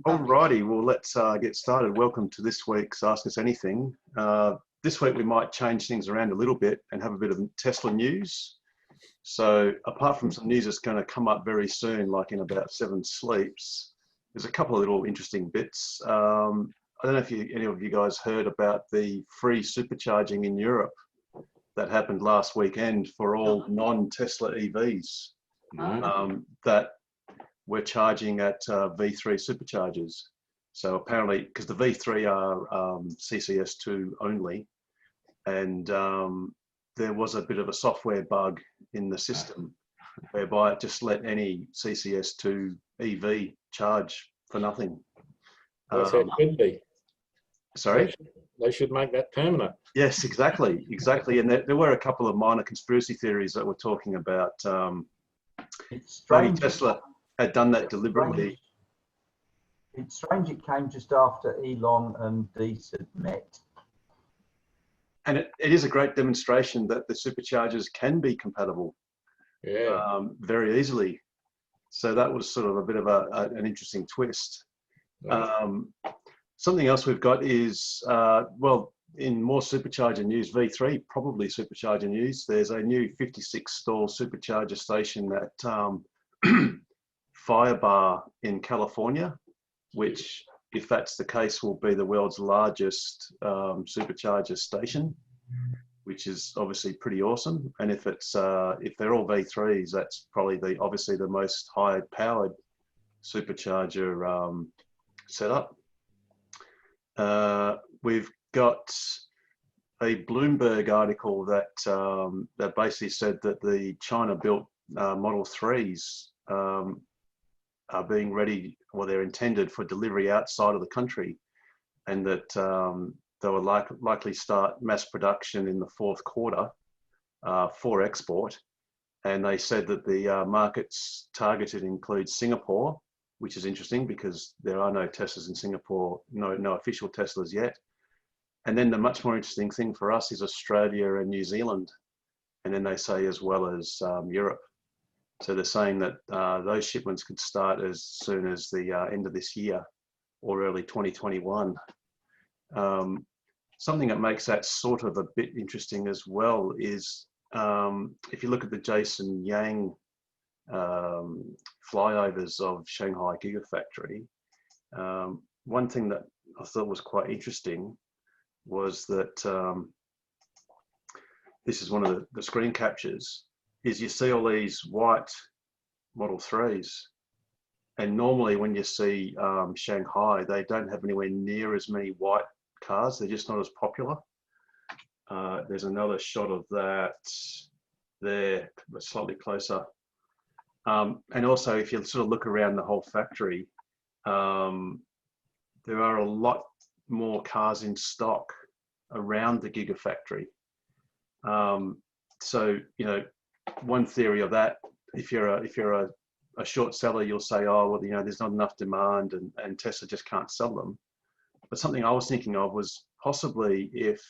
Alrighty, well, let's get started. Welcome to this week's Ask Us Anything. This week we might change things around a little bit and have a bit of Tesla news. So apart from some news that's going to come up very soon, like in about 7 sleeps, there's a couple of little interesting bits. I don't know if any of you guys heard about the free supercharging in Europe that happened last weekend for all non-Tesla EVs. That we're charging at V3 superchargers. So apparently, because the V3 are CCS2 only, and there was a bit of a software bug in the system whereby it just let any CCS2 EV charge for nothing. That's how it should be. Sorry? They should make that permanent. Yes, exactly. And there were a couple of minor conspiracy theories that were talking about maybe Tesla had done that deliberately. It's strange it came just after Elon and Dees had met. And it is a great demonstration that the superchargers can be compatible very easily. So that was sort of a bit of an interesting twist. Something else we've got is, well, in more supercharger news, V3 probably supercharger news, there's a new 56 stall supercharger station at Firebar in California, which, if that's the case, will be the world's largest supercharger station, which is obviously pretty awesome. And if they're all V3s, that's probably obviously the most high powered supercharger setup. We've got a Bloomberg article that basically said that the China-built Model 3s are being ready, or they're intended for delivery outside of the country, and that they will likely start mass production in the 4th quarter for export. And they said that the markets targeted include Singapore, which is interesting because there are no Teslas in Singapore, no official Teslas yet. And then the much more interesting thing for us is Australia and New Zealand. And then they say as well as Europe. So they're saying that those shipments could start as soon as the end of this year or early 2021. Something that makes that sort of a bit interesting as well is if you look at the Jason Yang flyovers of Shanghai Gigafactory, one thing that I thought was quite interesting was that this is one of the screen captures, is you see all these white Model 3s, and normally when you see Shanghai, they don't have anywhere near as many white cars. They're just not as popular. There's another shot of that there, but slightly closer. And also, if you sort of look around the whole factory, there are a lot more cars in stock around the Gigafactory. So, you know, one theory of that, if you're a short seller, you'll say, oh, well, you know, there's not enough demand and Tesla just can't sell them. But something I was thinking of was possibly if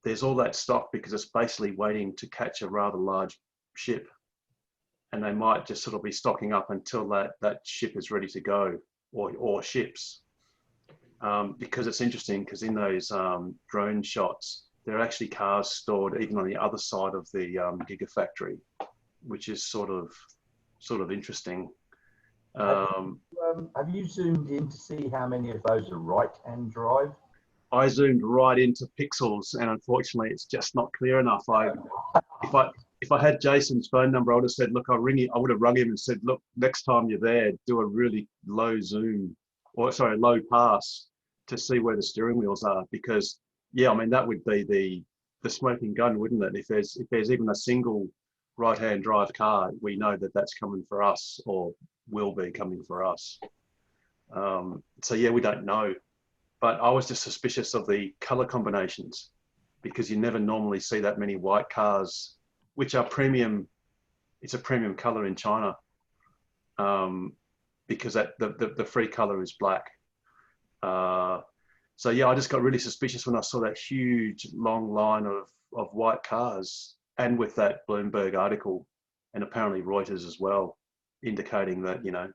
there's all that stock because it's basically waiting to catch a rather large ship, and they might just sort of be stocking up until that ship is ready to go, or ships. Because it's interesting, because in those drone shots, there are actually cars stored even on the other side of the Gigafactory, which is sort of interesting. Have you zoomed in to see how many of those are right-hand drive? I zoomed right into pixels, and unfortunately, it's just not clear enough. If I had Jason's phone number, I would have said, look, I'll ring you. I would have rung him and said, look, next time you're there, do a really low zoom, or sorry, low pass to see where the steering wheels are. Because yeah, I mean, that would be the smoking gun, wouldn't it? If there's even a single right-hand drive car, we know that that's coming for us, or will be coming for us. So yeah, we don't know. But I was just suspicious of the color combinations, because you never normally see that many white cars, which are premium. It's a premium color in China, because the free color is black. So yeah, I just got really suspicious when I saw that huge long line of white cars, and with that Bloomberg article, and apparently Reuters as well, indicating that, you know,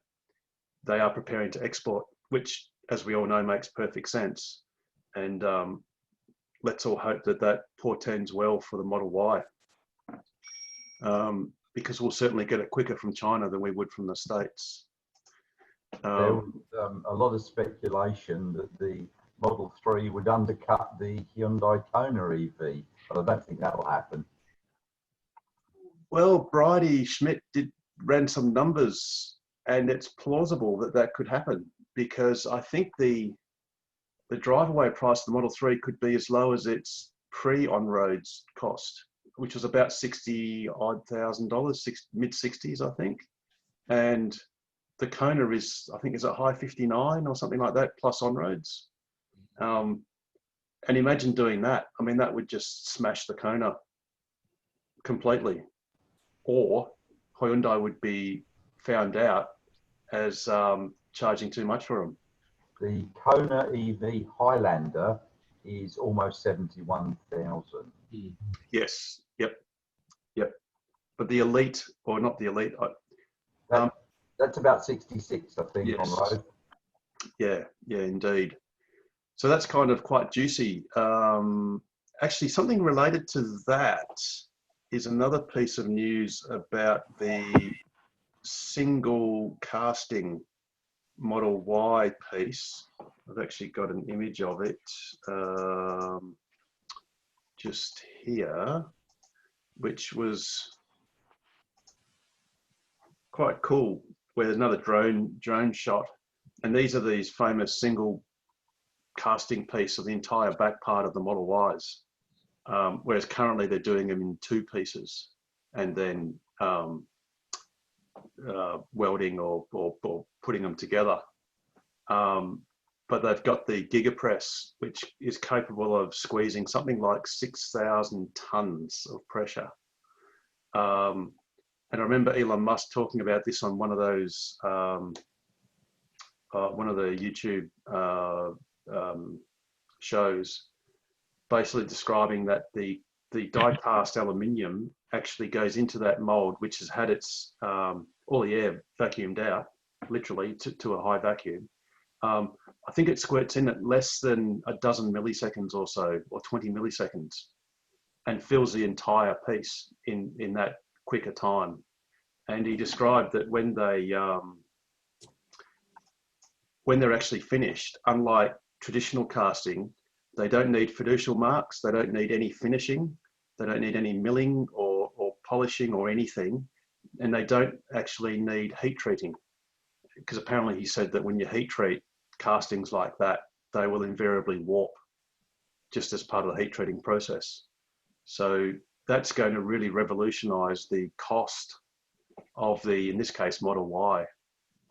they are preparing to export, which, as we all know, makes perfect sense. And let's all hope that that portends well for the Model Y, because we'll certainly get it quicker from China than we would from the States. There was a lot of speculation that the Model 3 would undercut the Hyundai Kona EV, but I don't think that will happen. Well, Bridie Schmidt ran some numbers, and it's plausible that that could happen, because I think the drive-away price of the Model 3 could be as low as its pre-on-roads cost, which was about $60,000, mid-60s, I think. And the Kona is, I think, is at high 59 or something like that, plus on-roads. And imagine doing that. I mean, that would just smash the Kona completely. Or Hyundai would be found out as charging too much for them. The Kona EV Highlander is almost 71,000. Yes. Yep. But the Elite, or not the Elite, that's about 66, I think, yes. on road. Yeah, indeed. So that's kind of quite juicy. Actually, something related to that is another piece of news about the single casting Model Y piece. I've actually got an image of it just here, which was quite cool, where there's another drone shot. And these are these famous single casting piece of the entire back part of the Model Ys. Whereas currently they're doing them in two pieces and then welding or putting them together. But they've got the GigaPress, which is capable of squeezing something like 6,000 tons of pressure. And I remember Elon Musk talking about this on one of those, one of the YouTube shows, basically describing that the die-cast aluminium actually goes into that mold, which has had its all the air vacuumed out, literally to a high vacuum. I think it squirts in at less than a dozen milliseconds or so, or 20 milliseconds, and fills the entire piece in that quicker time. And he described that when they're actually finished, unlike traditional casting, they don't need fiducial marks, they don't need any finishing, they don't need any milling or polishing or anything, and they don't actually need heat treating. Because apparently he said that when you heat treat castings like that, they will invariably warp just as part of the heat treating process. So that's going to really revolutionize the cost of the, in this case, Model Y.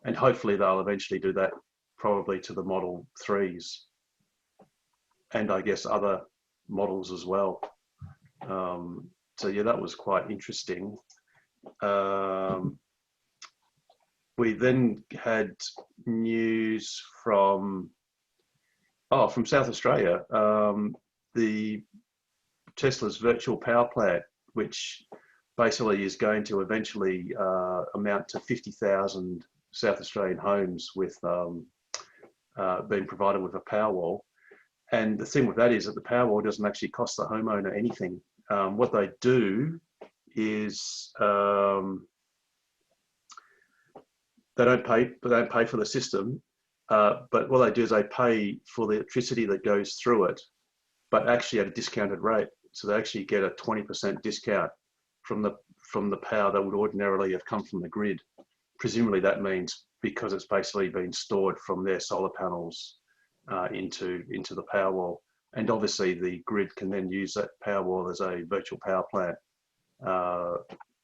And hopefully they'll eventually do that probably to the Model 3s. And I guess other models as well. So yeah, that was quite interesting. We then had news from South Australia, the Tesla's virtual power plant, which basically is going to eventually amount to 50,000 South Australian homes with being provided with a Powerwall. And the thing with that is that the Powerwall doesn't actually cost the homeowner anything. What they do is they don't pay for the system, but what they do is they pay for the electricity that goes through it, but actually at a discounted rate. So they actually get a 20% discount from the power that would ordinarily have come from the grid. Presumably that means because it's basically been stored from their solar panels into the Powerwall. And obviously the grid can then use that Powerwall as a virtual power plant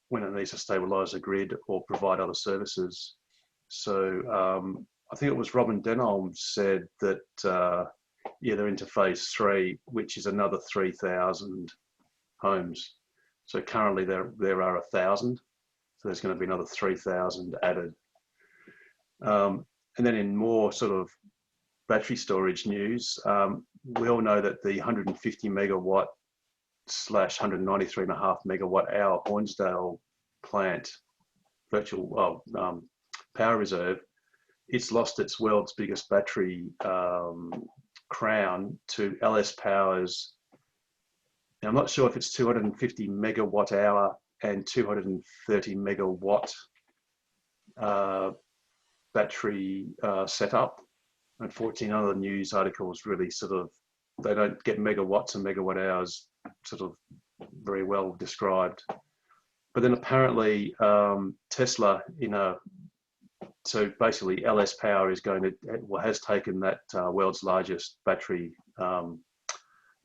when it needs to stabilize the grid or provide other services. So I think it was Robin Denholm said that, they're into phase 3, which is another 3,000 homes. So currently there are 1,000. So there's going to be another 3,000 added. And then in more sort of battery storage news, we all know that the 150 megawatt / 193.5 megawatt hour Hornsdale plant virtual power reserve it's lost its world's biggest battery crown to LS Power's. Now, I'm not sure if it's 250 megawatt hour and 230 megawatt battery setup. Unfortunately, none of the news articles really they don't get megawatts and megawatt hours very well described. But then apparently Tesla so basically LS Power is has taken that world's largest battery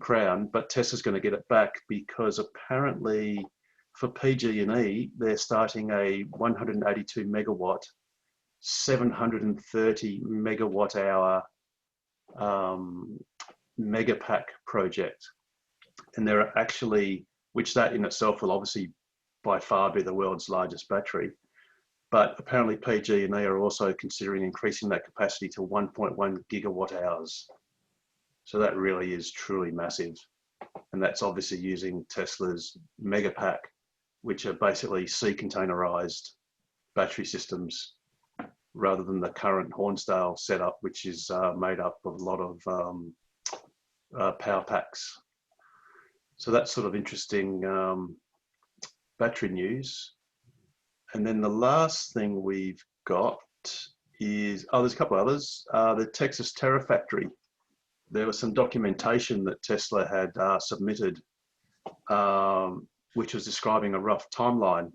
crown, but Tesla's going to get it back because apparently for PG&E, they're starting a 182 megawatt, 730 megawatt hour Megapack project. And they're actually, which that in itself will obviously by far be the world's largest battery. But apparently PG&E are also considering increasing that capacity to 1.1 gigawatt hours. So that really is truly massive. And that's obviously using Tesla's Megapack, which are basically C-containerized battery systems rather than the current Hornsdale setup, which is made up of a lot of power packs. So that's sort of interesting battery news. And then the last thing we've got is, there's a couple others. The Texas Terafactory. There was some documentation that Tesla had submitted, which was describing a rough timeline.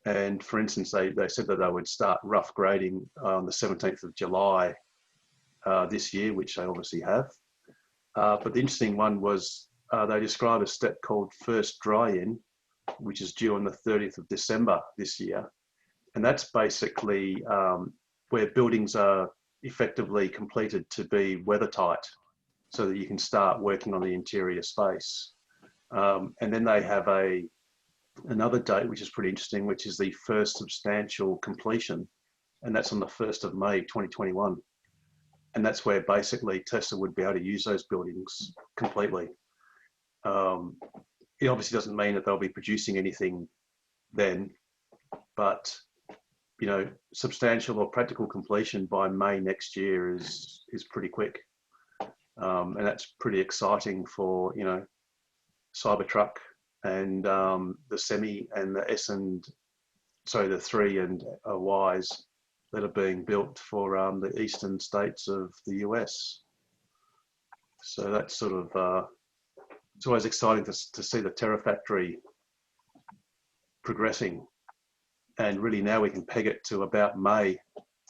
And for instance, they said that they would start rough grading on the 17th of July this year, which they obviously have. But the interesting one was they described a step called first dry-in, which is due on the 30th of December this year. And that's basically where buildings are effectively completed to be weather tight so that you can start working on the interior space. And then they have another date, which is pretty interesting, which is the first substantial completion. And that's on the 1st of May, 2021. And that's where basically Tesla would be able to use those buildings completely. It obviously doesn't mean that they'll be producing anything then, but substantial or practical completion by May next year is pretty quick. And that's pretty exciting for, Cybertruck and the Semi and the the 3 and Ys that are being built for the eastern states of the US. So that's sort of, it's always exciting to see the Terafactory progressing. And really now we can peg it to about May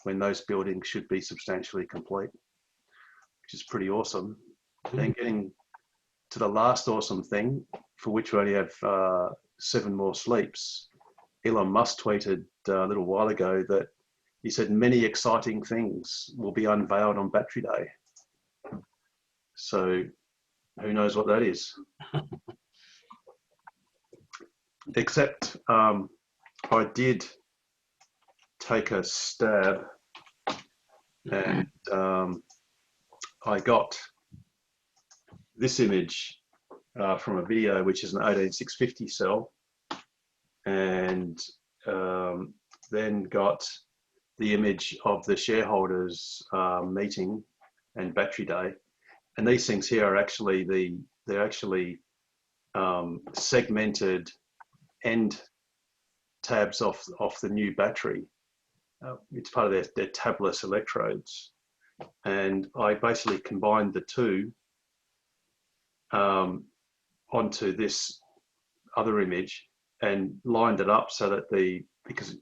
when those buildings should be substantially complete, which is pretty awesome. And getting to the last awesome thing, for which we only have 7 more sleeps, Elon Musk tweeted a little while ago that he said many exciting things will be unveiled on Battery Day. So who knows what that is? Except I did take a stab and I got this image from a video, which is an 18650 cell, and then got the image of the shareholders meeting and Battery Day. And these things here are actually they're actually segmented end tabs off the new battery. It's part of their tabless electrodes. And I basically combined the two onto this other image and lined it up so that because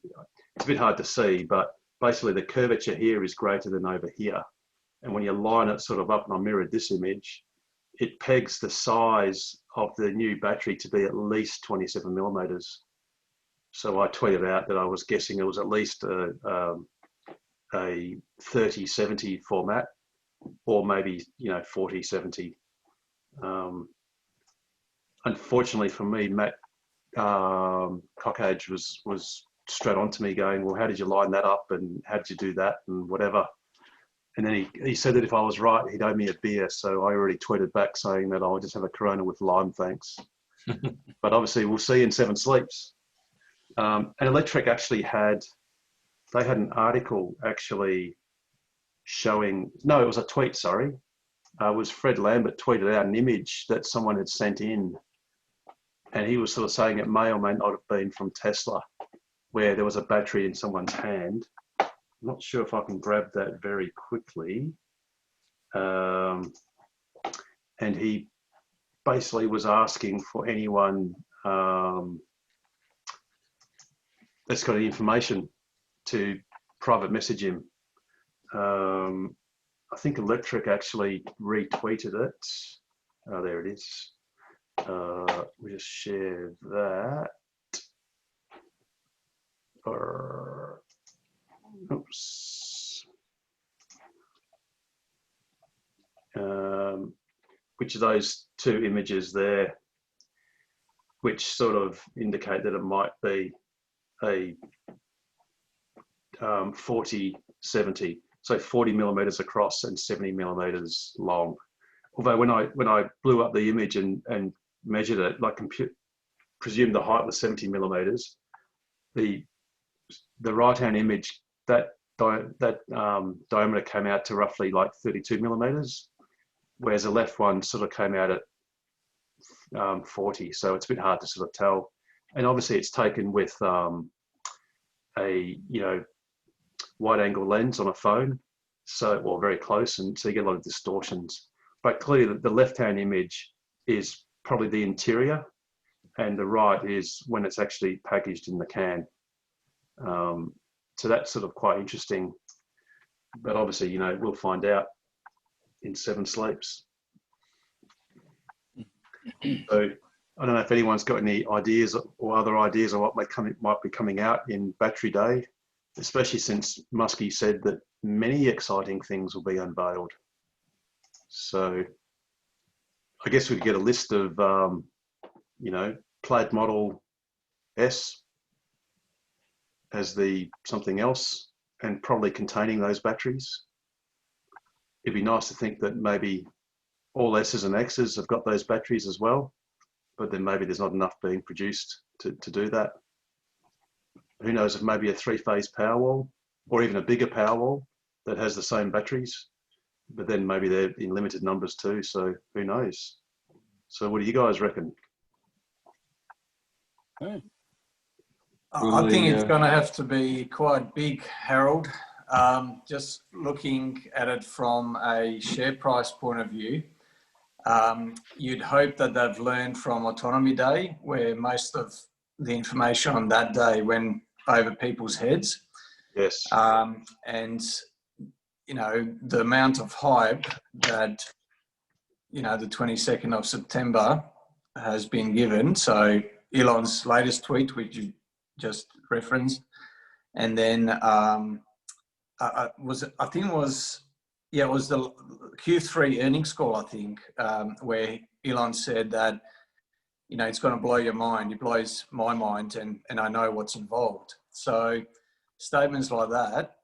it's a bit hard to see, but basically the curvature here is greater than over here. And when you line it sort of up, and I mirrored this image, it pegs the size of the new battery to be at least 27 millimeters. So I tweeted out that I was guessing it was at least a 30-70 format, or maybe 40-70. Unfortunately for me, Matt Cockage was straight on to me going, well, how did you line that up and how did you do that and whatever. And then he said that if I was right, he'd owe me a beer. So I already tweeted back saying that I'll just have a Corona with lime, thanks. But obviously we'll see in 7 sleeps. And Electrek actually had an article actually showing, no, it was a tweet, sorry. It was Fred Lambert tweeted out an image that someone had sent in, and he was sort of saying it may or may not have been from Tesla, where there was a battery in someone's hand. I'm not sure if I can grab that very quickly. And he basically was asking for anyone that's got any information to private message him. I think Electric actually retweeted it. Oh, there it is. We just share that. Oops. Which of those two images there, which sort of indicate that it might be a 40-70, so 40 millimeters across and 70 millimeters long. Although when I blew up the image and measured it, like presumed the height was 70 millimeters, the right-hand image, that diameter came out to roughly like 32 millimeters, whereas the left one sort of came out at 40. So it's a bit hard to sort of tell. And obviously it's taken with a wide angle lens on a phone, so, well, very close, and so you get a lot of distortions. But clearly the left-hand image is probably the interior, and the right is when it's actually packaged in the can. So that's sort of quite interesting. But obviously, we'll find out in 7 sleeps. So I don't know if anyone's got any ideas or other ideas on what might be coming out in Battery Day, especially since Muskie said that many exciting things will be unveiled. So I guess we could get a list of, Plaid Model S as the something else, and probably containing those batteries. It'd be nice to think that maybe all S's and X's have got those batteries as well, but then maybe there's not enough being produced to do that. Who knows if maybe a 3-phase Powerwall, or even a bigger Powerwall that has the same batteries, but then maybe they're in limited numbers too, so who knows? So what do you guys reckon? I think it's going to have to be quite big, Harold. Just looking at it from a share price point of view, you'd hope that they've learned from Autonomy Day, where most of the information on that day went over people's heads. Yes. And, the amount of hype that, the 22nd of September has been given. So Elon's latest tweet, which you just referenced, and then it was the Q3 earnings call, I think, where Elon said that, it's going to blow your mind. It blows my mind, and I know what's involved. So statements like that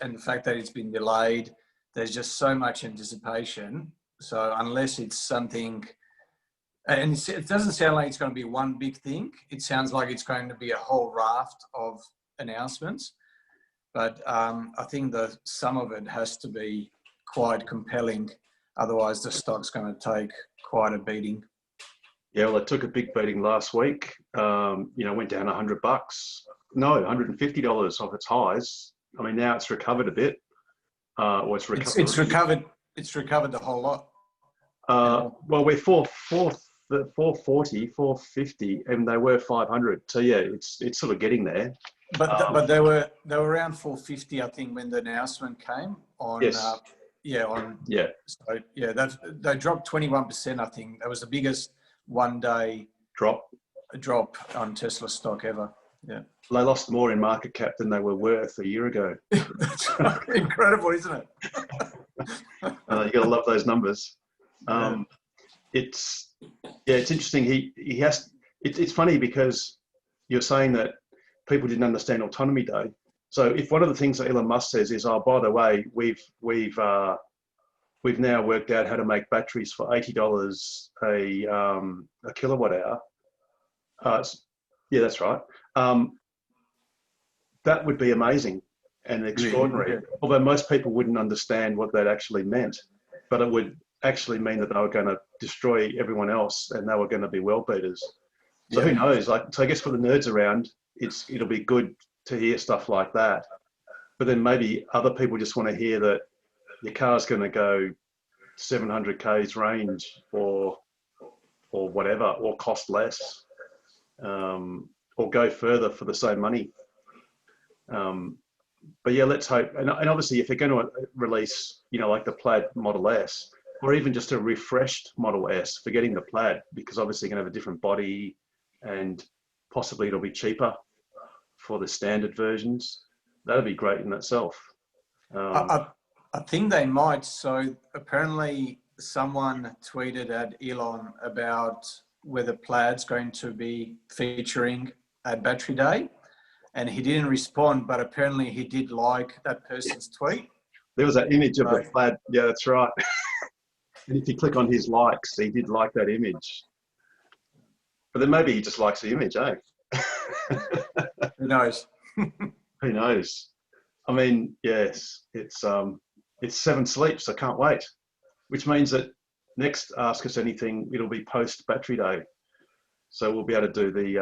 and the fact that it's been delayed, there's just so much anticipation. So unless it's something, and it doesn't sound like it's going to be one big thing. It sounds like it's going to be a whole raft of announcements. But I think that some of it has to be quite compelling. Otherwise, the stock's going to take quite a beating. Yeah, well, it took a big beating last week. Went down $100. No, $150 off its highs. I mean, now it's recovered a bit. It's recovered. It's recovered the whole lot. Well, we're 440, 450, and they were 500. So yeah, it's sort of getting there. But they were around 450, I think, when the announcement came on. Yes. So they dropped 21%. I think that was the biggest one-day drop on Tesla stock ever. Yeah. They lost more in market cap than they were worth a year ago. That's incredible, isn't it? You got to love those numbers. It's interesting. He has. It's funny because you're saying that people didn't understand Autonomy Day. So if one of the things that Elon Musk says is, oh, by the way, we've now worked out how to make batteries for $80 a kilowatt hour. Yeah, that's right. That would be amazing. and extraordinary. Yeah. Although most people wouldn't understand what that actually meant, but it would actually mean that they were going to destroy everyone else and they were going to be world beaters. So who knows? So I guess for the nerds around, it'll be good to hear stuff like that. But then maybe other people just want to hear that your car's going to go 700 k's range or whatever, or cost less, or go further for the same money. But yeah, let's hope. And obviously, if they're going to release, like the Plaid Model S, or even just a refreshed Model S, forgetting the Plaid, because obviously you're going to have a different body, and possibly it'll be cheaper for the standard versions. That'd be great in itself. I think they might. So apparently someone tweeted at Elon about whether Plaid's going to be featuring at Battery Day, and he didn't respond, but apparently he did like that person's tweet. There was that image of the Plaid. Yeah, that's right. And if you click on his likes, he did like that image. But then maybe he just likes the image, eh? Who knows? Who knows? I mean, yes, it's 7 sleeps. I can't wait. Which means that next Ask Us Anything, it'll be post Battery Day, so we'll be able to do the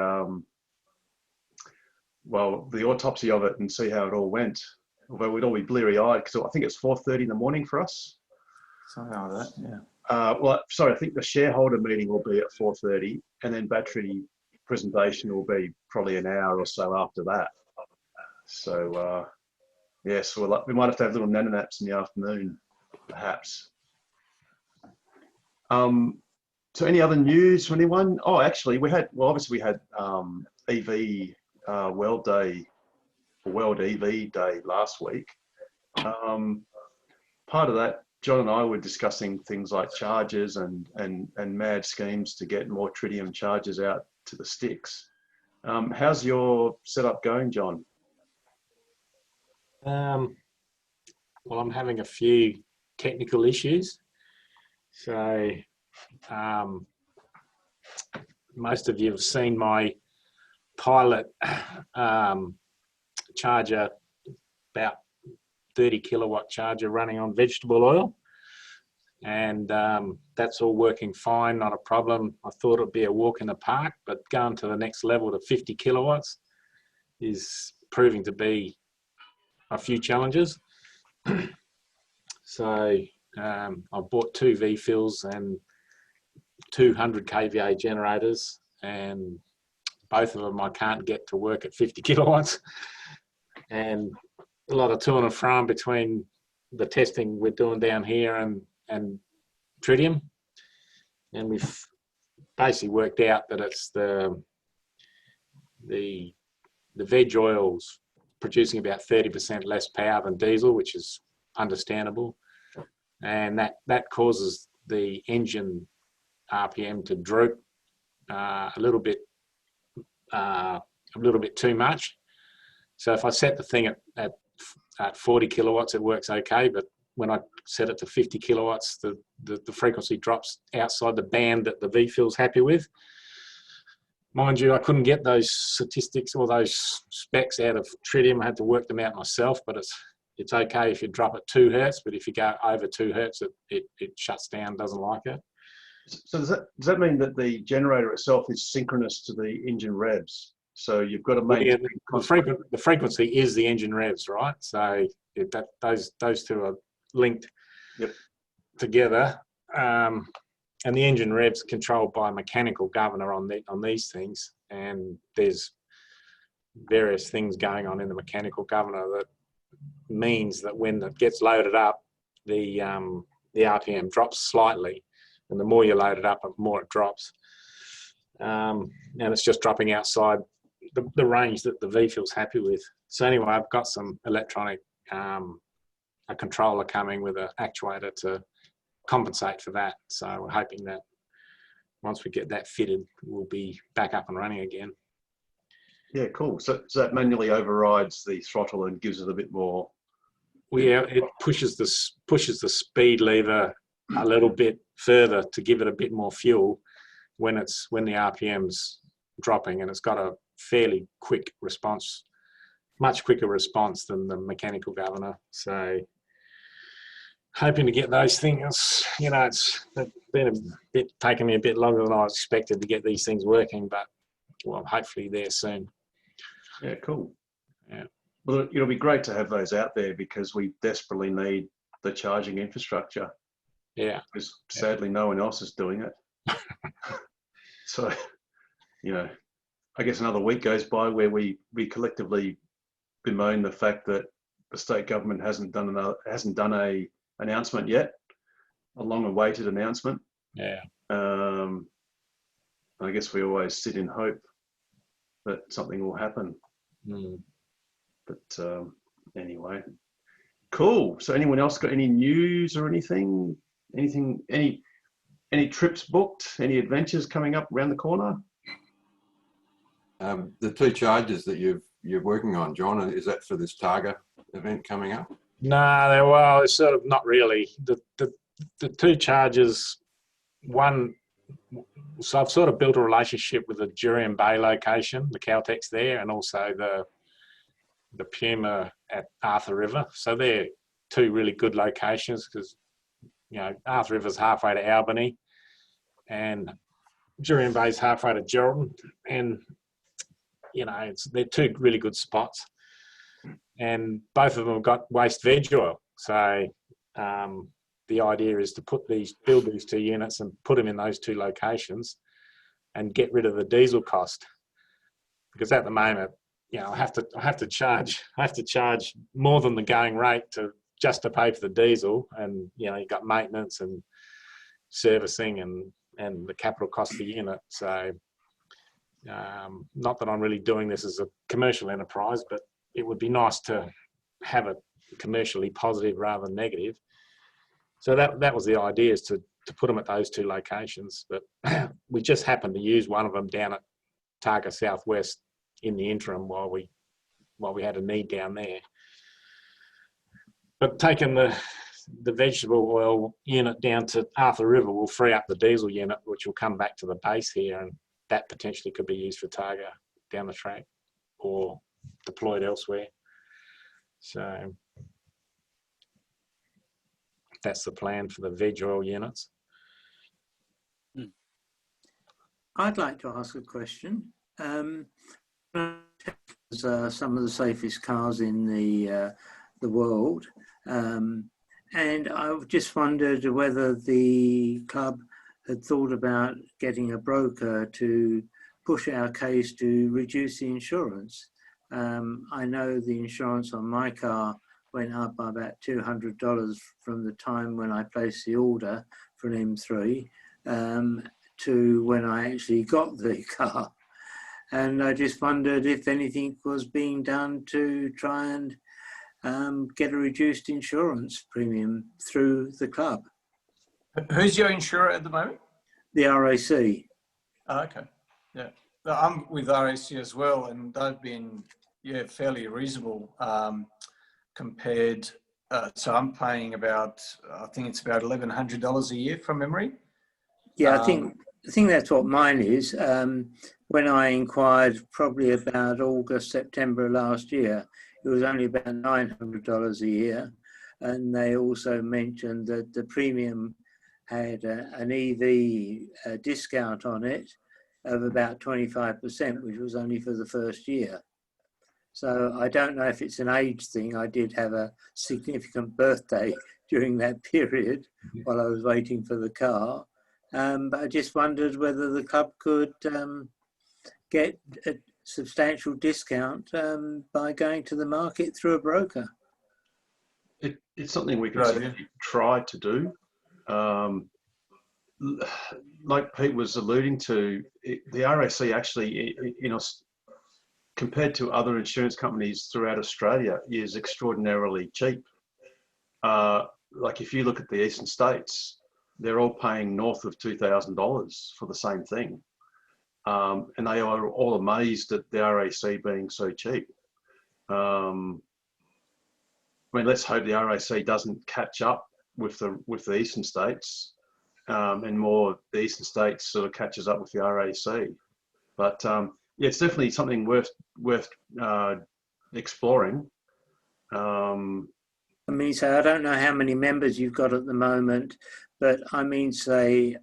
autopsy of it and see how it all went. Although we'd all be bleary-eyed because I think it's 4:30 in the morning for us. Something like that, yeah. I think the shareholder meeting will be at 4:30, and then battery presentation will be probably an hour or so after that. So, yes, we might have to have little nano naps in the afternoon, perhaps. So any other news from anyone? Oh, actually, obviously we had EV World Day, or World EV Day last week. Part of that, John and I were discussing things like chargers and mad schemes to get more tritium chargers out to the sticks. How's your setup going, John? Well, I'm having a few technical issues. So most of you have seen my pilot charger, about 30 kilowatt charger running on vegetable oil, and that's all working fine, not a problem. I thought it'd be a walk in the park, but going to the next level to 50 kilowatts is proving to be a few challenges. So I bought 2 V-fills and 200 kVA generators, and both of them I can't get to work at 50 kilowatts, and a lot of to and fro between the testing we're doing down here and tritium, and we've basically worked out that it's the veg oils producing about 30% less power than diesel, which is understandable, and that causes the engine RPM to droop a little bit too much. So if I set the thing at 40 kilowatts, it works okay, but when I set it to 50 kilowatts, the frequency drops outside the band that the V-fill's happy with. Mind you, I couldn't get those statistics or those specs out of tritium. I had to work them out myself, but it's okay if you drop at 2 hertz, but if you go over 2 hertz, it shuts down, doesn't like it. So does that mean that the generator itself is synchronous to the engine revs? So you've got to maintain the frequency is the engine revs, right? So those two are linked together, and the engine revs controlled by a mechanical governor on these things, and there's various things going on in the mechanical governor that means that when it gets loaded up, the RPM drops slightly, and the more you load it up, the more it drops, and it's just dropping outside the range that the V-fill's happy with. So anyway, I've got some electronic, a controller coming with an actuator to compensate for that. So we're hoping that once we get that fitted, we'll be back up and running again. Yeah, cool. So that manually overrides the throttle and gives it a bit more. Well, yeah, it pushes the speed lever a little bit further to give it a bit more fuel when the RPM's dropping, and it's got a fairly quick response much quicker response than the mechanical governor. So hoping to get those things, it's been taken me a bit longer than I expected to get these things working, but well, hopefully there soon. Yeah, cool. Yeah. Well, it'll be great to have those out there because we desperately need the charging infrastructure. Yeah. Because sadly, no one else is doing it. So, I guess another week goes by where we collectively bemoan the fact that the state government hasn't done a announcement yet, a long-awaited announcement. Yeah. I guess we always sit in hope that something will happen. Mm. But anyway, cool. So anyone else got any news or anything? Any trips booked? Any adventures coming up around the corner? The 2 charges that you're working on, John, is that for this Targa event coming up? No, it's sort of not really. The 2 charges, one, so I've sort of built a relationship with the Jurien Bay location, the Caltex there, and also the Puma at Arthur River. So they're 2 really good locations because, Arthur River's halfway to Albany and Jurien Bay's halfway to Geraldton. And, they're 2 really good spots. And both of them have got waste veg oil. So the idea is to build these 2 units and put them in those 2 locations and get rid of the diesel cost. Because at the moment, I have to charge more than the going rate just to pay for the diesel, and you've got maintenance and servicing and the capital cost of the unit. So not that I'm really doing this as a commercial enterprise, but it would be nice to have it commercially positive rather than negative. So that was the idea, is to put them at those 2 locations. But we just happened to use one of them down at Targa Southwest in the interim while we had a need down there. But taking the vegetable oil unit down to Arthur River will free up the diesel unit, which will come back to the base here, and that potentially could be used for Targa down the track or deployed elsewhere. So that's the plan for the veg oil units. I'd like to ask a question. Some of the safest cars in the world, and I've just wondered whether the club had thought about getting a broker to push our case to reduce the insurance. I know the insurance on my car went up by about $200 from the time when I placed the order for an M3 to when I actually got the car. And I just wondered if anything was being done to try and get a reduced insurance premium through the club. Who's your insurer at the moment? The RAC. Oh, okay. Yeah. I'm with RAC as well, and they've been fairly reasonable compared. So I'm paying about, I think it's about $1,100 a year from memory. Yeah, I think that's what mine is. When I inquired, probably about August, September last year, it was only about $900 a year, and they also mentioned that the premium had an EV discount on it of about 25%, which was only for the first year. So I don't know if it's an age thing. I did have a significant birthday during that period while I was waiting for the car. But I just wondered whether the club could get a substantial discount by going to the market through a broker. It's something we can certainly try to do. Like Pete was alluding to, the RAC actually, compared to other insurance companies throughout Australia, is extraordinarily cheap. Like if you look at the eastern states, they're all paying north of $2,000 for the same thing. And they are all amazed at the RAC being so cheap. I mean, let's hope the RAC doesn't catch up with the eastern states, and more the eastern states sort of catches up with the RAC. But yeah, it's definitely something worth exploring. I mean, so I don't know how many members you've got at the moment, but I mean, say,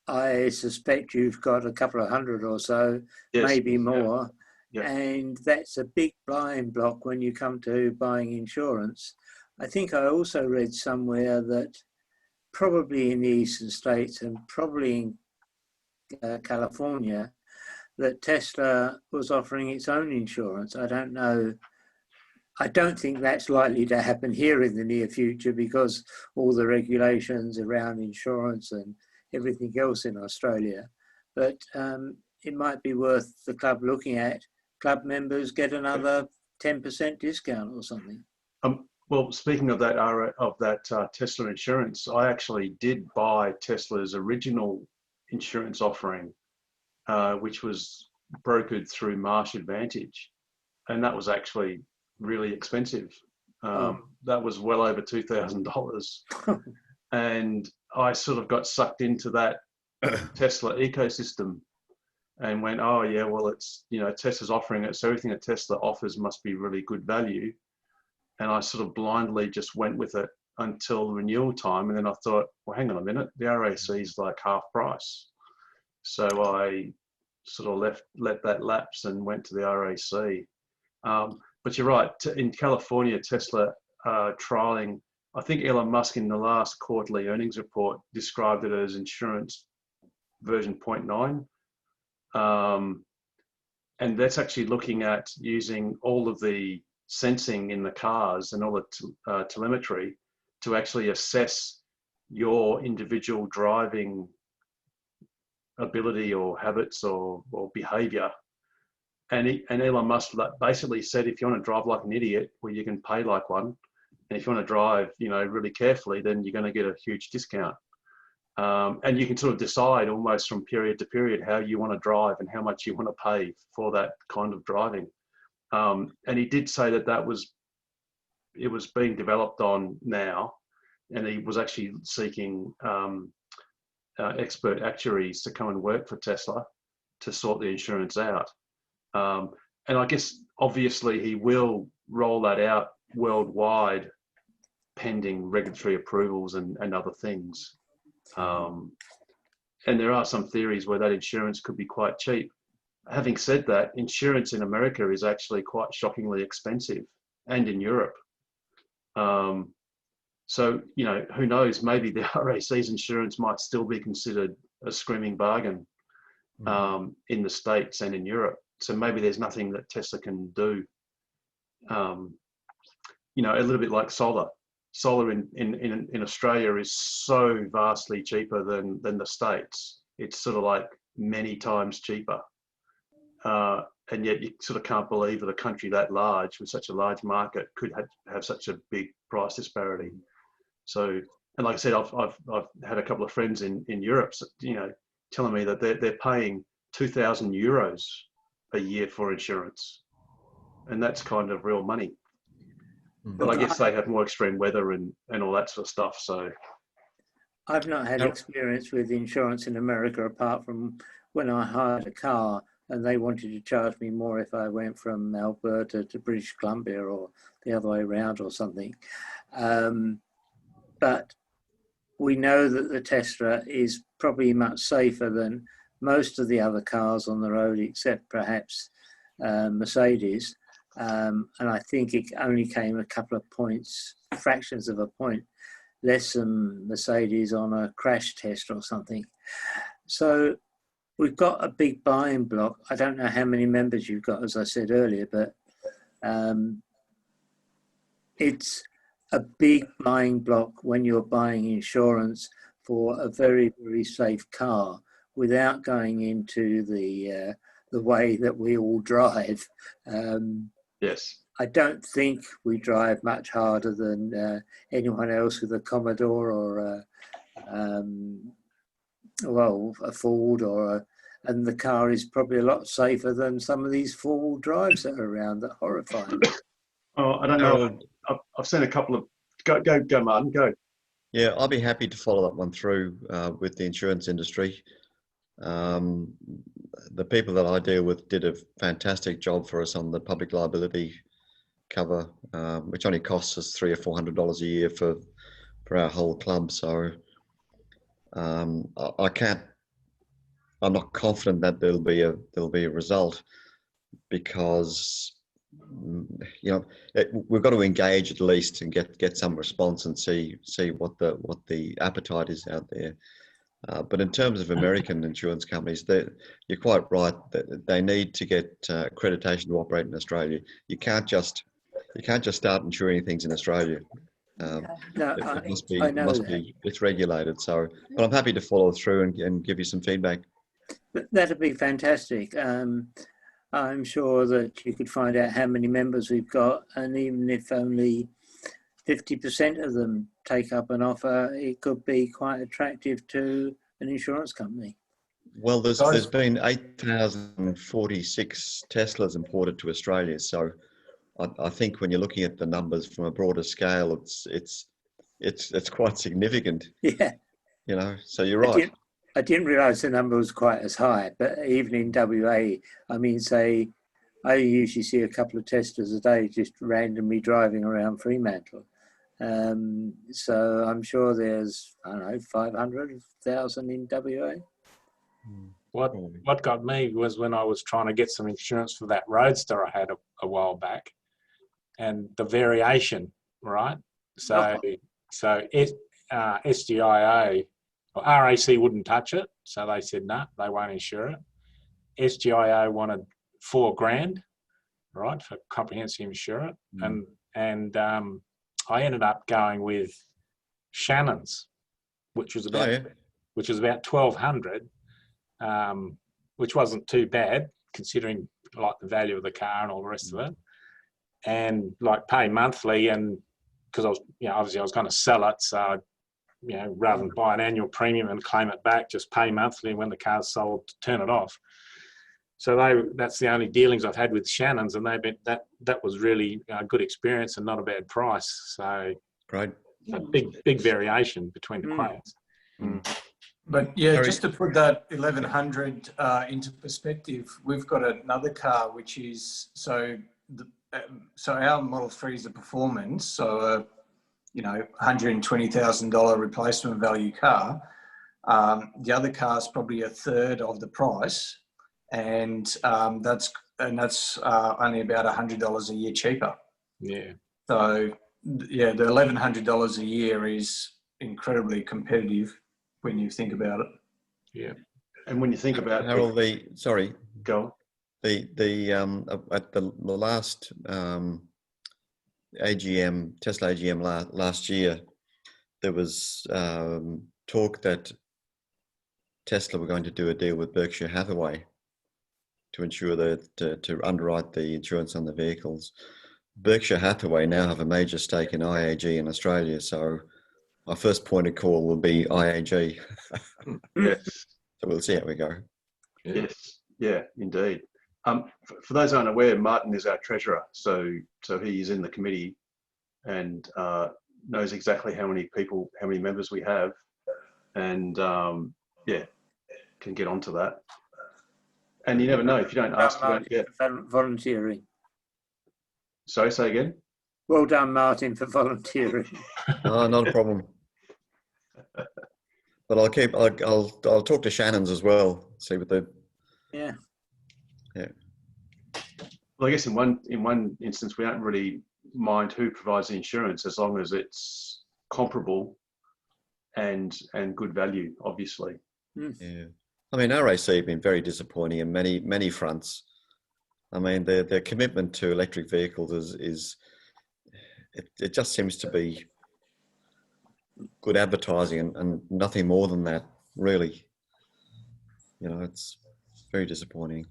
I suspect you've got a couple of hundred or so, Yes. maybe more. Yeah. And that's a big blind block when you come to buying insurance. I think I also read somewhere that probably in the eastern states and probably in California, that Tesla was offering its own insurance. I don't know. I don't think that's likely to happen here in the near future because all the regulations around insurance and everything else in Australia. But it might be worth the club looking at. Club members get another 10% discount or something. Well, speaking of that, Tesla insurance, I actually did buy Tesla's original insurance offering, which was brokered through Marsh Advantage, and that was actually really expensive. That was well over $2,000, and I sort of got sucked into that Tesla ecosystem and went, oh yeah, well, it's, you know, Tesla's offering it, so everything that Tesla offers must be really good value. And I sort of blindly just went with it until renewal time, and then I thought, well, hang on a minute, the RAC is like half price. So I sort of let that lapse and went to the RAC. But you're right, in California, Tesla trialing, I think Elon Musk in the last quarterly earnings report described it as insurance version 0.9. And that's actually looking at using all of the sensing in the cars and all the telemetry to actually assess your individual driving ability or habits or behavior. And Elon Musk basically said, if you want to drive like an idiot, well, you can pay like one. And if you want to drive, you know, really carefully, then you're going to get a huge discount. And you can sort of decide almost from period to period how you want to drive and how much you want to pay for that kind of driving. And he did say that it was being developed on now, and he was actually seeking expert actuaries to come and work for Tesla to sort the insurance out. And I guess obviously he will roll that out worldwide pending regulatory approvals and other things. And there are some theories where that insurance could be quite cheap. Having said that, insurance in America is actually quite shockingly expensive, and in Europe. So, you know, who knows, maybe the RAC's insurance might still be considered a screaming bargain in the States and in Europe. So maybe there's nothing that Tesla can do. You know, a little bit like solar. Solar in Australia is so vastly cheaper than the States. It's sort of like many times cheaper. And yet you sort of can't believe that a country that large with such a large market could have such a big price disparity. So, and like I said, I've had a couple of friends in Europe, you know, telling me that they're paying 2,000 euros a year for insurance, and that's kind of real money. But I guess they have more extreme weather and all that sort of stuff. So I've not had experience with insurance in America apart from when I hired a car and they wanted to charge me more if I went from Alberta to British Columbia or the other way around or something. But we know that the Tesla is probably much safer than most of the other cars on the road, except perhaps Mercedes. And I think it only came a couple of points, fractions of a point, less than Mercedes on a crash test or something. So we've got a big buying block. I don't know how many members you've got, as I said earlier, but it's a big buying block when you're buying insurance for a very, very safe car without going into the way that we all drive. yes. I don't think we drive much harder than anyone else with a Commodore or a Ford and the car is probably a lot safer than some of these four-wheel drives that are around that horrify me. Oh, I don't know. I've seen a couple of go Martin, go. Yeah, I'll be happy to follow that one through with the insurance industry. The people that I deal with did a fantastic job for us on the public liability cover, which only costs us $300 or $400 a year for our whole club. So I can't. I'm not confident that there'll be a result, because we've got to engage at least and get some response and see what the appetite is out there. But in terms of American insurance companies, you're quite right that they need to get accreditation to operate in Australia. You can't just start insuring things in Australia. It must be it's regulated. So, but I'm happy to follow through and give you some feedback. That'd be fantastic. I'm sure that you could find out how many members we've got, and even if only 50% of them take up an offer, it could be quite attractive to an insurance company. Well, there's been 8,046 Teslas imported to Australia, so I think when you're looking at the numbers from a broader scale, it's quite significant. Yeah. So you're right. I didn't realise the number was quite as high, but even in WA, I mean, say, I usually see a couple of Teslas a day just randomly driving around Fremantle. So I'm sure there's, 500,000 in WA. What got me was when I was trying to get some insurance for that Roadster I had a while back, and the variation, right? So SGIA, or RAC wouldn't touch it, so they said no, they won't insure it. SGIA wanted $4,000, right, for comprehensive insurance, and I ended up going with Shannon's, which was about $1,200, which wasn't too bad considering like the value of the car and all the rest of it, and like pay monthly, and because I was, obviously I was going to sell it, so rather than buy an annual premium and claim it back, just pay monthly, and when the car's sold, turn it off. So that's the only dealings I've had with Shannon's, and that was really a good experience and not a bad price. So great, a big variation between the quotes. But yeah, just to put that 1,100 into perspective, we've got another car which is so our Model 3 is a performance, so $120,000 replacement value car. The other car is probably a third of the price, and that's only about $100 a year cheaper. Yeah. So yeah, the $1,100 a year is incredibly competitive when you think about it. Yeah. And when you think about Harold, go. At the last AGM, Tesla AGM last year, there was talk that Tesla were going to do a deal with Berkshire Hathaway to ensure that to underwrite the insurance on the vehicles. Berkshire Hathaway now have a major stake in IAG in Australia, so our first point of call will be IAG. Yes. So we'll see how we go. Yes. Yeah, indeed. For those who aren't aware, Martin is our treasurer, so he is in the committee and knows exactly how many members we have, and can get onto that. And you never know, if you don't ask, you don't get. Volunteering. Sorry, say again. Well done, Martin, for volunteering. Oh, not a problem. But I'll talk to Shannon's as well. See what they. Yeah. Yeah. Well, I guess in one instance we don't really mind who provides the insurance as long as it's comparable and good value, obviously. Yeah. I mean, RAC have been very disappointing in many fronts. I mean, their commitment to electric vehicles is it just seems to be good advertising and nothing more than that, really. It's very disappointing.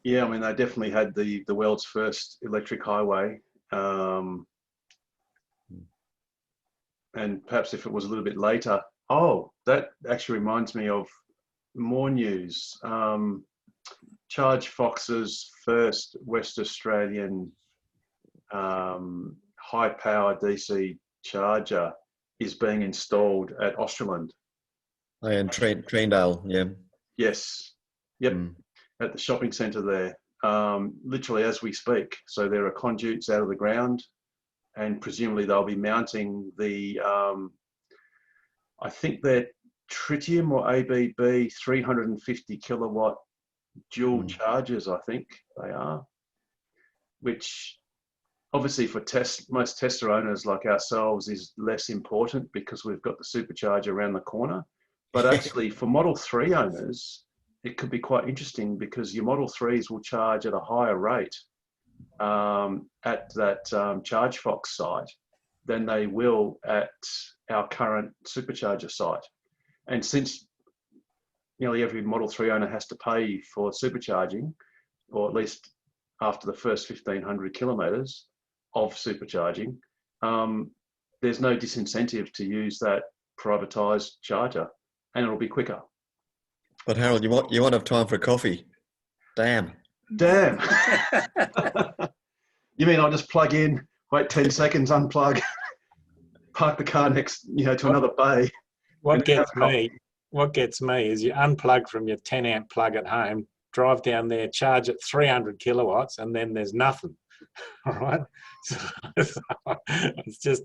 Yeah, I mean, they definitely had the world's first electric highway. And perhaps if it was a little bit later, that actually reminds me of more news. Charge Fox's first West Australian high-power DC charger is being installed at Australand. And Treendale, yeah. Yes. Yep. At the shopping centre there. literally as we speak. So there are conduits out of the ground, and presumably they'll be mounting the, I think they're tritium or ABB 350 kilowatt dual chargers, I think they are, which obviously for most Tesla owners like ourselves is less important because we've got the supercharger around the corner. But actually for Model 3 owners, it could be quite interesting because your Model 3s will charge at a higher rate at that ChargeFox site than they will at our current supercharger site. And since nearly every Model 3 owner has to pay for supercharging, or at least after the first 1,500 kilometres of supercharging, there's no disincentive to use that privatised charger, and it'll be quicker. But Harold, you won't have time for coffee. Damn. Damn. You mean I'll just plug in, wait 10 seconds, unplug, park the car next, to another bay? What gets me is you unplug from your 10 amp plug at home, drive down there, charge at 300 kilowatts, and then there's nothing. All right. So it just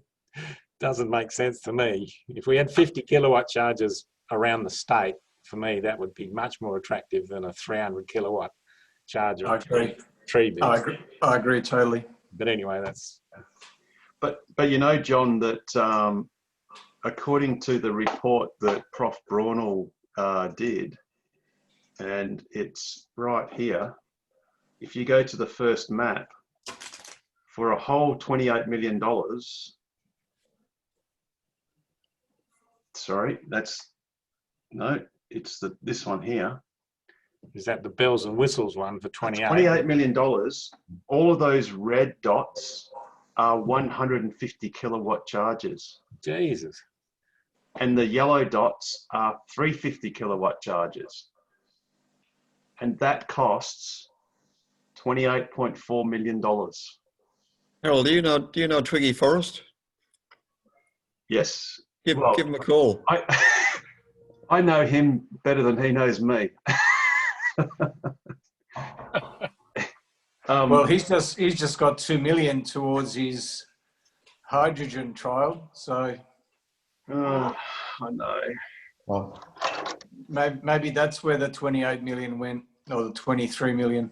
doesn't make sense to me. If we had 50 kilowatt chargers around the state, for me, that would be much more attractive than a 300 kilowatt charger. I agree. I agree totally. But anyway, that's. But John, that according to the report that Prof. Braunel did, and it's right here, if you go to the first map, for a whole $28 million, sorry, it's this one here. Is that the bells and whistles one for 28? $28 million. All of those red dots are 150 kilowatt chargers. Jesus. And the yellow dots are 350 kilowatt chargers. And that costs $28.4 million. Harold, do you know Twiggy Forrest? Yes. Give him a call. I know him better than he knows me. Well, he's just got 2 million towards his hydrogen trial, so I know. Well, maybe that's where the 28 million went, or the 23 million.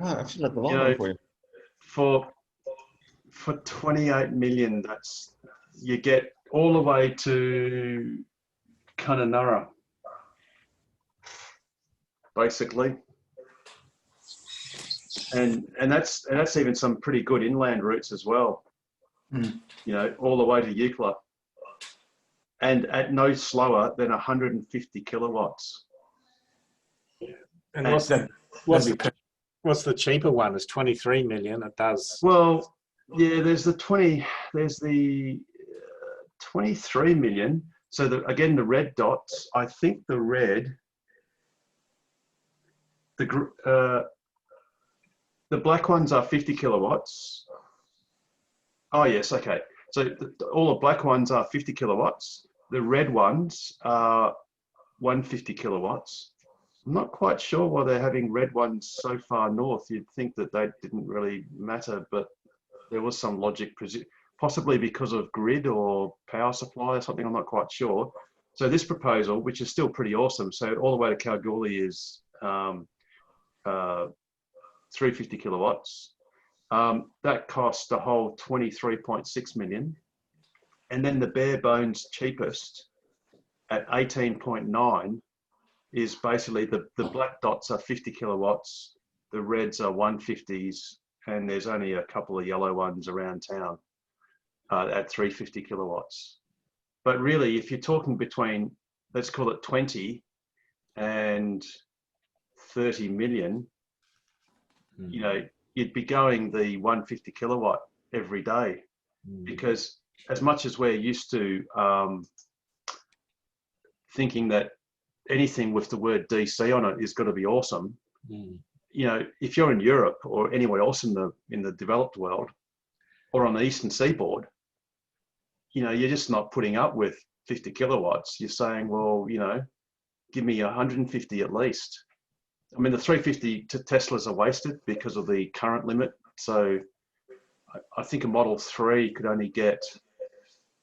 I've still got the line for you. For 28 million, you get all the way to Kununurra, basically, and that's even some pretty good inland routes as well. All the way to Eucla, and at no slower than 150 kilowatts. And what's the cheaper one? It's 23 million. It does. Well, yeah. There's the 23 million. So again, the red dots. I think the black ones are 50 kilowatts. Oh yes, okay. So all the black ones are 50 kilowatts. The red ones are 150 kilowatts. I'm not quite sure why they're having red ones so far north. You'd think that they didn't really matter, but there was some logic, possibly because of grid or power supply or something. I'm not quite sure. So this proposal, which is still pretty awesome, so all the way to Kalgoorlie is 350 kilowatts. That costs a whole 23.6 million. And then the bare bones cheapest at 18.9 is basically the black dots are 50 kilowatts, the reds are 150s, and there's only a couple of yellow ones around town at 350 kilowatts. But really, if you're talking between, let's call it 20 and 30 million, you'd be going the 150 kilowatt every day, because as much as we're used to thinking that anything with the word DC on it is going to be awesome, if you're in Europe or anywhere else in the developed world or on the eastern seaboard, you're just not putting up with 50 kilowatts. You're saying, well, give me 150 at least. I mean, the 350 Teslas are wasted because of the current limit. So I think a Model 3 could only get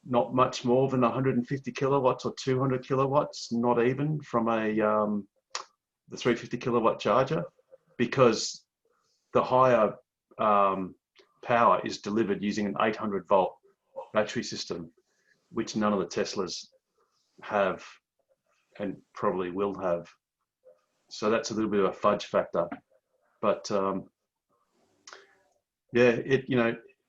not much more than 150 kilowatts or 200 kilowatts, not even from a the 350 kilowatt charger, because the higher power is delivered using an 800 volt battery system, which none of the Teslas have and probably will have. So that's a little bit of a fudge factor. But yeah,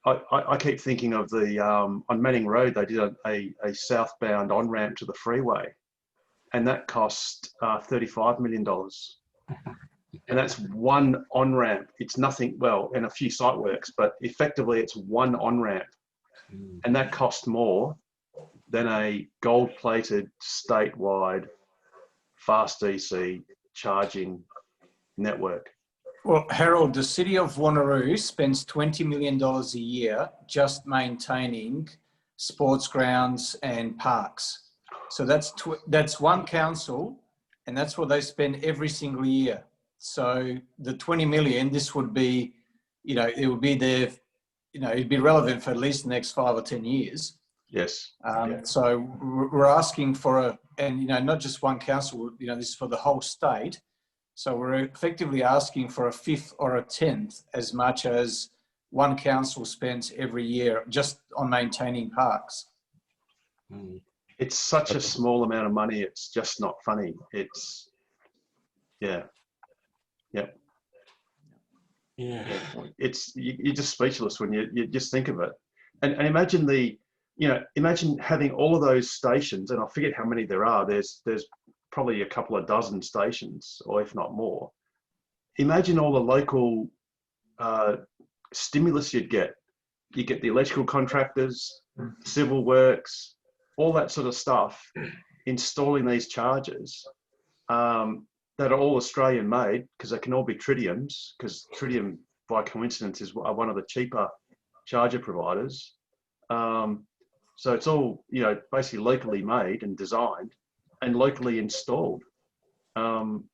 I keep thinking of the, on Manning Road, they did a southbound on-ramp to the freeway, and that cost $35 million. And that's one on-ramp. It's nothing, well, and a few site works, but effectively it's one on-ramp. And that cost more than a gold-plated statewide fast DC charging network. Well, Harold, the city of Wanneroo spends $20 million a year just maintaining sports grounds and parks. So that's one council, and that's what they spend every single year. So the 20 million, this would be, it would be there, it'd be relevant for at least the next 5 or 10 years. Yes. So we're asking for and not just one council, this is for the whole state. So we're effectively asking for a fifth or a 10th as much as one council spends every year just on maintaining parks. It's such a small amount of money. It's just not funny. It's, yeah. It's, you're just speechless when you just think of it. And imagine imagine having all of those stations, and I forget how many there are. There's probably a couple of dozen stations, or if not more. Imagine all the local stimulus you'd get. You get the electrical contractors, civil works, all that sort of stuff, installing these chargers that are all Australian made, because they can all be Tritiums, because Tritium, by coincidence, is one of the cheaper charger providers. So it's all, basically locally made and designed and locally installed. And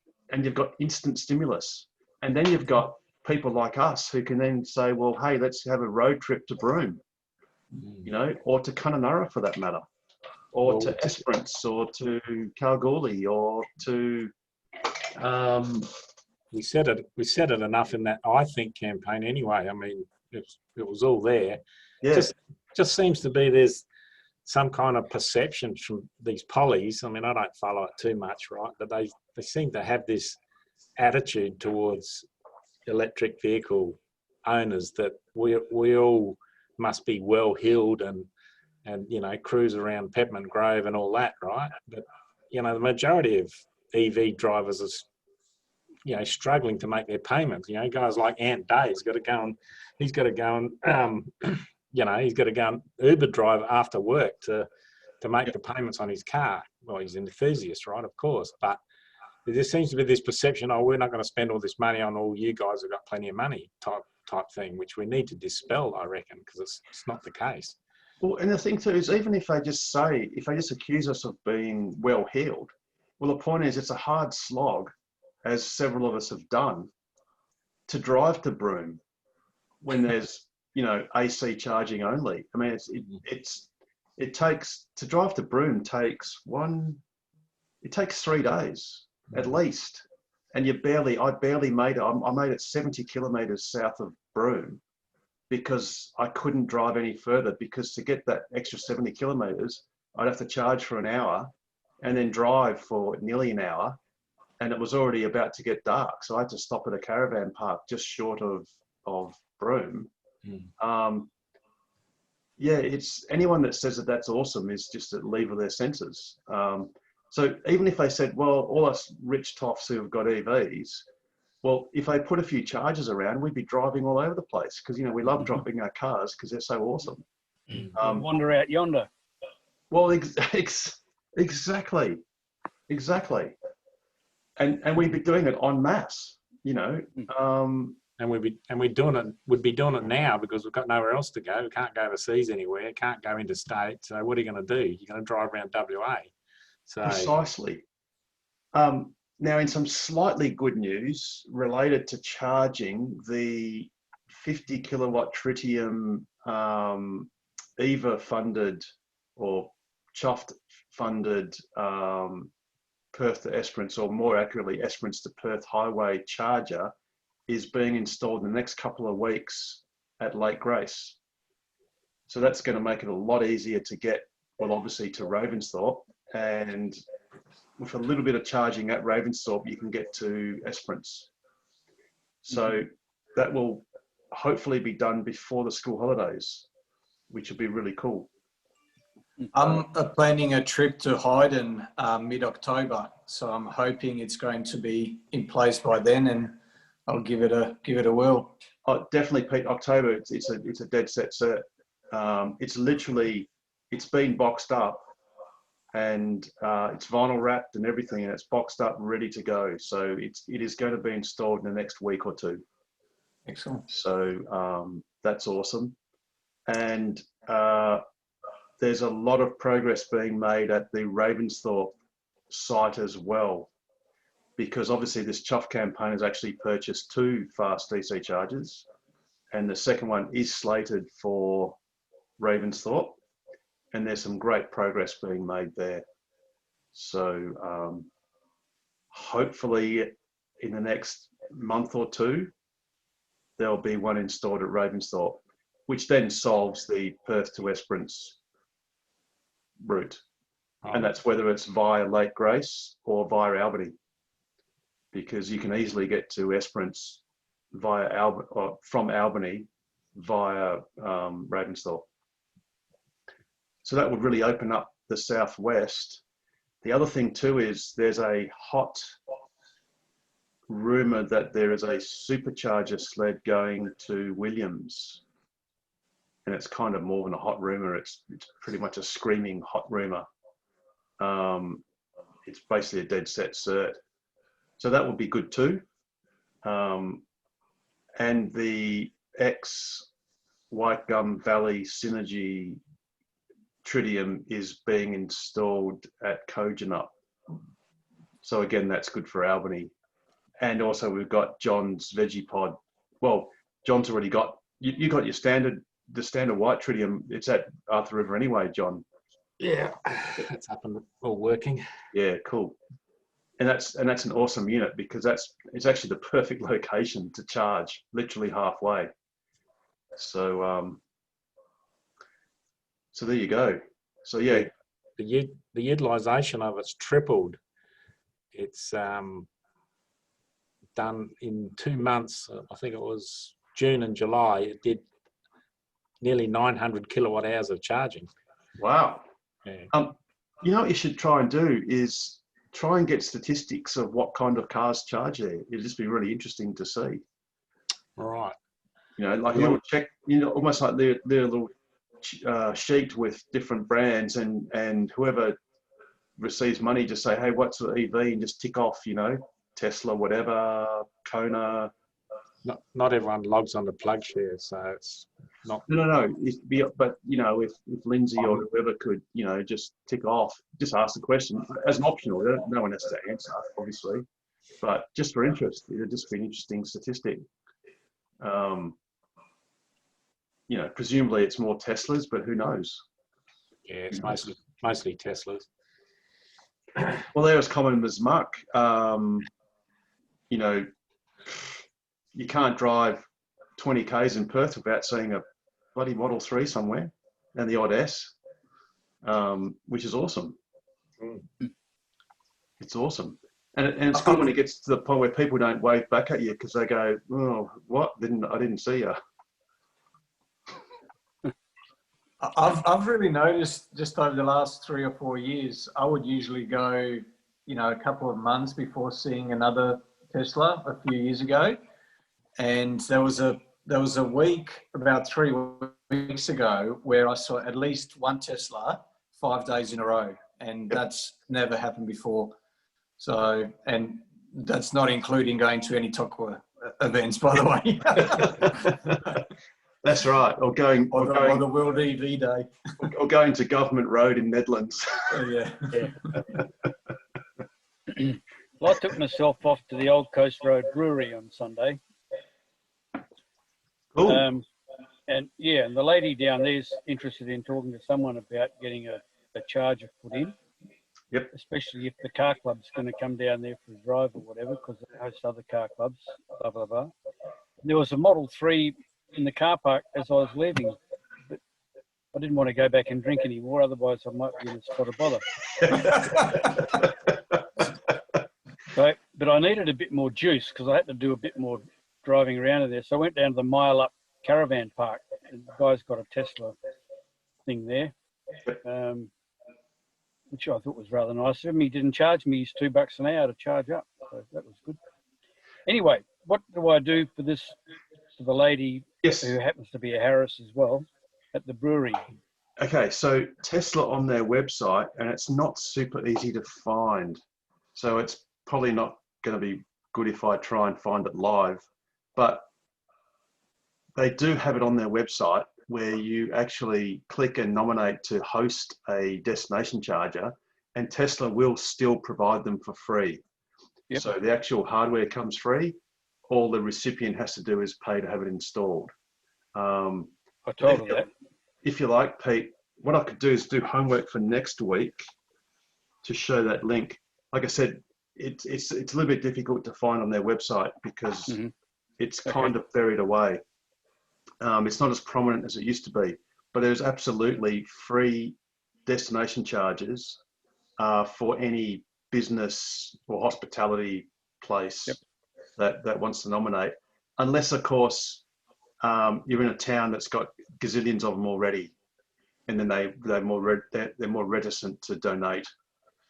you've got instant stimulus. And then you've got people like us who can then say, well, hey, let's have a road trip to Broome, or to Kununurra for that matter, or to Esperance, or to Kalgoorlie, or to... We said it enough in that I think campaign anyway. I mean, it was all there. Yeah. Just seems to be there's some kind of perception from these pollies. I mean, I don't follow it too much, right? But they seem to have this attitude towards electric vehicle owners that we all must be well heeled and cruise around Peppermint Grove and all that, right? But the majority of EV drivers are struggling to make their payments. Guys like Ant Day's got to go and he's got to go and he's got to go and Uber drive after work to make the payments on his car. Well, he's an enthusiast, right? Of course, but there seems to be this perception, we're not going to spend all this money on all you guys who've got plenty of money type thing, which we need to dispel, I reckon, because it's not the case. Well, and the thing too is, even if they just accuse us of being well-heeled, well, the point is it's a hard slog, as several of us have done, to drive to Broome when there's, AC charging only. I mean, it takes, to drive to Broome takes 3 days at least. And I barely made it. I made it 70 kilometers south of Broome because I couldn't drive any further, because to get that extra 70 kilometers, I'd have to charge for an hour and then drive for nearly an hour. And it was already about to get dark. So I had to stop at a caravan park just short of Broome. It's anyone that says that that's awesome is just at leave of their senses. So even if they said, well, all us rich toffs who have got EVs, well, if they put a few chargers around, we'd be driving all over the place, because, we love driving our cars because they're so awesome. Wander out yonder. Well, exactly. And we'd be doing it en masse, And we'd be doing it now because we've got nowhere else to go. We can't go overseas anywhere, can't go interstate. So what are you going to do? You're going to drive around WA. So precisely. now, in some slightly good news related to charging, the 50 kilowatt tritium EVA funded or Chuffed funded Perth to Esperance, or more accurately, Esperance to Perth highway charger is being installed in the next couple of weeks at Lake Grace. So that's going to make it a lot easier to get, well, obviously to Ravensthorpe, and with a little bit of charging at Ravensthorpe, you can get to Esperance. So that will hopefully be done before the school holidays, which will be really cool. I'm planning a trip to Hayden mid-October, so I'm hoping it's going to be in place by then, and I'll give it a whirl. Oh, definitely, Pete. October, it's a dead set cert. It's been boxed up, and it's vinyl wrapped and everything, and it's boxed up and ready to go. So it is going to be installed in the next week or two. Excellent. So that's awesome. And there's a lot of progress being made at the Ravensthorpe site as well, because obviously this Chuff campaign has actually purchased 2 fast DC chargers, and the second one is slated for Ravensthorpe, and there's some great progress being made there. So hopefully in the next month or two, there'll be one installed at Ravensthorpe, which then solves the Perth to Esperance route. And that's whether it's via Lake Grace or via Albany, because you can easily get to Esperance via or from Albany via Ravensthorpe. So that would really open up the southwest. The other thing too is there's a hot rumour that there is a supercharger sled going to Williams. And it's kind of more than a hot rumour, it's pretty much a screaming hot rumour. It's basically a dead set cert. So that would be good too. And the ex-White Gum Valley Synergy tritium is being installed at Kojonup. So again, that's good for Albany. And also we've got John's Veggie Pod. Well, John's already got, you got your standard, the standard white tritium. It's at Arthur River anyway, John. Yeah, it's up and all working. Yeah, cool. And that's an awesome unit, because it's actually the perfect location to charge, literally halfway. So so there you go. So yeah, the utilization of it's tripled. It's done in 2 months. I think it was June and July. It did nearly 900 kilowatt hours of charging. Wow. Yeah. You know what you should try and do is try and get statistics of what kind of cars charge there. It'd just be really interesting to see. All right. You know, like a little check, you know, almost like their little sheet with different brands, and whoever receives money just say, hey, what's the EV, and just tick off, you know, Tesla, whatever, Kona. Not everyone logs on the PlugShare, so it's not. No. But you know, if Lindsay or whoever could, you know, just tick off, just ask the question as an optional. No one has to answer, obviously, but just for interest, it'd just be an interesting statistic. You know, presumably it's more Teslas, but who knows? Yeah, it's mostly Teslas. Well, they're as common as muck. You know, you can't drive 20 Ks in Perth without seeing a bloody Model 3 somewhere, and the odd S, which is awesome. It's awesome. And it's good when it gets to the point where people don't wave back at you because they go, oh, what? I didn't see you. I've really noticed just over the last 3 or 4 years, I would usually go, you know, a couple of months before seeing another Tesla a few years ago. And there was a week about 3 weeks ago where I saw at least one Tesla 5 days in a row, and that's never happened before. So, and that's not including going to any Tokwa events, by the way. That's right. Or going on the World EV Day, or going to Government Road in Netherlands. Yeah. Well, I took myself off to the Old Coast Road Brewery on Sunday. Cool. And yeah, and the lady down there's interested in talking to someone about getting a charger put in. Yep. Especially if the car club's going to come down there for a drive or whatever, because it hosts other car clubs, blah, blah, blah. There was a Model 3 in the car park as I was leaving, but I didn't want to go back and drink anymore, otherwise I might be in a spot of bother. But I needed a bit more juice because I had to do a bit more driving around in there. So I went down to the Mile Up Caravan Park. And the guy's got a Tesla thing there, which I thought was rather nice of him. He didn't charge me his $2 an hour to charge up, so that was good. Anyway, what do I do for this, for the lady who happens to be a Harris as well, at the brewery? Okay, so Tesla on their website, and it's not super easy to find. So it's probably not going to be good if I try and find it live, but they do have it on their website where you actually click and nominate to host a destination charger, and Tesla will still provide them for free. Yep. So the actual hardware comes free. All the recipient has to do is pay to have it installed. I told her that. If you like, Pete, what I could do is do homework for next week to show that link. Like I said, it's a little bit difficult to find on their website because it's kind of buried away. It's not as prominent as it used to be, but there's absolutely free destination charges for any business or hospitality place that wants to nominate, unless of course you're in a town that's got gazillions of them already, and then they're more reticent to donate.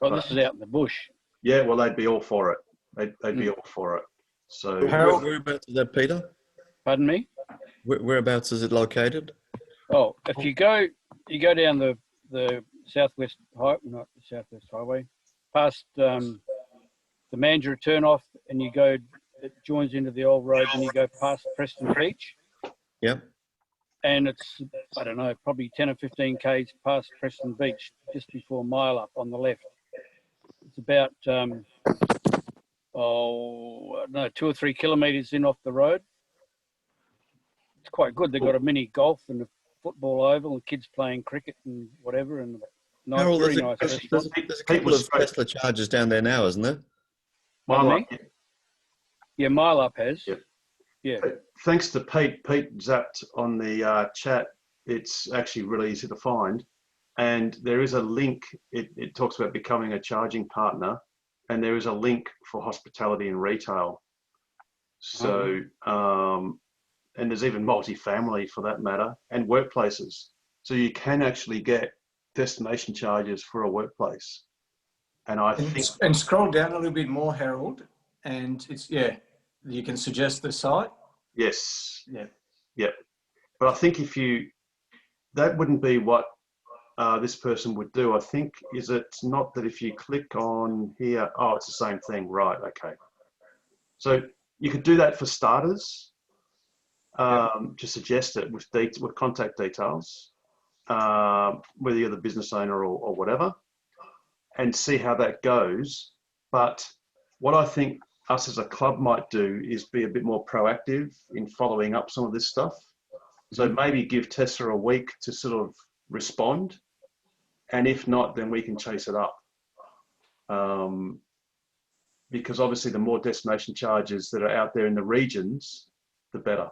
Well, this is out in the bush. Yeah, well, they'd be all for it. They'd be all for it. So Whereabouts is that, Peter? Pardon me? Whereabouts is it located? Oh, if you go down the Southwest Highway, not the Southwest Highway, past the Mandurah turnoff, and you go, it joins into the old road, and you go past Preston Beach. Yep. And it's, I don't know, probably 10 or 15 k's past Preston Beach, just before Mile Up on the left. It's about, 2 or 3 kilometres in off the road. It's quite good. They've got a mini golf and a football oval and kids playing cricket and whatever. And Harold, very nice restaurant. There's a couple of Tesla chargers down there now, isn't there? Mile Up. Yeah, Mile Up has. Yep. Yeah. Thanks to Pete. Pete zapped on the chat. It's actually really easy to find. And there is a link. It talks about becoming a charging partner. And there is a link for hospitality and retail. So, and there's even multifamily for that matter, and workplaces. So you can actually get destination charges for a workplace. And I think... And scroll down a little bit more, Harold, and it's, you can suggest the site. Yes. Yeah. But I think that wouldn't be what this person would do. I think, is it not that if you click on here, it's the same thing, right? Okay. So you could do that for starters. To suggest it with contact details, whether you're the business owner or whatever, and see how that goes. But what I think us as a club might do is be a bit more proactive in following up some of this stuff. So maybe give Tesla a week to sort of respond, and if not, then we can chase it up. Because obviously the more destination charges that are out there in the regions, the better.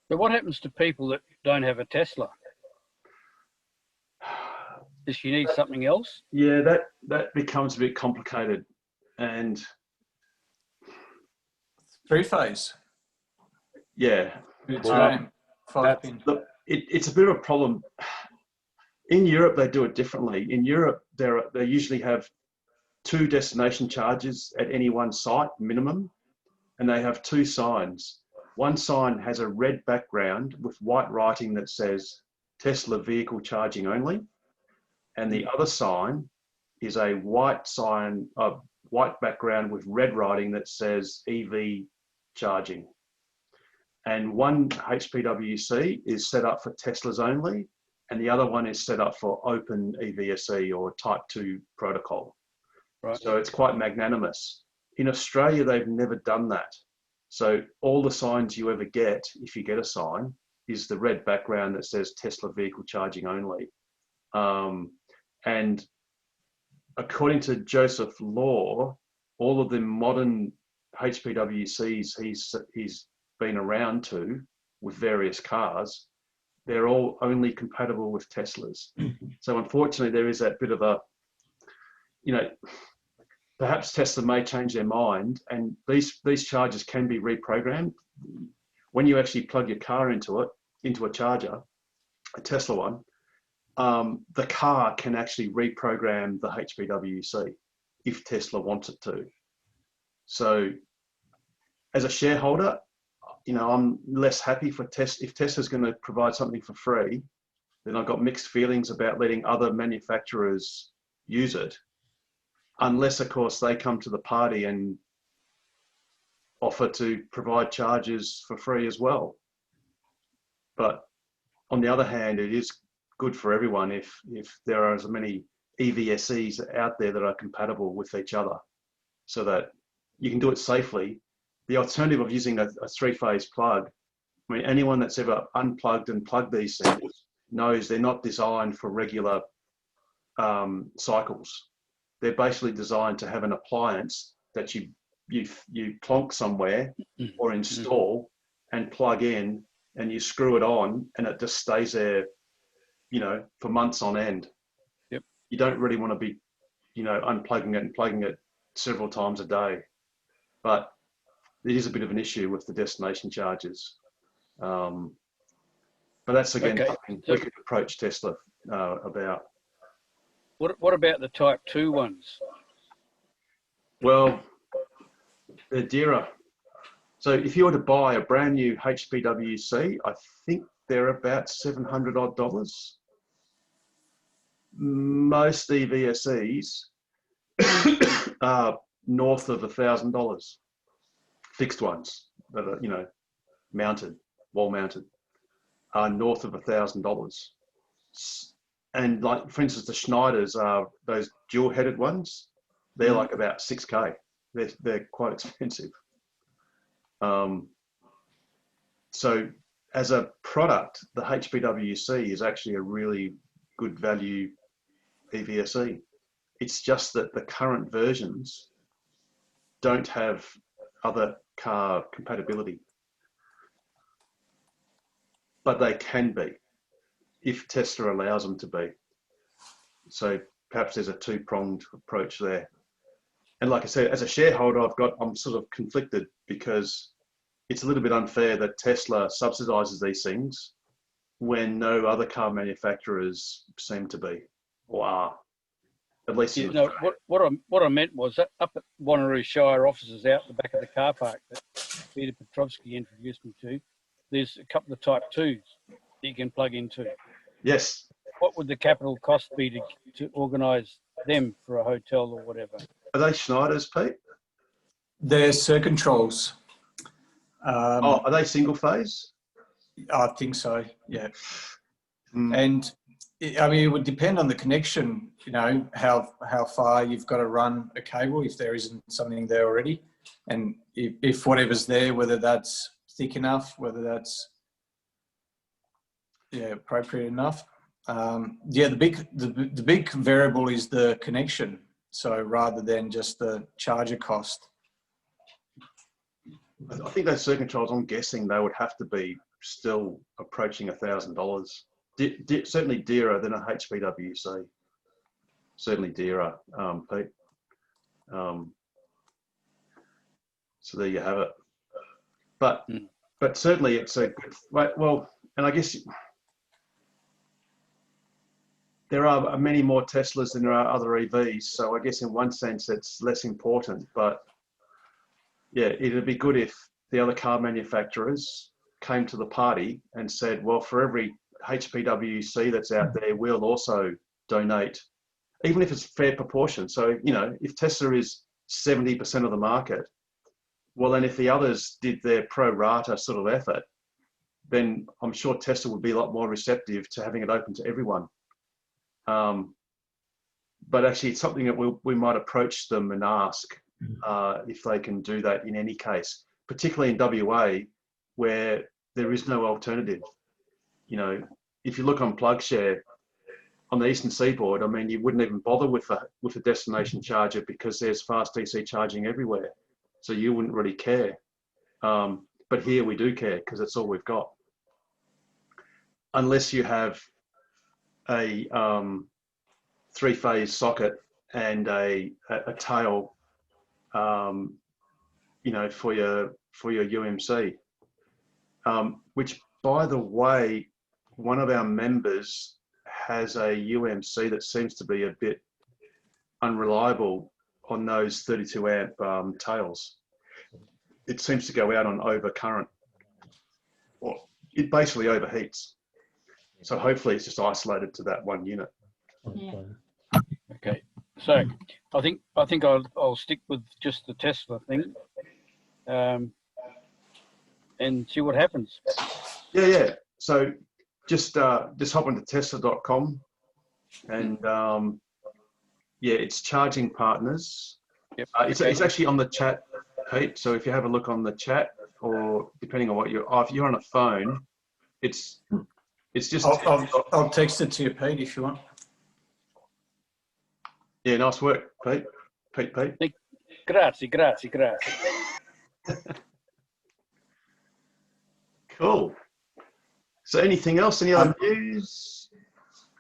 But what happens to people that don't have a Tesla? Does she need something else? Yeah, that becomes a bit complicated. And three-phase. Yeah. Look, it's a bit of a problem. In Europe, they do it differently. In Europe, they usually have 2 destination charges at any one site minimum, and they have 2 signs. One sign has a red background with white writing that says Tesla vehicle charging only. And the other sign is a white background with red writing that says EV charging. And one HPWC is set up for Teslas only, and the other one is set up for open EVSE or type 2 protocol. Right. So it's quite magnanimous. in Australia, they've never done that. So all the signs you ever get, if you get a sign, is the red background that says Tesla vehicle charging only. And according to Joseph Law, all of the modern HPWCs he's been around to with various cars, they're all only compatible with Teslas. So unfortunately, there is that bit of a, you know, perhaps Tesla may change their mind, and these chargers can be reprogrammed. When you actually plug your car into a charger, a Tesla one, the car can actually reprogram the HPWC if Tesla wants it to. So as a shareholder, you know, I'm less happy for Tesla. If Tesla's going to provide something for free, then I've got mixed feelings about letting other manufacturers use it, unless, of course, they come to the party and offer to provide chargers for free as well. But on the other hand, it is good for everyone if there are as many EVSEs out there that are compatible with each other, so that you can do it safely. The alternative of using a three-phase plug, I mean, anyone that's ever unplugged and plugged these things knows they're not designed for regular cycles. They're basically designed to have an appliance that you plonk somewhere or install and plug in, and you screw it on, and it just stays there, you know, for months on end. Yep. You don't really want to be, you know, unplugging it and plugging it several times a day. But it is a bit of an issue with the destination charges. But that's, again, something we could approach Tesla about. What about the Type 2 ones? Well, they're dearer. So if you were to buy a brand new HPWC, I think they're about $700 odd. Most EVSEs are north of $1,000. Fixed ones that are, you know, mounted, wall mounted, are north of $1,000. And like, for instance, the Schneiders are those dual headed ones. They're like about 6K. They're quite expensive. So as a product, the HPWC is actually a really good value EVSE. It's just that the current versions don't have other car compatibility, but they can be if Tesla allows them to be. So perhaps there's a two-pronged approach there. And like I said, as a shareholder, I'm sort of conflicted, because it's a little bit unfair that Tesla subsidizes these things when no other car manufacturers seem to be, or are, at least in Australia. What I meant was that up at Wanneroo Shire offices out the back of the car park that Peter Petrovsky introduced me to, there's a couple of Type 2s that you can plug into. Yes. What would the capital cost be to organise them for a hotel or whatever? Are they Schneiders, Pete? They're Circontrols. Are they single phase? I think so, yeah. And I mean, it would depend on the connection, you know, how far you've got to run a cable, if there isn't something there already. And if whatever's there, whether that's thick enough, whether that's appropriate enough. The big variable is the connection. So rather than just the charger cost. I think those Circontrols, I'm guessing they would have to be still approaching $1,000. Certainly dearer than a HPWC. Certainly dearer, Pete. So there you have it. But certainly it's a good, well, and I guess there are many more Teslas than there are other EVs. So I guess in one sense it's less important, but yeah, it'd be good if the other car manufacturers came to the party and said, well, for every HPWC that's out there, we'll also donate, even if it's fair proportion. So, you know, if Tesla is 70% of the market, well, then if the others did their pro rata sort of effort, then I'm sure Tesla would be a lot more receptive to having it open to everyone. But actually it's something that we might approach them and ask, if they can do that in any case, particularly in WA, where there is no alternative. You know, if you look on PlugShare on the eastern seaboard, I mean, you wouldn't even bother with a destination charger because there's fast DC charging everywhere, so you wouldn't really care. But here we do care because that's all we've got. Unless you have a 3-phase socket and a tail, you know, for your UMC, which, by the way, one of our members has a UMC that seems to be a bit unreliable on those 32 amp tails. It seems to go out on overcurrent, or it basically overheats. So hopefully it's just isolated to that one unit. Yeah. Okay, so I think I'll stick with just the Tesla thing, and see what happens. Yeah. So just hop onto tesla.com, and yeah, it's Charging Partners. Yep. It's actually on the chat, Pete. So if you have a look on the chat, or depending on what if you're on a phone, it's just. I'll text it to you, Pete, if you want. Yeah, nice work, Pete. Pete. Grazie. Cool. So anything else? Any other news?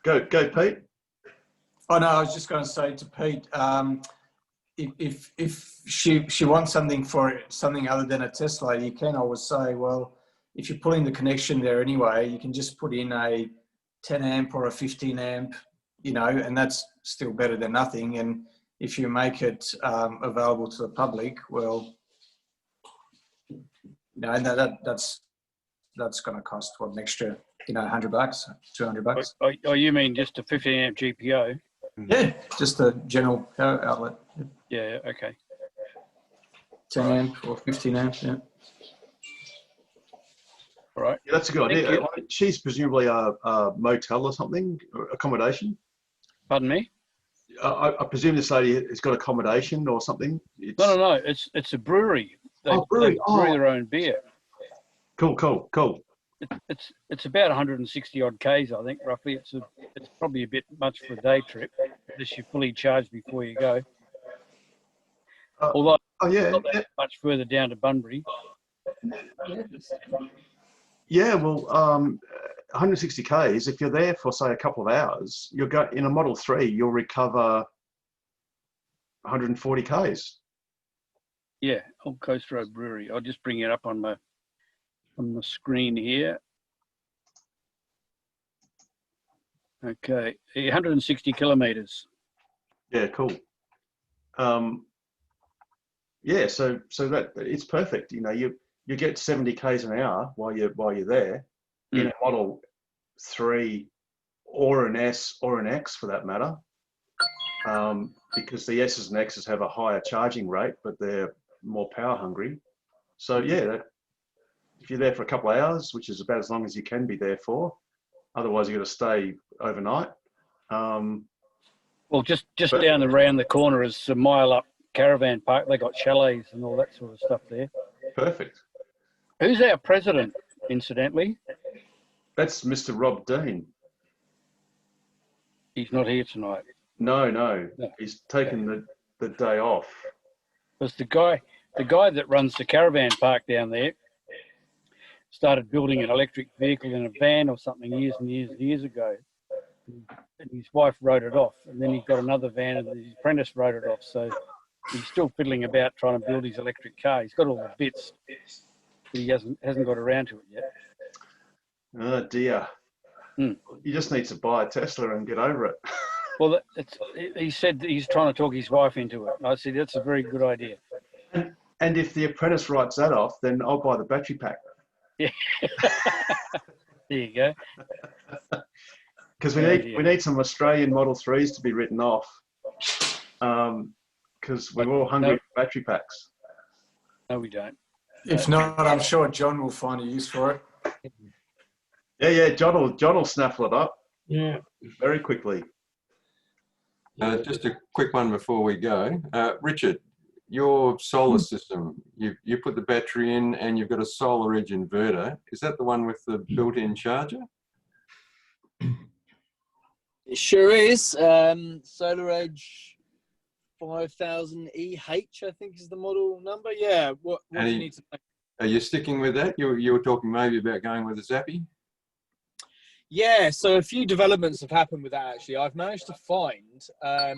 Go, Pete. Oh no, I was just going to say to Pete, if she wants something other than a Tesla, you can always say, well, if you're putting the connection there anyway, you can just put in a 10 amp or a 15 amp, you know, and that's still better than nothing. And if you make it available to the public, well, you know, and that's going to cost what, an extra, you know, $100, $200. Oh, you mean just a 15 amp GPO? Yeah, just a general power outlet. Yeah. Okay. 10 amp or 15 amp. Yeah. All right. Yeah, that's a good idea. She's presumably a motel or something, or accommodation. Pardon me? I presume this lady has got accommodation or something. No. It's a brewery. They brew their own beer. Cool. It's about 160 odd Ks, I think, roughly. It's probably a bit much for a day trip, unless you're fully charged before you go. Although not that much further down to Bunbury. Yeah, well, 160 Ks, if you're there for, say, a couple of hours, in a Model 3, you'll recover 140 Ks. Yeah, Old Coast Road Brewery. I'll just bring it up on the screen here. Okay, 160 kilometers. Yeah, cool. Yeah, so that it's perfect. You know, you get 70 Ks an hour while you're there in a Model 3 or an S or an X for that matter, because the S's and X's have a higher charging rate, but they're more power hungry. So yeah, if you're there for a couple of hours, which is about as long as you can be there for, otherwise you've got to stay overnight. Well, just down around the corner is a mile up caravan park. They got chalets and all that sort of stuff there. Perfect. Who's our president, incidentally? That's Mr. Rob Dean. He's not here tonight. No. He's taken the day off. Because the guy that runs the caravan park down there started building an electric vehicle in a van or something years and years ago. And his wife wrote it off. And then he got another van and his apprentice wrote it off. So he's still fiddling about trying to build his electric car. He's got all the bits, but he hasn't got around to it yet. Oh dear. You just need to buy a Tesla and get over it. Well, he said that he's trying to talk his wife into it. And I said, that's a very good idea. And if the apprentice writes that off, then I'll buy the battery pack. Yeah. There you go. Because we need some Australian Model 3s to be written off. Because we're all hungry for battery packs. No, we don't. If not, I'm sure John will find a use for it. Yeah. John will snaffle it up. Yeah. Very quickly. Just a quick one before we go. Richard, your solar system, you put the battery in and you've got a Solar Edge inverter. Is that the one with the built-in charger? It sure is. Solar Edge 5000 EH, I think is the model number. Yeah. What do you need to know? Are you sticking with that? You were talking maybe about going with a Zappi? Yeah, so a few developments have happened with that, actually. I've managed to find a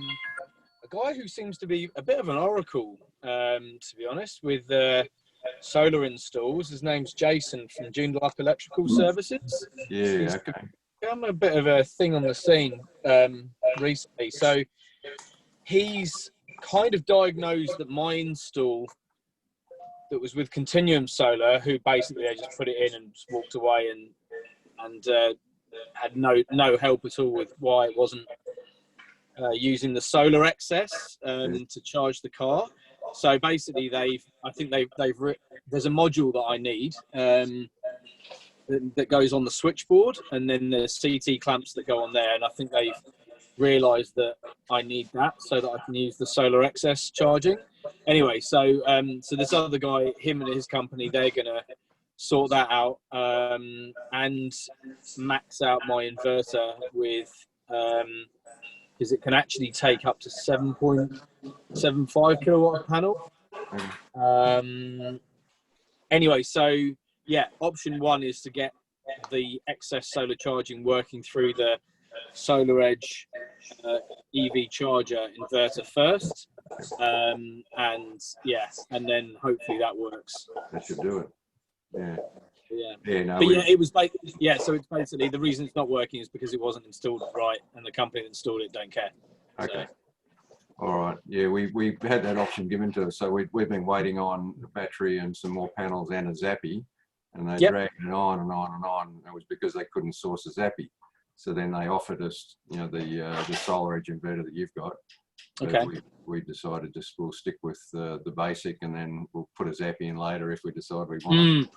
guy who seems to be a bit of an oracle, to be honest, with solar installs. His name's Jason from Joondalup Electrical Services. Yeah, He's okay. become a bit of a thing on the scene recently. So he's kind of diagnosed that my install that was with Continuum Solar, who basically they just put it in and just walked away and had no help at all with why it wasn't using the solar excess to charge the car. So basically, there's a module that I need that goes on the switchboard, and then there's CT clamps that go on there, and I think they've realised that I need that so that I can use the solar excess charging. Anyway, so this other guy, him and his company, they're gonna sort that out and max out my inverter with because it can actually take up to 7.75 kilowatt panel. Anyway, so yeah, option one is to get the excess solar charging working through the Solar Edge EV charger inverter first, and then hopefully that works. That should do it. Yeah. No, but yeah, it was so it's basically the reason it's not working is because it wasn't installed right, and the company that installed it don't care. Okay. So. All right. Yeah, we had that option given to us, so we've been waiting on the battery and some more panels and a Zappi, and they dragged it on and on and on. It was because they couldn't source a Zappi. So then they offered us, the Solar Edge inverter that you've got. But okay. We decided we'll stick with the basic, and then we'll put a Zappi in later if we decide we want it.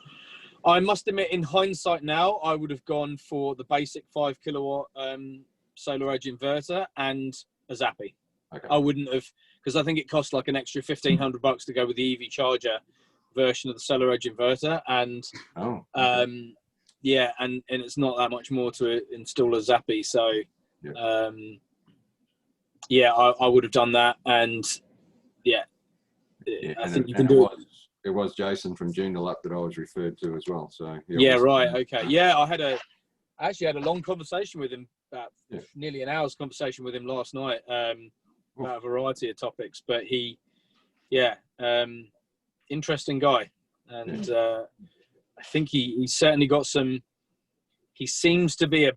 I must admit, in hindsight now, I would have gone for the basic 5 kilowatt Solar Edge inverter and a Zappi. Okay. I wouldn't have, because I think it costs like an extra $1,500 to go with the EV charger version of the Solar Edge inverter, and and it's not that much more to install a Zappi. So I would have done that, and I think you can do it. It was Jason from Joondalup that I was referred to as well. So okay. Yeah, I actually had a long conversation with him, about nearly an hour's conversation with him last night about a variety of topics. But he, interesting guy, and I think he's certainly got some. He seems to be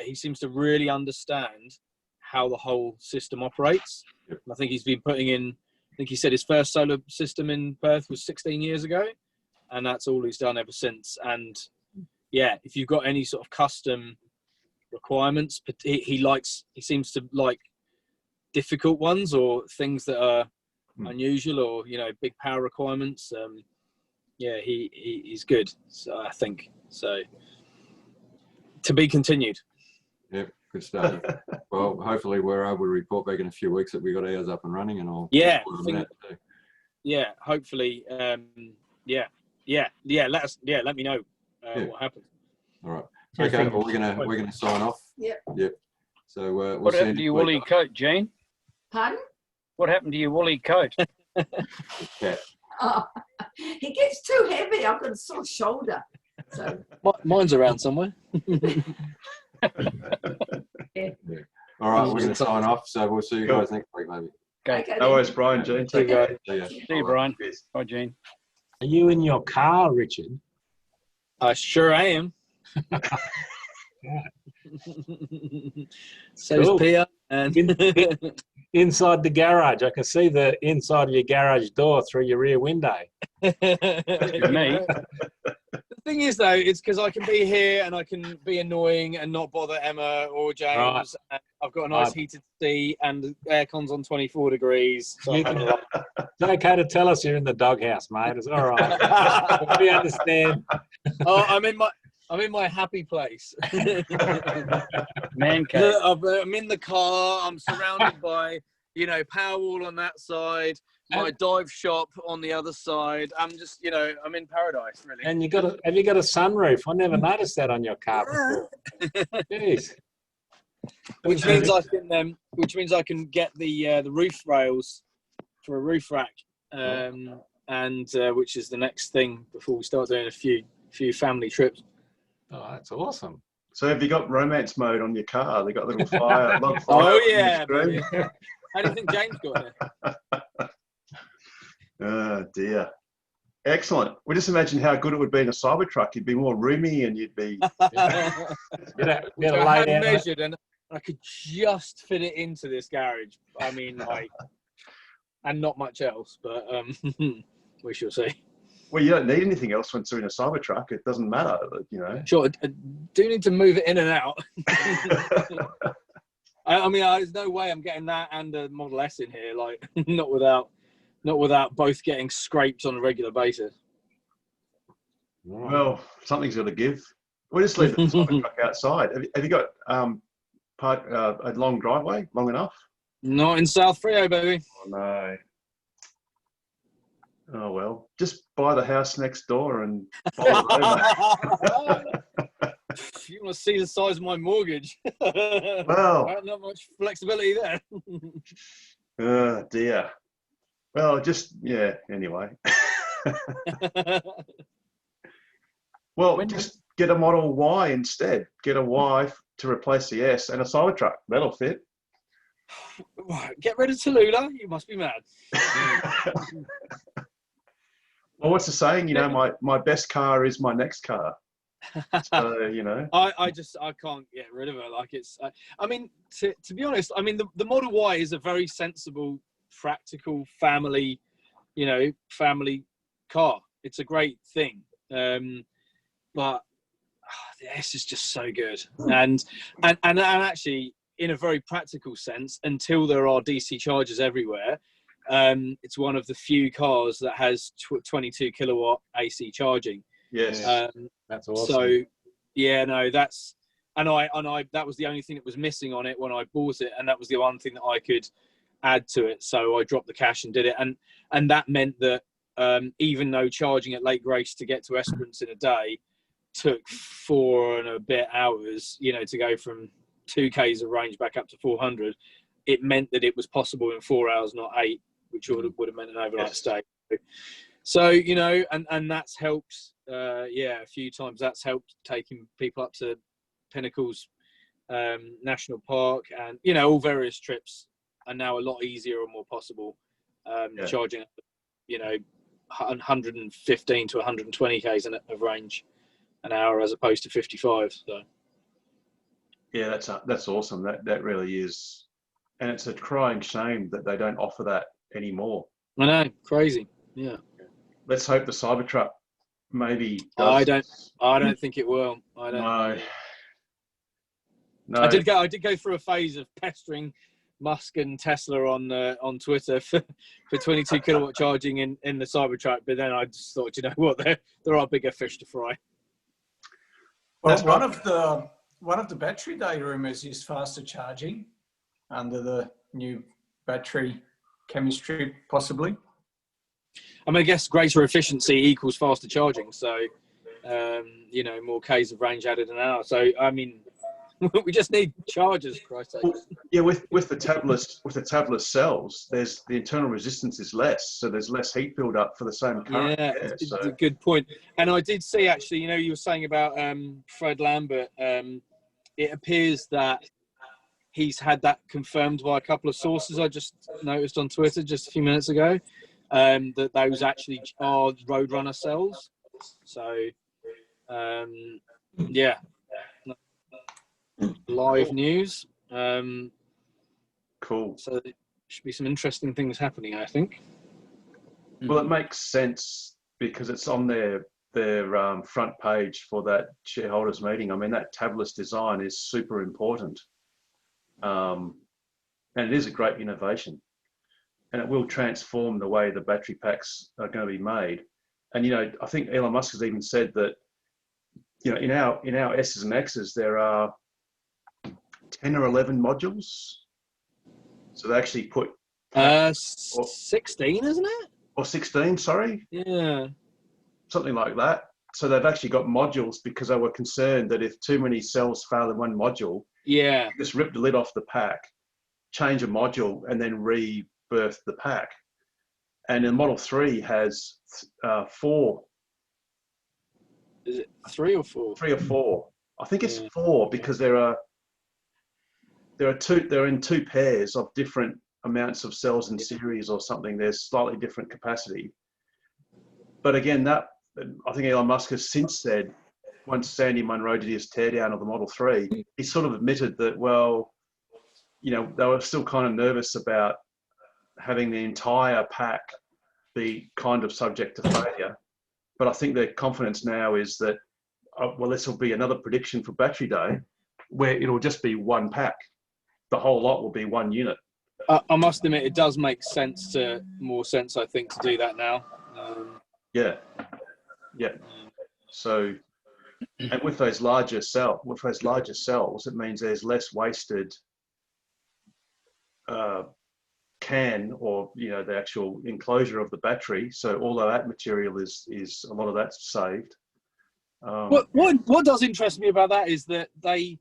he seems to really understand how the whole system operates. Yep. I think he's been putting in. I think he said his first solar system in Perth was 16 years ago, and that's all he's done ever since. And if you've got any sort of custom requirements, he seems to like difficult ones or things that are unusual or big power requirements. He's good. So I think so. To be continued. Yep. Good stuff. Well, hopefully we're able to report back in a few weeks that we got ours up and running, and I'll hopefully let me know what happens. All right. Okay. Well, we're gonna sign off. Yep. So we'll what happened to your woolly coat, Jean? Pardon? What happened to your woolly coat? Cat. Oh, he gets too heavy. I've got a sore shoulder. So mine's around somewhere. All right, we're going to sign off. So we'll see you guys next week, maybe. Okay. No worries, Brian, Jean. Take care. See you, Brian. Bye, Jean. Are you in your car, Richard? I sure am. So is Pia. And inside the garage, I can see the inside of your garage door through your rear window. Me. The thing is, though, it's because I can be here and I can be annoying and not bother Emma or James. Right. I've got a nice heated seat and the aircon's on 24 degrees. So it's okay to tell us you're in the doghouse, mate. It's all right. We understand. Oh, I'm in my happy place. Man cave. I'm in the car. I'm surrounded by, Powerwall on that side, my dive shop on the other side. I'm just, you know, I'm in paradise, really. And have you got a sunroof? I never noticed that on your car before. Jeez. Which means I can get the roof rails for a roof rack, and which is the next thing before we start doing a few family trips. Oh, that's awesome. So have you got romance mode on your car? They got little fire, log fire. Oh yeah, baby. How do you think James got it? Oh dear. Excellent. We just imagine how good it would be in a Cybertruck. You'd be more roomy and you'd be... I had measured and I could just fit it into this garage. I mean, like, and not much else, but we shall see. Well, you don't need anything else once you're in a Cybertruck. It doesn't matter, you know. Sure, I do need to move it in and out. I mean, there's no way I'm getting that and a Model S in here, like, not without both getting scraped on a regular basis. Well, something's got to give. We'll just leave the Cybertruck outside. Have you got a long driveway, long enough? Not in South Freo, baby. Oh, no. Oh, well, just buy the house next door and follow it over. You want to see the size of my mortgage? Well, not much flexibility there. Oh, dear. Well, anyway. Well, just get a Model Y instead. Get a Y to replace the S and a Cybertruck. That'll fit. Get rid of Tallulah. You must be mad. Well, what's the saying? You know, my best car is my next car. So, you know. I can't get rid of it. Like, it's, I mean, to be honest, I mean, the Model Y is a very sensible, practical family car. It's a great thing. But the S is just so good. And actually, in a very practical sense, until there are DC chargers everywhere, it's one of the few cars that has 22 kilowatt AC charging. Yes, that's awesome. So, yeah, no, that was the only thing that was missing on it when I bought it, and that was the one thing that I could add to it. So I dropped the cash and did it, and that meant that even though charging at Lake Grace to get to Esperance in a day took 4 and a bit hours, you know, to go from 2Ks of range back up to 400, it meant that it was possible in 4 hours, not 8, which would have meant an overnight stay. So, you know, and that's helped, a few times. That's helped taking people up to Pinnacles National Park, and, you know, all various trips are now a lot easier and more possible. Charging, you know, 115 to 120 Ks of range an hour as opposed to 55. So. Yeah, that's awesome. That really is, and it's a crying shame that they don't offer that anymore. I know, crazy. Yeah. Let's hope the Cybertruck maybe does. I don't think it will. No. I did go through a phase of pestering Musk and Tesla on Twitter for 22 kilowatt charging in the Cybertruck, but then I just thought, you know what, there are bigger fish to fry. Well, one of the battery day rumors is faster charging under the new battery chemistry, possibly. I mean, I guess greater efficiency equals faster charging. So, you know, more Ks of range added an hour. So, I mean, we just need chargers, Christ's sake. Well, yeah, with the tabless cells, there's the internal resistance is less, so there's less heat build up for the same current. Yeah, it's a good point. And I did see, actually, you know, you were saying about Fred Lambert. It appears that he's had that confirmed by a couple of sources I just noticed on Twitter just a few minutes ago, that those actually are Roadrunner cells. So, yeah. Live news. Cool. So there should be some interesting things happening, I think. Well, it makes sense because it's on their front page for that shareholders meeting. I mean, that tabless design is super important, and it is a great innovation, and it will transform the way the battery packs are going to be made. And you know, I think Elon Musk has even said that, you know, in our S's and X's there are 10 or 11 modules. So they actually put 16, isn't it? Or 16, sorry? Yeah. Something like that. So they've actually got modules because they were concerned that if too many cells fail in one module, Yeah. just rip the lid off the pack, change a module, and then rebirth the pack. And the Model 3 has 4. Is it 3 or 4? 3 or 4. I think it's 4 because they're in 2 pairs of different amounts of cells in series or something. There's slightly different capacity. But again, that I think Elon Musk has since said, once Sandy Munro did his teardown of the Model 3, he sort of admitted that, well, you know, they were still kind of nervous about having the entire pack be kind of subject to failure. But I think their confidence now is that, well, this will be another prediction for Battery Day, where it'll just be one pack. The whole lot will be one unit. I must admit, it does make more sense, I think, to do that now. Yeah. So, and with those larger cells, it means there's less wasted can, or the actual enclosure of the battery. So all of that material is a lot of that's saved. What does interest me about that is that they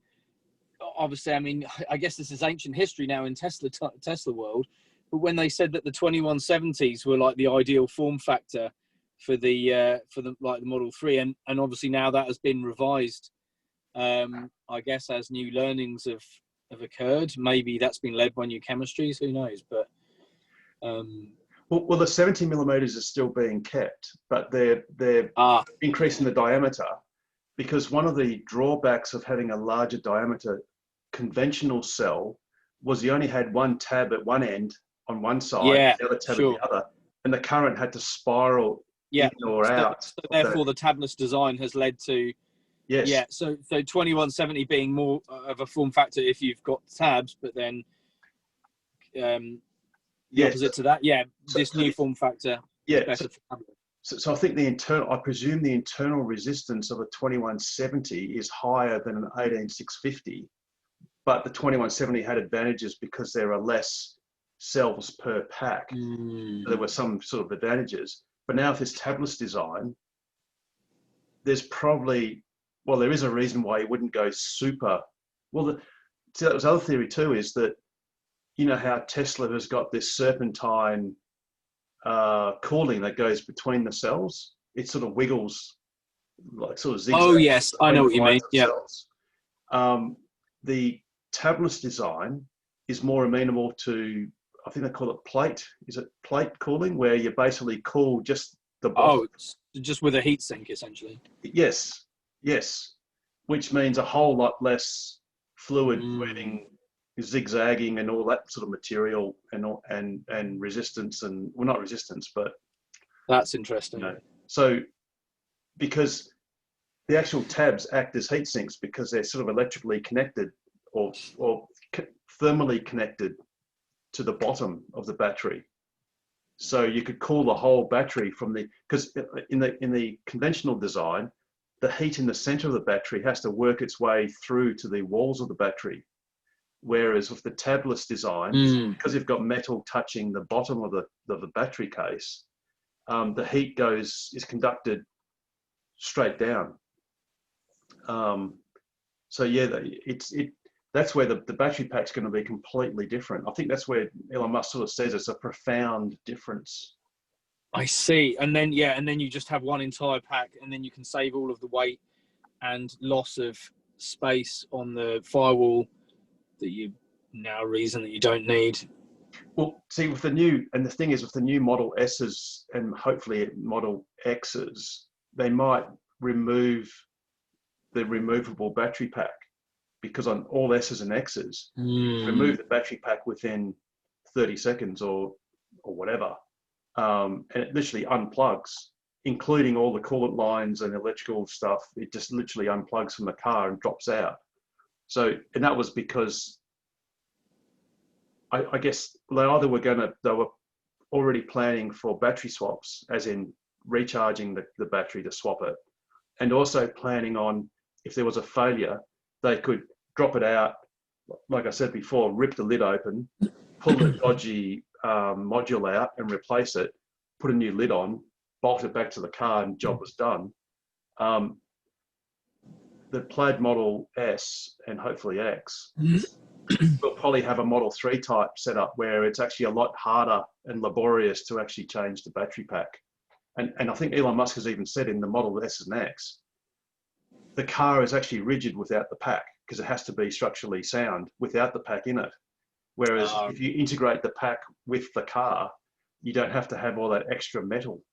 obviously, I mean, I guess this is ancient history now in Tesla world, but when they said that the 2170s were like the ideal form factor for the Model 3, and obviously now that has been revised, I guess, as new learnings have occurred. Maybe that's been led by new chemistries, who knows? But well, the 70 millimeters is still being kept, but they're increasing the diameter, because one of the drawbacks of having a larger diameter conventional cell was you only had one tab at one end on one side, the other tab at the other, and the current had to spiral in or out. So therefore, the tabless design has led to so 2170 being more of a form factor if you've got tabs, but then the opposite to that, this new form factor is better for tablets. So I think I presume the internal resistance of a 2170 is higher than an 18650, but the 2170 had advantages because there are less cells per pack. So there were some sort of advantages. But now with this tabless design, there's probably, there is a reason why it wouldn't go super. Well, that was other theory too, is that, you know how Tesla has got this serpentine cooling that goes between the cells? It sort of wiggles, like sort of zigzags. Oh yes, I know what you mean. Yeah. The tabless design is more amenable to, I think they call it plate. Is it plate cooling, where you basically cool just the bottom? Oh, just with a heat sink, essentially. Yes. Which means a whole lot less fluid moving, zigzagging, and all that sort of material, and resistance, and not resistance, but that's interesting. So, because the actual tabs act as heat sinks because they're sort of electrically connected or thermally connected to the bottom of the battery. So you could cool the whole battery because in the conventional design, the heat in the center of the battery has to work its way through to the walls of the battery. Whereas with the tabless design, because you've got metal touching the bottom of the battery case, the heat is conducted straight down. That's where the battery pack's going to be completely different. I think that's where Elon Musk sort of says it's a profound difference. I see. And then you just have one entire pack, and then you can save all of the weight and loss of space on the firewall that you now reason that you don't need. Well, see, with the new Model S's and hopefully Model X's, they might remove the removable battery pack, because on all S's and X's, remove the battery pack within 30 seconds or whatever. And it literally unplugs, including all the coolant lines and electrical stuff. It just literally unplugs from the car and drops out. So, and that was because I guess they were already planning for battery swaps, as in recharging the battery to swap it, and also planning on, if there was a failure, they could drop it out, like I said before, rip the lid open, pull the dodgy module out and replace it, put a new lid on, bolt it back to the car, and job was done. The Plaid Model S and hopefully X will probably have a Model 3 type setup where it's actually a lot harder and laborious to actually change the battery pack. And I think Elon Musk has even said in the Model S and X, the car is actually rigid without the pack because it has to be structurally sound without the pack in it. Whereas if you integrate the pack with the car, you don't have to have all that extra metal.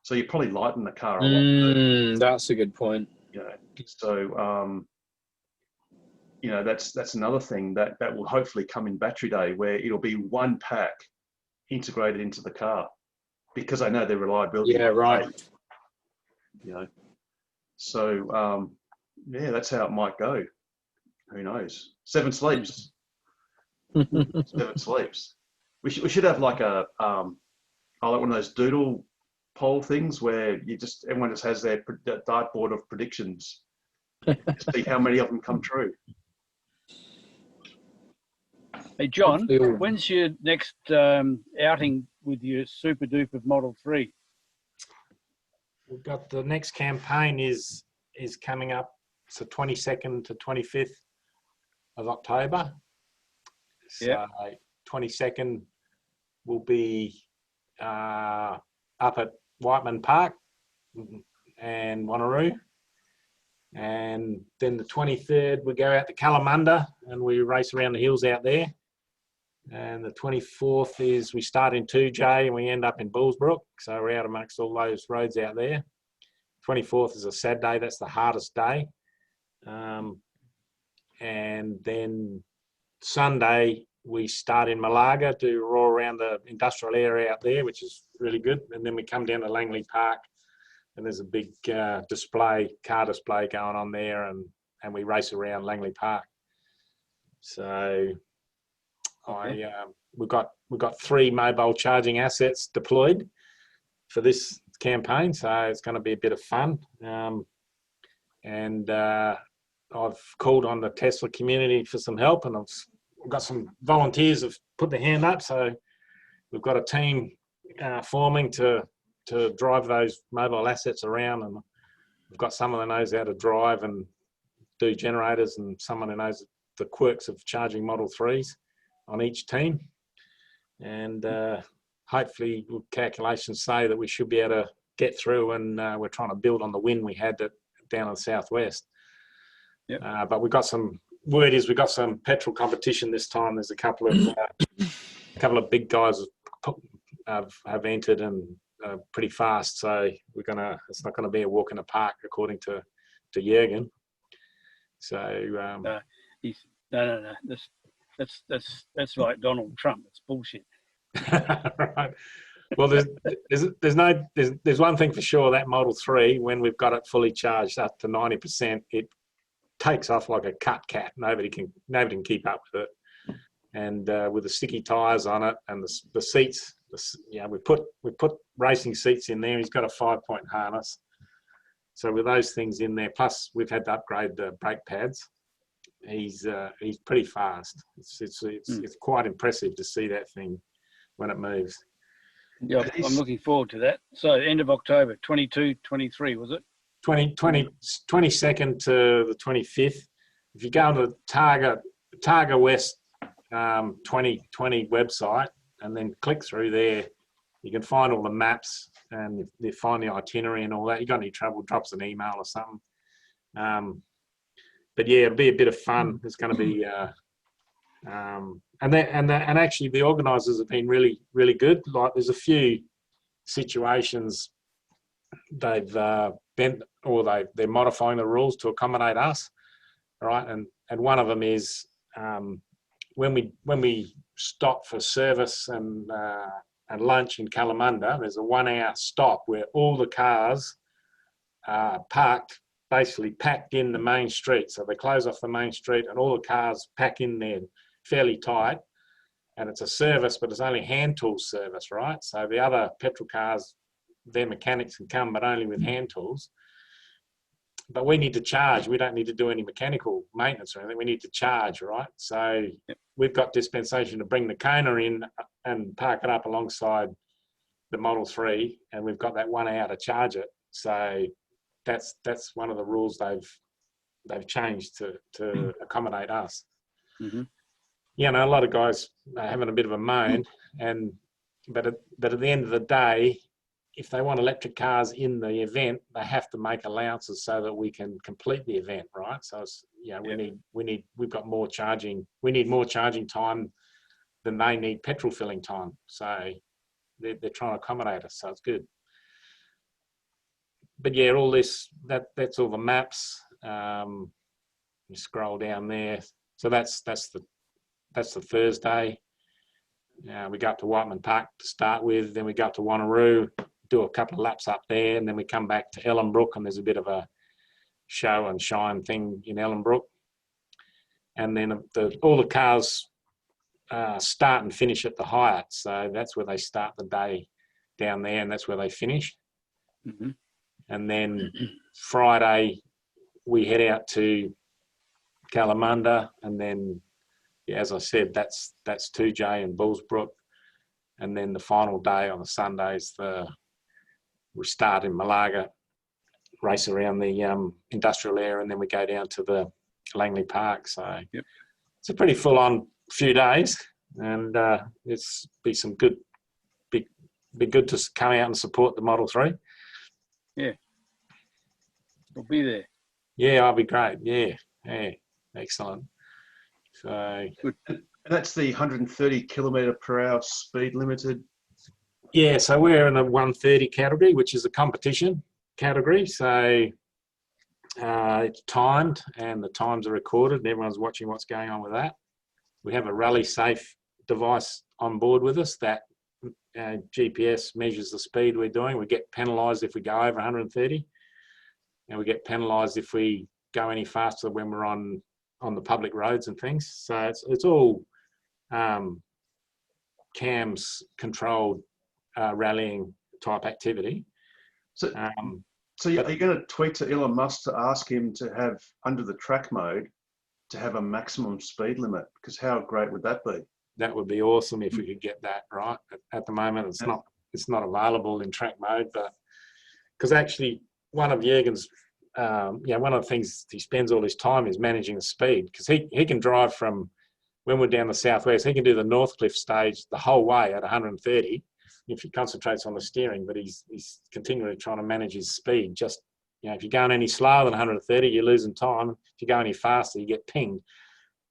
So you probably lighten the car a lot. That's a good point. You know, so you know, that's another thing that will hopefully come in battery day, where it'll be one pack integrated into the car, because I know their reliability. Yeah, right. You know, so yeah, that's how it might go. Who knows? 7 sleeps. 7 sleeps. We should have like a like one of those doodle poll things where everyone just has their dartboard of predictions. See how many of them come true. Hey John, when's your next outing with your super duper Model 3? We've got the next campaign is coming up. It's the 22nd to 25th of October. So 22nd will be up at Whiteman Park and Wanneroo. And then the 23rd, we go out to Kalamunda and we race around the hills out there. And the 24th is we start in 2J and we end up in Bullsbrook. So we're out amongst all those roads out there. 24th is a Saturday. That's the hardest day. And then Sunday, we start in Malaga, do roar around the industrial area out there, which is really good. And then we come down to Langley Park, and there's a big car display going on there, and we race around Langley Park. So we've got 3 mobile charging assets deployed for this campaign, so it's going to be a bit of fun. And I've called on the Tesla community for some help, and I've got some volunteers have put their hand up, so we've got a team forming to drive those mobile assets around, and we've got someone that knows how to drive and do generators, and someone who knows the quirks of charging Model 3s on each team. And hopefully calculations say that we should be able to get through, and we're trying to build on the win we had down in the southwest. Yep. But we've got some petrol competition this time. There's a couple of big guys have entered and pretty fast. So it's not gonna be a walk in the park, according to Jürgen. So no. That's like Donald Trump. It's bullshit. Right. Well, there's one thing for sure, that Model 3, when we've got it fully charged up to 90%, it takes off like a cut cat. Nobody can keep up with it. And with the sticky tires on it and the seats, we put racing seats in there. He's got a 5-point harness. So with those things in there, plus we've had to upgrade the brake pads. He's pretty fast. It's quite impressive to see that thing when it moves. Yeah, I'm looking forward to that. So end of October, 22, 23, was it? 22nd to the 25th. If you go on the Targa West 2020 website and then click through there, you can find all the maps and you find the itinerary and all that. You got any trouble, drop us an email or something. But yeah, it'll be a bit of fun. It's going to be, and actually the organisers have been really, really good. Like there's a few situations they've bent, or they're modifying the rules to accommodate us, right? And one of them is when we stop for service and lunch in Kalamunda, there's a 1-hour stop where all the cars are basically packed in the main street. So they close off the main street and all the cars pack in there fairly tight. And it's a service, but it's only hand tool service, right? So the other petrol cars, their mechanics can come, but only with hand tools. But we need to charge. We don't need to do any mechanical maintenance or anything. We need to charge, right? So we've got dispensation to bring the Kona in and park it up alongside the Model 3, and we've got that 1 hour to charge it. So that's one of the rules they've changed to accommodate us. Mm-hmm. You know, a lot of guys are having a bit of a moan, but at the end of the day, if they want electric cars in the event, they have to make allowances so that we can complete the event, right? So it's, we've got more charging. We need more charging time than they need petrol filling time. So they're trying to accommodate us. So it's good. But yeah, all this that's all the maps. You scroll down there. So that's the Thursday. We go up to Whiteman Park to start with, then we go up to Wanneroo, do a couple of laps up there, and then we come back to Ellenbrook, and there's a bit of a show and shine thing in Ellenbrook. And then all the cars start and finish at the Hyatt, so that's where they start the day down there, and that's where they finish. Mm-hmm. And then Friday, we head out to Kalamunda, and then, as I said, that's 2J and Bullsbrook. And then the final day on the Sundays, we start in Malaga, race around the industrial area, and then we go down to the Langley Park. So It's a pretty full-on few days, and it's be good to come out and support the Model 3. Yeah, we'll be there. Yeah, I'll be great. Yeah, excellent. So good. And that's the 130 km/h speed limited. Yeah, so we're in the 130 category, which is a competition category. So it's timed, and the times are recorded, and everyone's watching what's going on with that. We have a rally safe device on board with us that GPS measures the speed we're doing. We get penalised if we go over 130, and we get penalised if we go any faster when we're on the public roads and things. So it's all CAMS controlled rallying type activity. So are you going to tweet to Elon Musk to ask him to have, under the track mode, to have a maximum speed limit? Because how great would that be? That would be awesome if we could get that right. At the moment, it's not available in track mode, but because actually one of Jürgen's, one of the things he spends all his time is managing the speed, because he can drive from, when we're down the southwest, he can do the Northcliffe stage the whole way at 130 if he concentrates on the steering, but he's continually trying to manage his speed. Just, if you're going any slower than 130, you're losing time. If you go any faster, you get pinged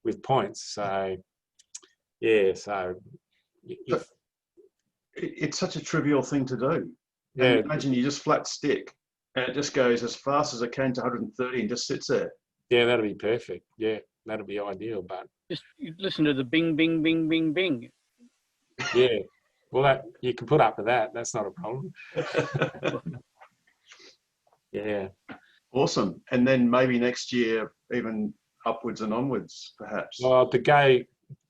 with points. So, yeah, it's such a trivial thing to do. Yeah. And imagine you just flat stick and it just goes as fast as it can to 130 and just sits there. Yeah, that'd be perfect. Yeah, that'd be ideal. But just listen to the bing, bing, bing, bing, bing. Yeah, well, you can put up with that. That's not a problem. Yeah. Awesome. And then maybe next year, even upwards and onwards, perhaps. Well,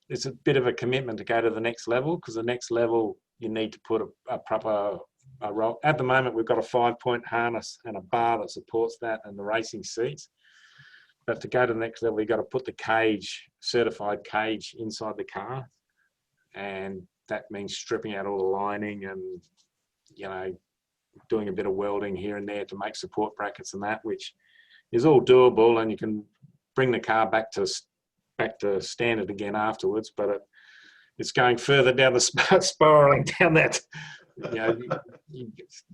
it's a bit of a commitment to go to the next level, because the next level you need to put a proper roll. At the moment, we've got a 5-point harness and a bar that supports that, and the racing seats. But to go to the next level, you've got to put the cage, certified cage, inside the car, and that means stripping out all the lining and doing a bit of welding here and there to make support brackets and that, which is all doable, and you can bring the car back to standard again afterwards. But it's going further down the spiraling down that.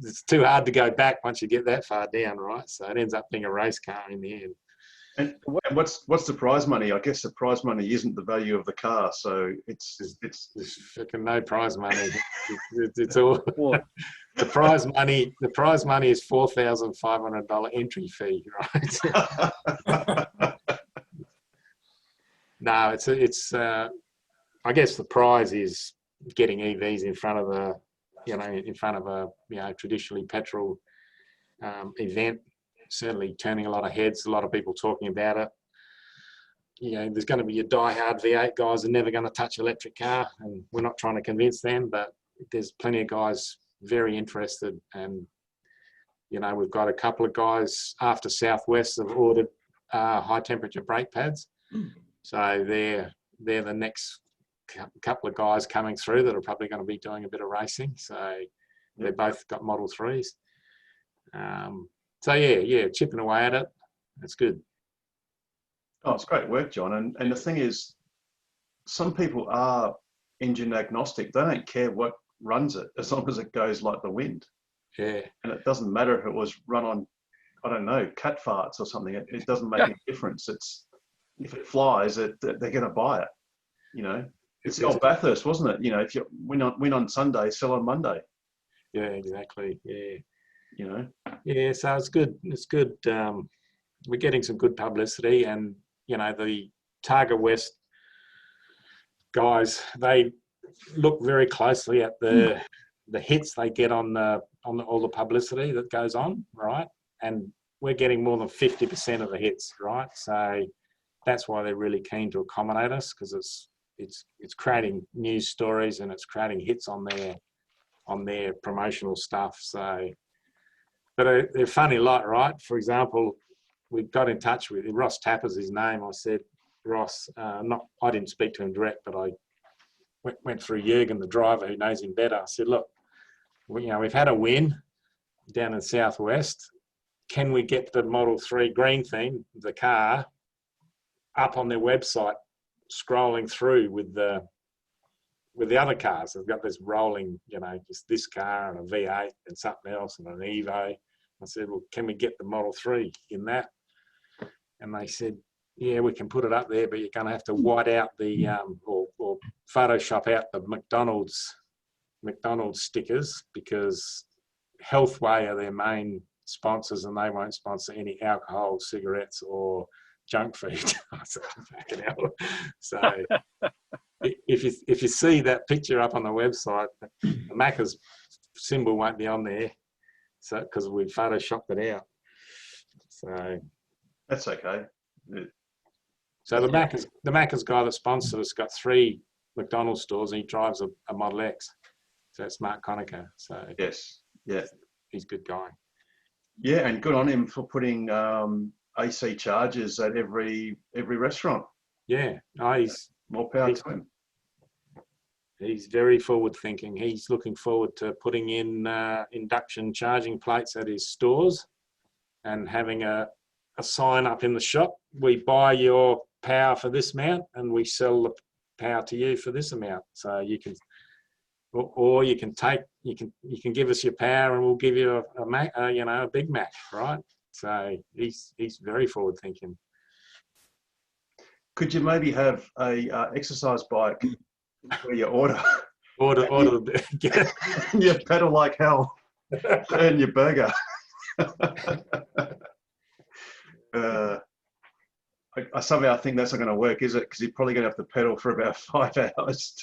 It's too hard to go back once you get that far down, right? So it ends up being a race car in the end. And what's the prize money? I guess the prize money isn't the value of the car, so it's fucking no prize money. It's all the prize money. The prize money is $4,500 entry fee, right? No, it's. I guess the prize is getting EVs in front of a traditionally petrol event. Certainly turning a lot of heads, a lot of people talking about it. There's going to be your die-hard V8 guys are never going to touch electric car, and we're not trying to convince them, but there's plenty of guys very interested. And, we've got a couple of guys after Southwest have ordered high-temperature brake pads. So they're they're the next couple of guys coming through that are probably going to be doing a bit of racing. So they both got Model 3s. So yeah, chipping away at it. It's good. Oh, it's great work, John. And the thing is, some people are engine agnostic. They don't care what runs it as long as it goes like the wind. Yeah. And it doesn't matter if it was run on, I don't know, cat farts or something. It doesn't make any difference. It's if it flies, they're going to buy it. You know, it's the old Bathurst, wasn't it? You know, if you win on Sunday, sell on Monday. Yeah, exactly. Yeah. You know. Yeah, so it's good. It's good. We're getting some good publicity, and you know, the Targa West guys, they look very closely at the hits they get on all the publicity that goes on, right? And we're getting more than 50% of the hits, right? So that's why they're really keen to accommodate us, because it's creating news stories and it's creating hits on their promotional stuff. So, but they're funny lot, right? For example, we got in touch with Ross Tapper's his name. I said, Ross, I didn't speak to him direct, but I went through Jürgen, the driver, who knows him better. I said, look, we've had a win down in Southwest. Can we get the Model 3 green theme, the car, up on their website, scrolling through with the other cars? They've got this rolling, just this car and a V8 and something else and an Evo. I said, well, can we get the Model 3 in that? And they said, yeah, we can put it up there, but you're going to have to white out the or Photoshop out the McDonald's stickers, because Healthway are their main sponsors and they won't sponsor any alcohol, cigarettes or junk food. I said, fucking hell. So if you see that picture up on the website, the Macca's symbol won't be on there, so because we photoshopped it out. So that's okay. So the Macca's guy that sponsored us got 3 McDonald's stores and he drives a Model X. So it's Mark Conacher. So yes, yeah, he's a good guy. Yeah, and good on him for putting AC chargers at every restaurant. Yeah, he's more power to him. He's very forward thinking. He's looking forward to putting in induction charging plates at his stores and having a sign up in the shop. We buy your power for this amount and we sell the power to you for this amount. So you can, or you can give us your power and we'll give you a Big Mac, right? So he's very forward thinking. Could you maybe have a exercise bike where you order you pedal like hell and your burger? I somehow think that's not going to work, is it? Because you're probably going to have to pedal for about 5 hours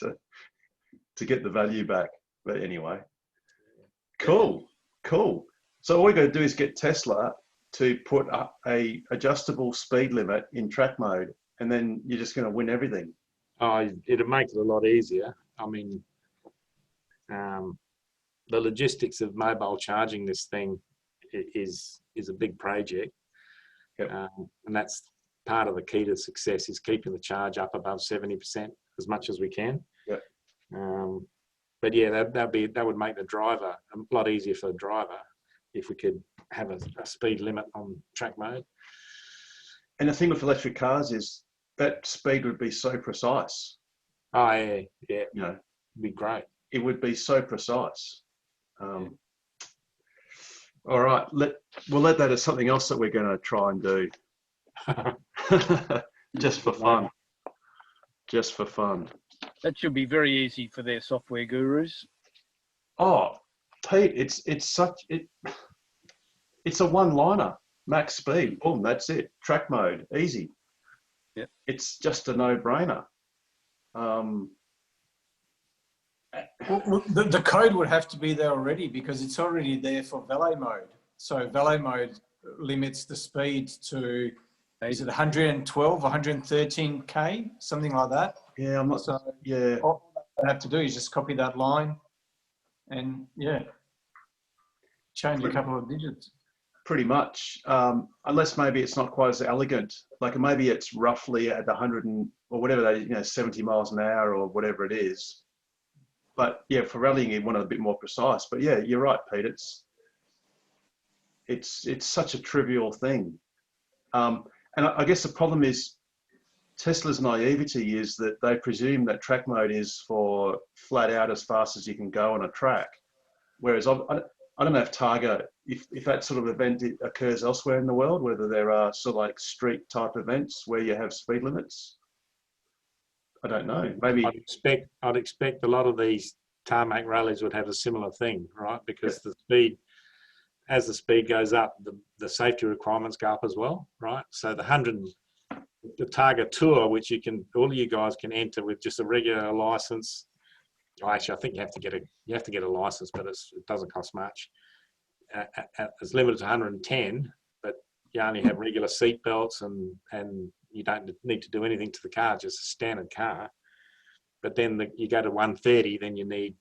to get the value back. But anyway, cool. So all we got to do is get Tesla to put up a adjustable speed limit in track mode, and then you're just going to win everything. Oh, it'll make it a lot easier. I mean, the logistics of mobile charging this thing is a big project. Yep. And that's part of the key to success, is keeping the charge up above 70% as much as we can. Yep. But yeah, that would make the driver a lot easier for the driver if we could have a speed limit on track mode. And the thing with electric cars is that speed would be so precise. Oh yeah. It'd be great. It would be so precise. All right, we'll let that as something else that we're going to try and do. Just for fun. Just for fun. That should be very easy for their software gurus. Oh, Pete, it's a one-liner. Max speed, boom, that's it. Track mode, easy. Yep. It's just a no-brainer. Well, the code would have to be there already, because it's already there for valet mode. So valet mode limits the speed to, is it 112, 113K, something like that? Yeah, I'm not. So yeah. All I have to do is just copy that line and change a couple of digits. Pretty much, unless maybe it's not quite as elegant. Like maybe it's roughly at 100 or whatever they, 70 miles an hour or whatever it is. But yeah, for rallying, you want it a bit more precise. But yeah, you're right, Pete. It's such a trivial thing. And I guess the problem is Tesla's naivety is that they presume that track mode is for flat out as fast as you can go on a track. Whereas I don't know if Targa, if that sort of event occurs elsewhere in the world, whether there are sort of like street type events where you have speed limits. I don't know. Maybe I'd expect a lot of these tarmac rallies would have a similar thing, right? Because as the speed goes up, the safety requirements go up as well, right? So the Targa Tour, which all of you guys can enter with just a regular license. Actually, I think you have to get a license, but it doesn't cost much. It's limited to 110, but you only have regular seat belts and you don't need to do anything to the car, just a standard car. But then you go to 130, then you need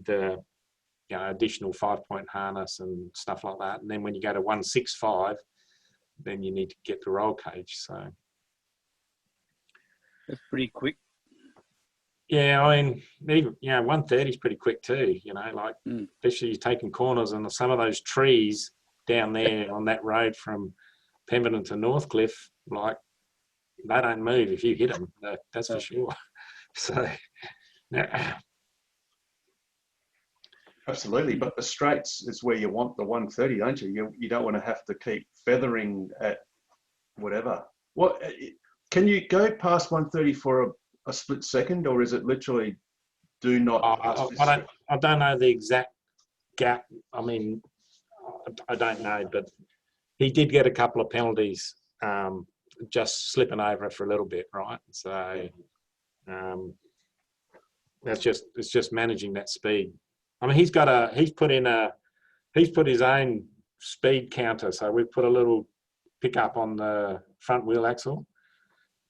the additional 5-point harness and stuff like that. And then when you go to 165, then you need to get the roll cage. So that's pretty quick. Yeah, I mean, even 130 is pretty quick too. Especially you're taking corners, and some of those trees down there on that road from Pemberton to Northcliffe, like they don't move if you hit them. That's for sure. So, absolutely. But the straights is where you want the 130, don't you? You don't want to have to keep feathering at whatever. What can you go past 130 for a split second, or is it literally do not? I don't know the exact gap. I mean, I don't know, but he did get a couple of penalties just slipping over it for a little bit, right? So it's just managing that speed. I mean, he's put his own speed counter. So we've put a little pickup on the front wheel axle,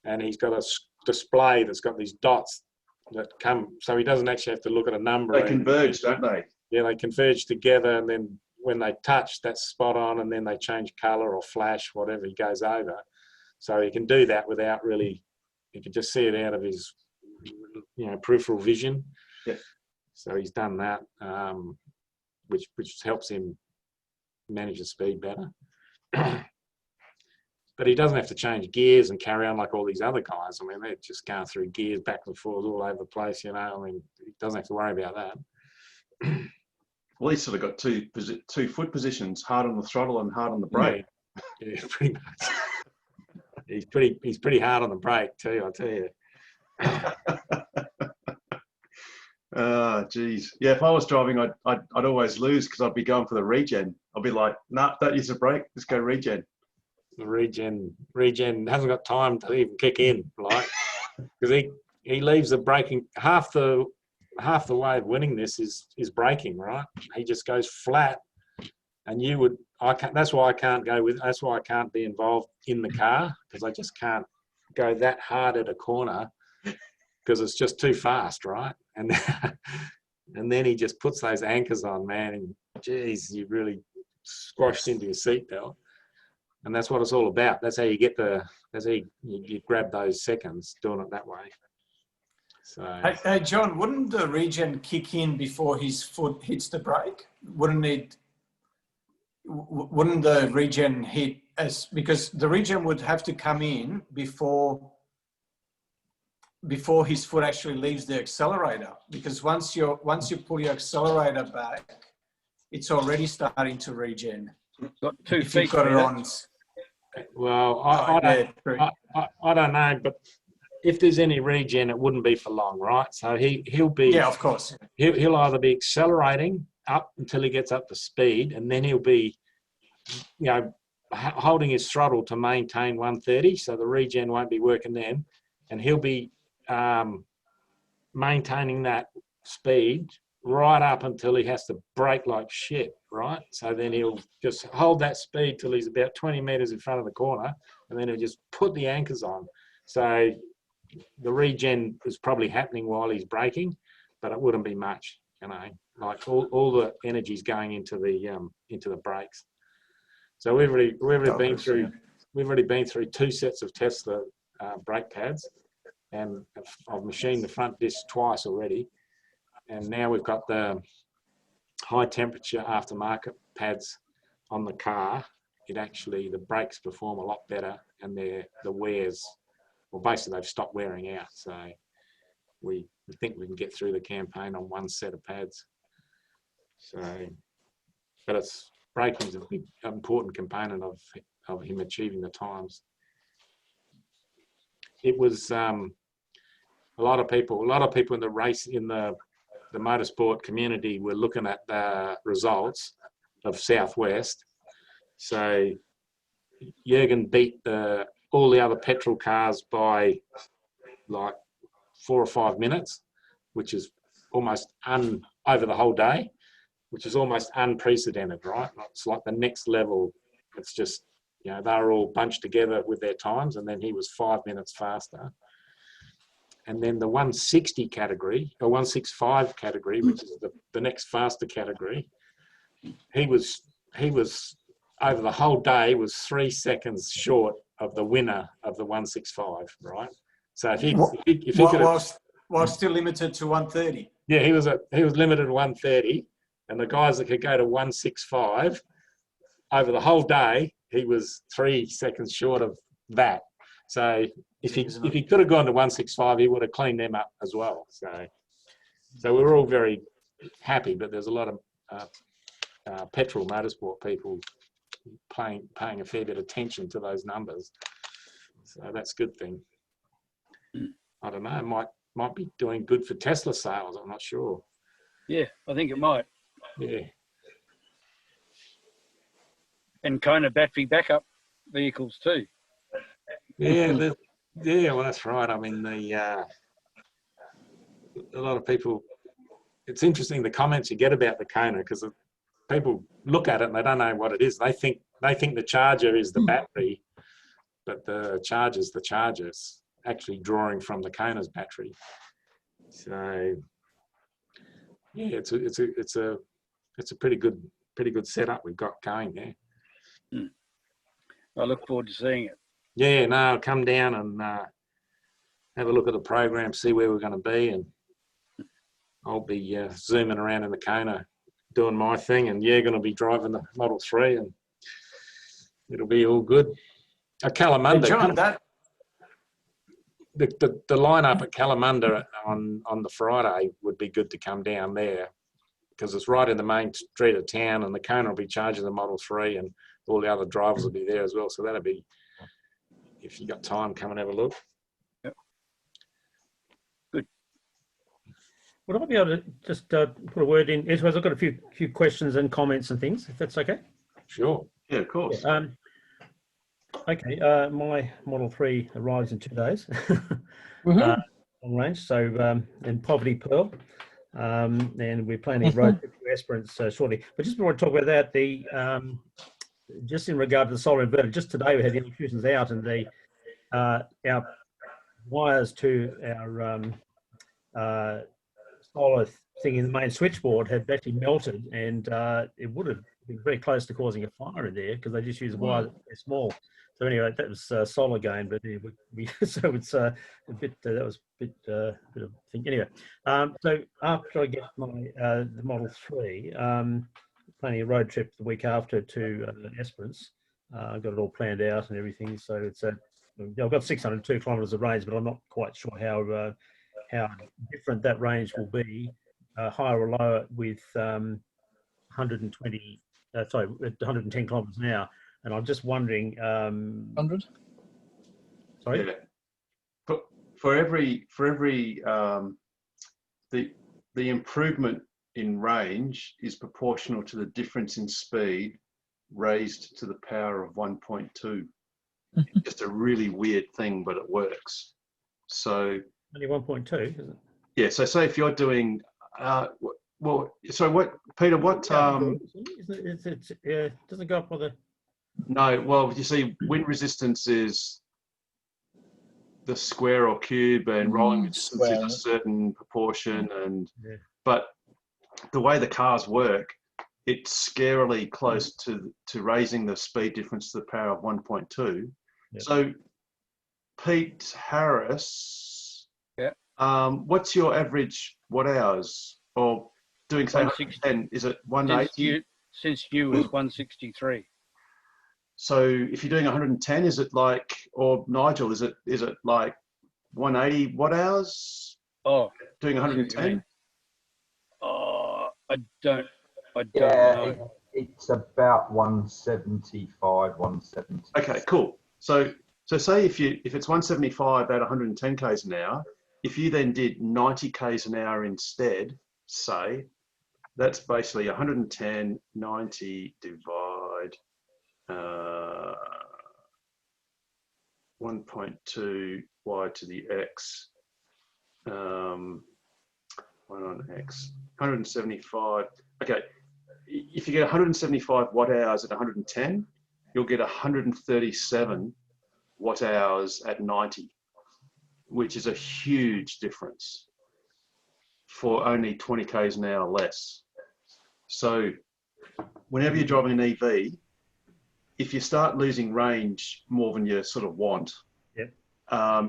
and he's got a display that's got these dots that come, so he doesn't actually have to look at a number. They converge, don't they? Yeah, they converge together, and then when they touch, that's spot on, and then they change color or flash, whatever he goes over. So he can do that without really, you can just see it out of his, peripheral vision. Yeah. So he's done that, which helps him manage the speed better. But he doesn't have to change gears and carry on like all these other guys. I mean, they're just going through gears back and forth all over the place, I mean, he doesn't have to worry about that. Well, he's sort of got two foot positions, hard on the throttle and hard on the brake. Yeah, pretty much. He's pretty hard on the brake too, I tell you. Geez. Yeah, if I was driving, I'd always lose because I'd be going for the regen. I'd be like, nah, don't use the brake, just go regen. The regen hasn't got time to even kick in, like, because he leaves the braking half the way of winning this is braking, right? He just goes flat, and that's why I can't be involved in the car, because I just can't go that hard at a corner because it's just too fast, right? And then he just puts those anchors on, man, and geez, you really squashed into your seatbelt. And that's what it's all about. That's how you you grab those seconds, doing it that way. So, hey, John, wouldn't the regen kick in before his foot hits the brake? Wouldn't the regen hit because the regen would have to come in before his foot actually leaves the accelerator? Because once you pull your accelerator back, it's already starting to regen. Got 2 if feet. You've got it on. Well, I don't know, but if there's any regen, it wouldn't be for long, right? So he'll be, yeah, of course. He'll either be accelerating up until he gets up to speed, and then he'll be, holding his throttle to maintain 130, so the regen won't be working then, and he'll be maintaining that speed right up until he has to brake like shit, right? So then he'll just hold that speed till he's about 20 meters in front of the corner, and then he'll just put the anchors on. So the regen is probably happening while he's braking, but it wouldn't be much, like all the energy's going into the brakes. So we've already been through 2 sets of Tesla brake pads, and I've machined the front disc twice already. And now we've got the high temperature aftermarket pads on the car. The brakes perform a lot better, and the wears, well, basically they've stopped wearing out. So we think we can get through the campaign on one set of pads. So, but braking is a big important component of him achieving the times. It was a lot of people in the race, in the motorsport community, were looking at the results of Southwest. So Jürgen beat all the other petrol cars by like 4 or 5 minutes, which is almost over the whole day, which is almost unprecedented, right? It's like the next level. It's just, you know, they're all bunched together with their times, and then he was 5 minutes faster. And then the 160 category, or 165 category, which is the next faster category, he was over the whole day was 3 seconds short of the winner of the 165, right? So if he while still limited to 130. Yeah, he was limited to 130, and the guys that could go to 165 over the whole day, he was 3 seconds short of that. So if he could have gone to 165, he would have cleaned them up as well. So we were all very happy, but there's a lot of petrol motorsport people paying a fair bit of attention to those numbers. So that's a good thing. I don't know, might be doing good for Tesla sales, I'm not sure. Yeah, I think it might. Yeah. And kind of battery backup vehicles too. Yeah, well, that's right. I mean, a lot of people, it's interesting the comments you get about the Kona, because people look at it and they don't know what it is. They think the charger is the battery, but the charger's the charger's actually drawing from the Kona's battery. So yeah, it's a pretty good setup we've got going there. I look forward to seeing it. Yeah, no, I'll come down and have a look at the program, see where we're going to be, and I'll be zooming around in the Kona doing my thing, and you're going to be driving the Model 3, and it'll be all good. Kalamunda, John, the lineup at Kalamunda on the Friday would be good to come down there, because it's right in the main street of town, and the Kona will be charging the Model 3, and all the other drivers will be there as well. So that'll be, if you got time, come and have a look. Yep. Good. Would I be able to just put a word in? I've got a few questions and comments and things, if that's okay. Sure. Yeah, of course. Yeah, okay. My Model 3 arrives in 2 days on range. So in Poverty Pearl, and we're planning a road trip to Esperance shortly. But just before I talk about that, just in regard to the solar inverter, just today we had the electricians out, and our wires to our solar thing in the main switchboard had actually melted, and it would have been very close to causing a fire in there, because they just use wires that are small. So anyway, that was solar gain, but so it's a bit. That was a bit of thing. Anyway, so after I get my the Model 3. Planning a road trip the week after to Esperance. I've got it all planned out and everything. So it's I've got 602 kilometres of range, but I'm not quite sure how different that range will be, higher or lower with 110 kilometres an hour. And I'm just wondering. 100. Yeah. Sorry. For every the improvement in range is proportional to the difference in speed raised to the power of 1.2. Just a really weird thing, but it works. So only 1.2, isn't it? Yeah. So say if you're doing, well, so what, Peter? What? It doesn't go up with the. No. Well, you see, wind resistance is the square or cube, and rolling resistance is a certain proportion, and but the way the cars work, it's scarily close to raising the speed difference to the power of 1.2. Yep. So Pete Harris What's your average watt hours? Or doing say 110, is it 180? Since you was 163. So if you're doing 110, is it like, or Nigel, is it like 180 watt hours? Oh, doing 110? Oh, I don't Yeah, know. it's about 175, 170. Okay, cool. So say if it's 175 at 110 k's an hour, if you then did 90 k's an hour instead, say, that's basically 110, 90 divide 1.2 y to the x, 1 on x, 175. Okay, if you get 175 watt hours at 110, you'll get 137 watt hours at 90, which is a huge difference for only 20 k's an hour less. So whenever you're driving an EV, if you start losing range more than you sort of want,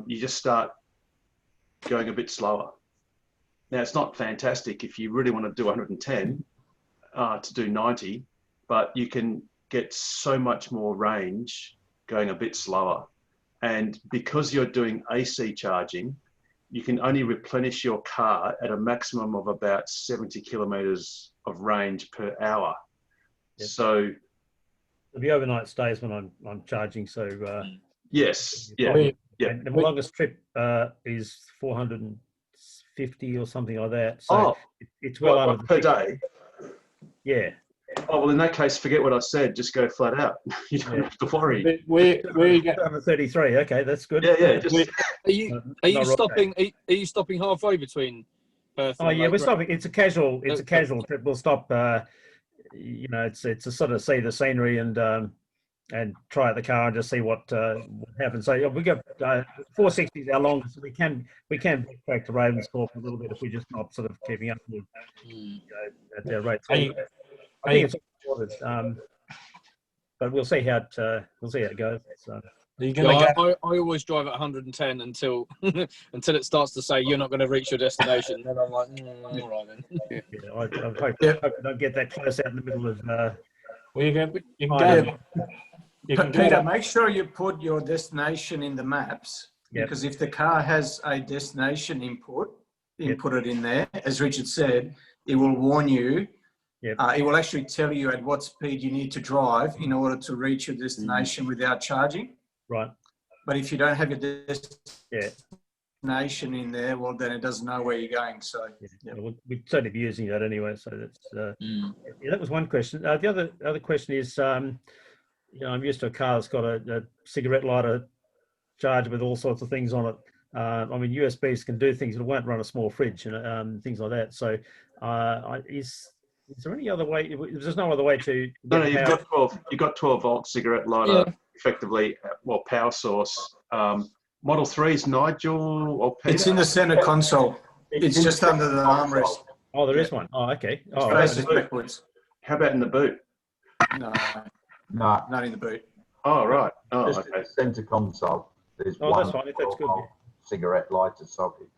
you just start going a bit slower. Now, it's not fantastic if you really want to do 110 to do 90, but you can get so much more range going a bit slower. And because you're doing AC charging, you can only replenish your car at a maximum of about 70 kilometers of range per hour. So the overnight stays when I'm charging. So yes, yeah. And the longest trip is 450 or something like that. So it's well under per day. Yeah. Oh well, in that case, forget what I said. Just go flat out. You don't have to worry. Where you go? 33. Okay, that's good. Yeah. Just, are you stopping? Are you stopping halfway between Perth? Oh yeah, we're stopping. It's a casual trip. We'll stop. It's a sort of see the scenery and try out the car and just see what happens. So we got 460 is our longest. We can back to Ravensthorpe a little bit if we're just not sort of keeping up with at their rate. So I think it's important, but we'll see how it goes. So. I always drive at 110 until it starts to say you're not going to reach your destination. Then I'm like, all right then. I hope I don't get that close out in the middle of. Well, you can go. Peter, make sure you put your destination in the maps, because if the car has a destination input it in there, as Richard said, it will warn you. It will actually tell you at what speed you need to drive in order to reach your destination without charging. Right. But if you don't have your destination in there, well, then it doesn't know where you're going. So we'd certainly be using that anyway. So that's that was one question. The other question is, I'm used to a car that's got a cigarette lighter charger with all sorts of things on it. USBs can do things, but it won't run a small fridge and things like that. So is there any other way? There's no other way to. No, you've got 12. You've got 12-volt cigarette lighter, effectively, power source. Model 3's Nigel or Peter? It's in the center console. It's just under the armrest. Oh, there is one. Oh, okay. Oh, faces backwards. How about in the boot? No, not in the boot. Oh, right. Oh, just okay. Center console. There's that's fine. That's good. Cigarette lighter socket.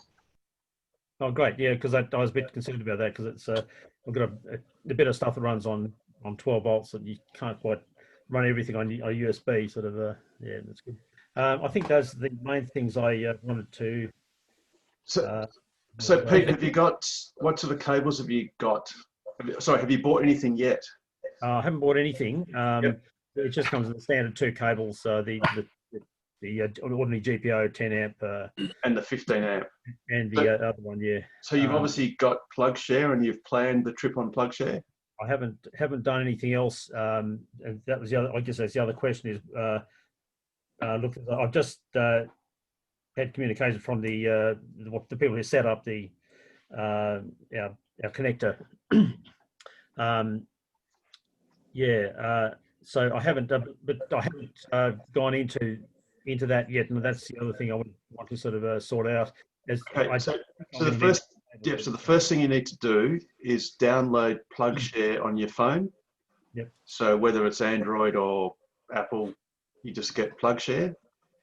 Oh, great. Yeah, because I was a bit concerned about that because it's we've got a bit of stuff that runs on 12 volts and you can't quite run everything on a USB. Sort of. That's good. I think those are the main things I wanted to. So Pete, have you got what sort of cables have you got? Have you bought anything yet? I haven't bought anything. It just comes with the standard 2 cables. The ordinary GPO 10 amp and the 15 amp and the other one. So you've obviously got PlugShare and you've planned the trip on PlugShare. I haven't done anything else. And that was the other. I guess that's the other question is. Look, I've just had communication from the people who set up the our connector. So I haven't, but I haven't gone into that yet, and that's the other thing I would want to sort of sort out. So the first thing you need to do is download PlugShare on your phone. Yep. So whether it's Android or Apple, you just get PlugShare.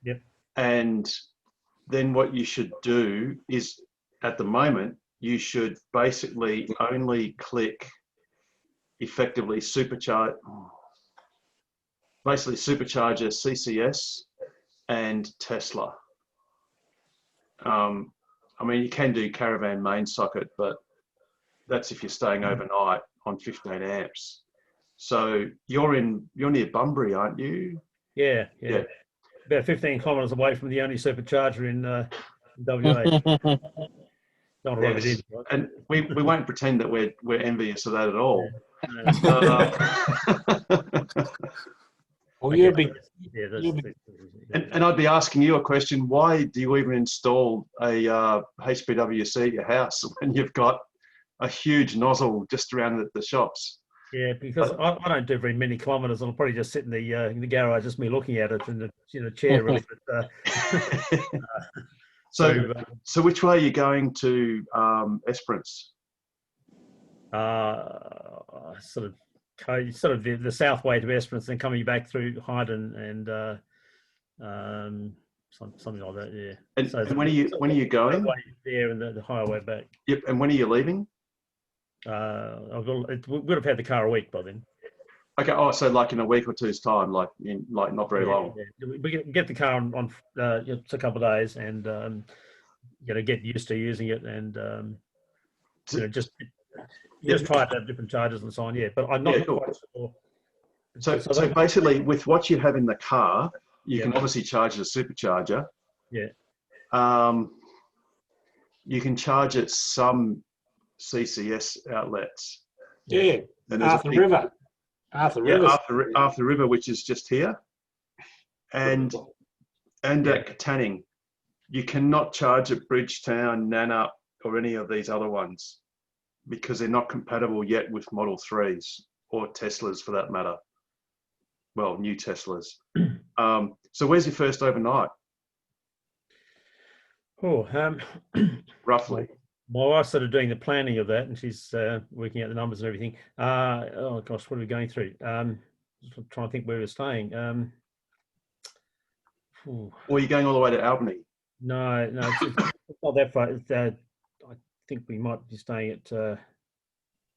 Yep. And then what you should do is at the moment, you should basically only click effectively supercharger CCS and Tesla. I mean, you can do caravan main socket, but that's if you're staying overnight on 15 amps. So you're near Bunbury, aren't you? Yeah. About 15 kilometres away from the only supercharger in WA. Not a lot of it is, right? And we won't pretend that we're envious of that at all. Well, you'll be. And I'd be asking you a question: why do you even install a HPWC at your house when you've got a huge nozzle just around the shops? Yeah, because I don't do very many kilometres. I'll probably just sit in the garage, just me looking at it in the chair, really. But, so which way are you going to Esperance? Sort of the south way to Esperance, then coming back through Hyden and something like that. Yeah. And when are you going? There and the highway back. Yep. And when are you leaving? We would have had the car a week by then. Okay. Oh, so like in a week or two's time, like not very long. Yeah. We get the car on it's a couple of days, and get used to using it, and just try to have different charges and so on. Yeah, but I'm not quite sure. So basically, with what you have in the car, you can obviously charge a supercharger. Yeah. You can charge at some CCS outlets. Yeah. And Arthur River. Arthur River, which is just here, and at Katanning. You cannot charge at Bridgetown, Nannup, or any of these other ones because they're not compatible yet with Model 3s or Teslas for that matter. Well, new Teslas. So where's your first overnight? Roughly. My wife's sort of doing the planning of that, and she's working out the numbers and everything. Oh gosh, what are we going through? Just trying to think where we're staying. Or are you going all the way to Albany? No, it's not that far. I think we might be staying at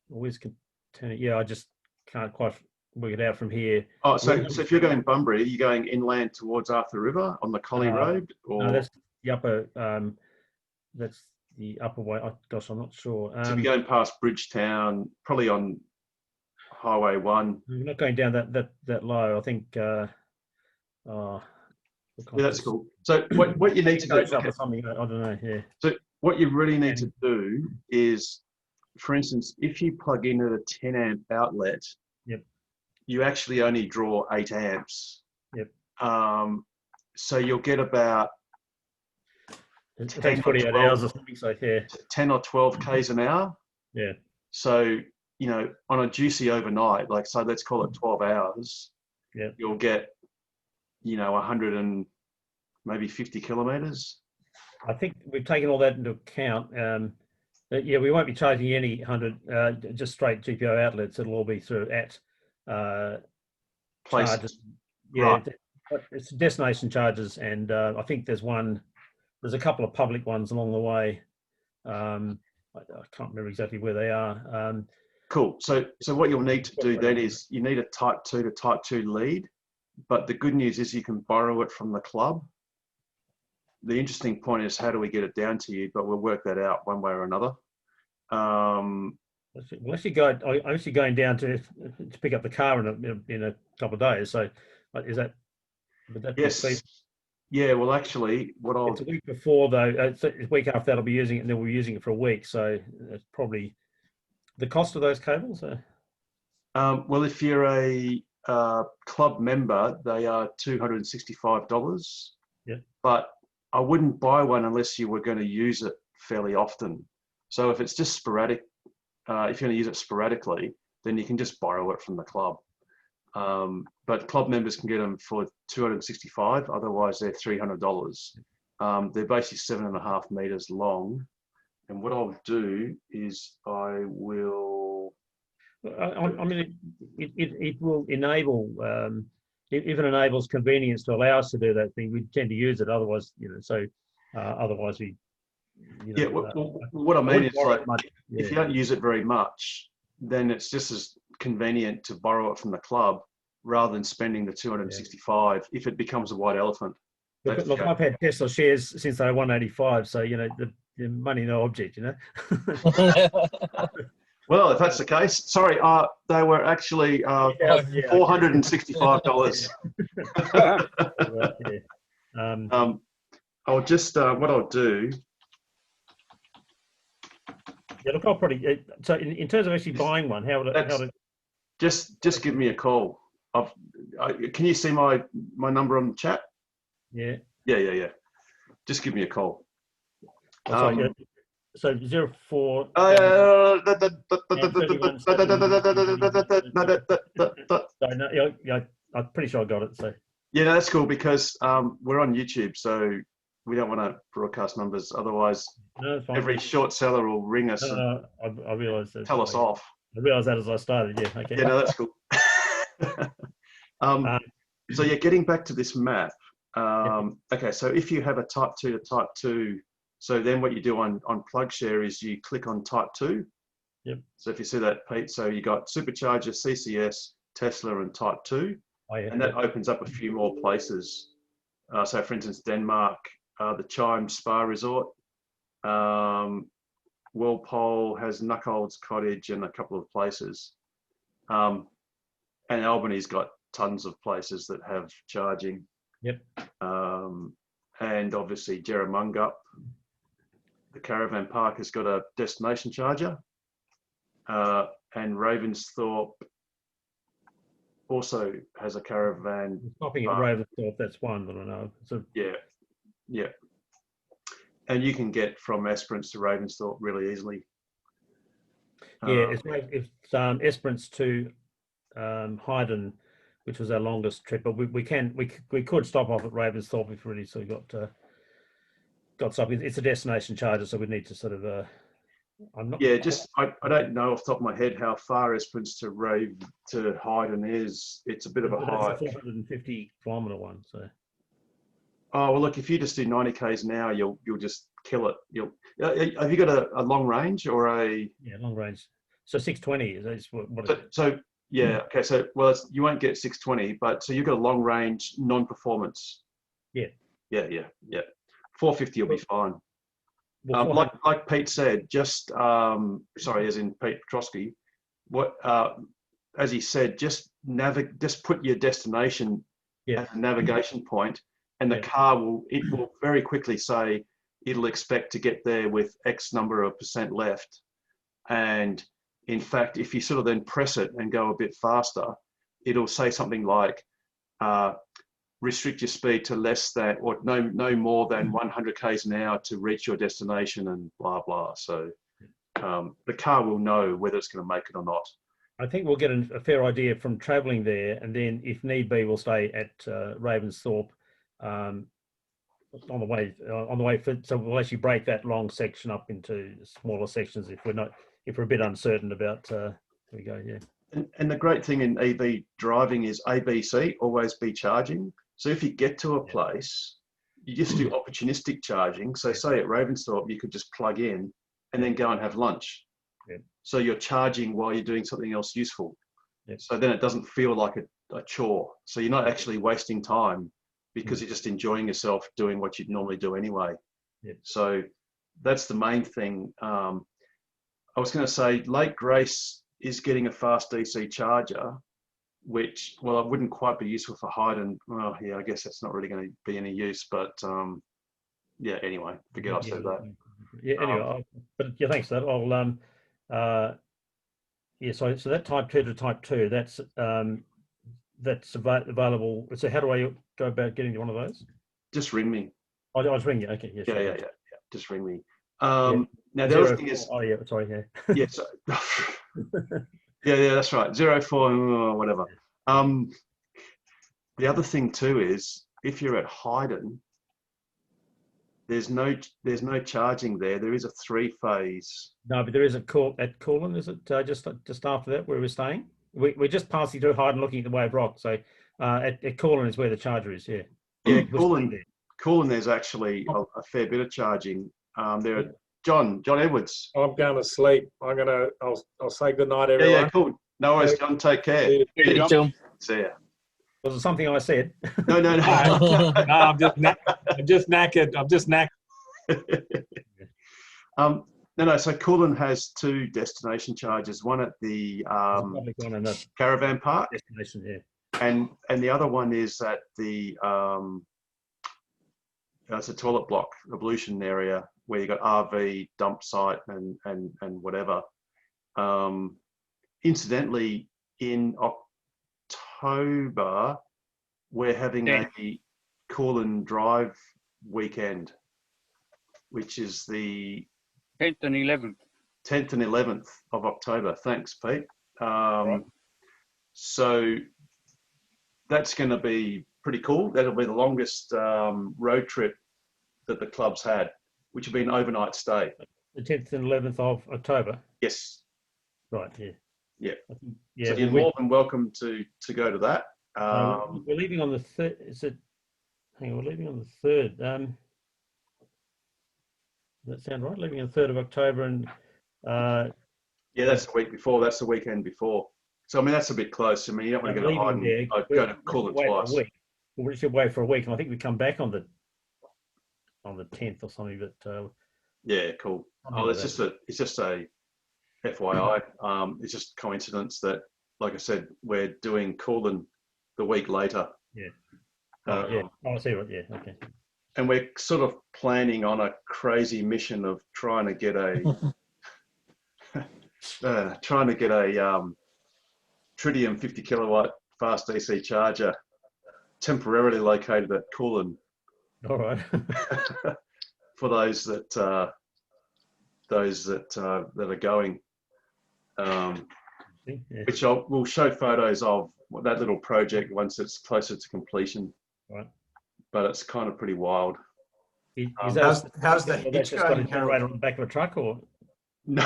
where's Katanning? Yeah, I just can't quite work it out from here. Oh, so if you're going Bunbury, are you going inland towards Arthur River on the Collie Road? Or? No, that's the upper. That's the upper way. Oh, gosh, I'm not sure. So you're going past Bridgetown, probably on Highway 1. We're not going down that low. I think. Yeah, that's cool. So what you need to do, I don't know. Yeah. So what you really need to do is, for instance, if you plug in at a 10 amp outlet, you actually only draw 8 amps. Yep. So you'll get about it takes 48 hours or something. So 10 or 12 k's an hour. Yeah. So on a juicy overnight, like so, let's call it 12 hours. Yeah. You'll get 100 and maybe 50 kilometers. I think we've taken all that into account. We won't be charging any 100 just straight GPO outlets. It'll all be through places. Charges. Yeah, right. It's destination charges, and I think there's a couple of public ones along the way. I can't remember exactly where they are. Cool. So what you'll need to do then is you need a Type 2 to Type 2 lead. But the good news is you can borrow it from the club. The interesting point is how do we get it down to you? But we'll work that out one way or another. I'm actually going down to pick up the car in a couple of days. So is that? Would that yes. Yeah. Well, actually, it's a week before though. It's a week after that I'll be using it, and then we'll be using it for a week. So it's probably the cost of those cables. Well, if you're a club member, they are $265. Yeah. But I wouldn't buy one unless you were going to use it fairly often. So if it's just sporadic, if you're going to use it sporadically, then you can just borrow it from the club. But club members can get them for $265. Otherwise, they're $300. They're basically 7.5 meters long. And what I'll do is I will. I mean, it will enable, if it enables convenience to allow us to do that thing, we tend to use it. Otherwise, otherwise we You Yeah, know, what I mean wouldn't is borrow like, much, if you yeah. don't use it very much, then it's just as convenient to borrow it from the club rather than spending the 265 if it becomes a white elephant. Look, I've had Tesla shares since they were 185, so you know the money no object, you know. Well, if that's the case, sorry, they were actually $465. I'll just what I'll do. Yeah, look, I'll probably. So, in terms of actually buying one, how would it? Just give me a call. Can you see my number on the chat? Yeah. Yeah. Just give me a call. So 04. I'm pretty sure I got it. So. Yeah, that's cool because we're on YouTube, so we don't want to broadcast numbers. Otherwise, every short seller will ring us. I realise that. Tell us off. I realised that as I started. Yeah. Okay. Yeah, no, that's cool. So yeah, getting back to this map. Okay, so if you have a type 2 to type 2, so then what you do on PlugShare is you click on type 2. Yep. So if you see that, Pete, so you got Supercharger, CCS, Tesla, and type 2. Oh, yeah. And that opens up a few more places. So for instance, Denmark, the Chime Spa Resort, Walpole has Knuckholds Cottage and a couple of places. And Albany's got tons of places that have charging. Yep. And obviously Jerramungup, the caravan park has got a destination charger. And Ravensthorpe also has a caravan. Stopping at Ravensthorpe, that's one that I know. So yeah. And you can get from Esperance to Ravensthorpe really easily. Yeah, it's Esperance to Hyden, which was our longest trip. But we could stop off at Ravensthorpe if we really sort of got something. It's a destination charger, so we need to sort of. I'm not. Yeah, I don't know off the top of my head how far Esperance to Hyden is. It's a bit of a hike. It's a 450-kilometre one, so. Oh well, look, if you just do 90 k's now, you'll just kill it. Have you got a long range or a? Yeah, long range. So 620 is what so yeah, okay. So you won't get 620, but so you've got a long range non-performance. Yeah. Yeah. 450 will be fine. Like Pete said, just sorry, as in Pete Petrosky, as he said, just put your destination at the navigation point, and the car will very quickly say it'll expect to get there with X number of % left. And in fact, if you sort of then press it and go a bit faster, it'll say something like restrict your speed to less than or no more than 100 k's an hour to reach your destination and blah blah. So the car will know whether it's going to make it or not. I think we'll get a fair idea from travelling there, and then if need be, we'll stay at Ravensthorpe on the way. So we'll actually break that long section up into smaller sections if we're a bit uncertain about. There we go. Yeah. And the great thing in EV driving is ABC, always be charging. So if you get to a place, you just do opportunistic charging. So say at Ravensthorpe, you could just plug in and then go and have lunch. Yeah. So you're charging while you're doing something else useful. Yeah. So then it doesn't feel like a chore. So you're not actually wasting time because you're just enjoying yourself doing what you'd normally do anyway. Yeah. So that's the main thing. I was going to say Lake Grace is getting a fast DC charger, which, well, it wouldn't quite be useful for Hyden. Well, yeah, I guess that's not really going to be any use, but yeah, anyway, forget I said that. Yeah, anyway, but yeah, thanks for that. I'll, so that type 2 to type 2, that's available. So how do I go about getting one of those? Just ring me. I'll just ring you. Okay, yes. Yeah. Just ring me. Now the other thing is. Oh yeah, sorry. Yeah. Yeah. So, yeah, that's right. 04 whatever. The other thing too is if you're at Hyden, there's no charging there. There is a 3-phase. No, but there is at Coolin. Is it just after that where we're staying? We're just passing through Hyden, looking at the Wave Rock. So at Coolin is where the charger is. Yeah. Yeah, Coolin. There's actually a fair bit of charging. There are John Edwards. I'm going to sleep. I'll say good night, Yeah, everyone. yeah, cool. No worries, John. Take care. See you, John. See ya. Was it something I said? No. No, I'm just knackered. I'm just knackered. No. So Coolin has 2 destination charges. One at the caravan park, Destination, yeah. and the other one is at the it's a toilet block ablution area where you got RV dump site and whatever. Incidentally, in October, we're having a Coolin Drive weekend, which is the 10th and 11th. 10th and 11th of October. Thanks, Pete. So that's going to be pretty cool. That'll be the longest road trip that the club's had, which will be an overnight stay. The 10th and 11th of October. Yes. Right. Yeah. Yeah. Yeah. So you're more than welcome to go to that. We're leaving on the 3rd. Is it? Hang on. We're leaving on the 3rd. Does that sound right? Leaving on the 3rd of October and. Yeah, that's the week before. That's the weekend before. So I mean, that's a bit close. I mean, you don't want to go to Hyden. Go to Coolin twice. We should wait for a week, and I think we come back on the 10th or something. But yeah, cool. Oh, it's just a FYI. It's just coincidence that, like I said, we're doing Coolin the week later. Yeah. Yeah. I see what. Yeah. Okay. And we're sort of planning on a crazy mission of trying to get a Tritium 50 kilowatt fast DC charger temporarily located at Coolin. All right. For those that are going, which we'll show photos of that little project once it's closer to completion. Right. But it's kind of pretty wild. How's the hitch going? On the back of a truck, or no?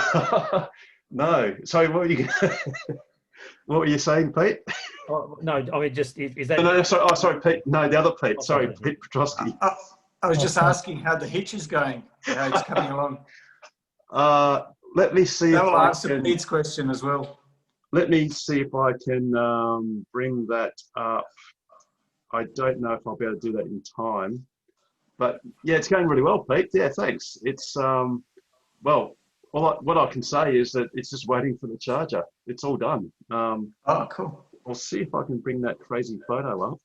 No. Sorry, what were you saying, Pete? Oh, no, I mean, just is that? No, sorry. Oh, sorry, Pete. No, the other Pete. Sorry, Pete Petrosky. I was just asking how the hitch is going. How it's coming along. Let me see. That will answer Pete's question as well. Let me see if I can bring that up. I don't know if I'll be able to do that in time, but yeah, it's going really well, Pete. Yeah, thanks. It's well, what I can say is that it's just waiting for the charger. It's all done. Oh, cool. I'll see if I can bring that crazy photo up,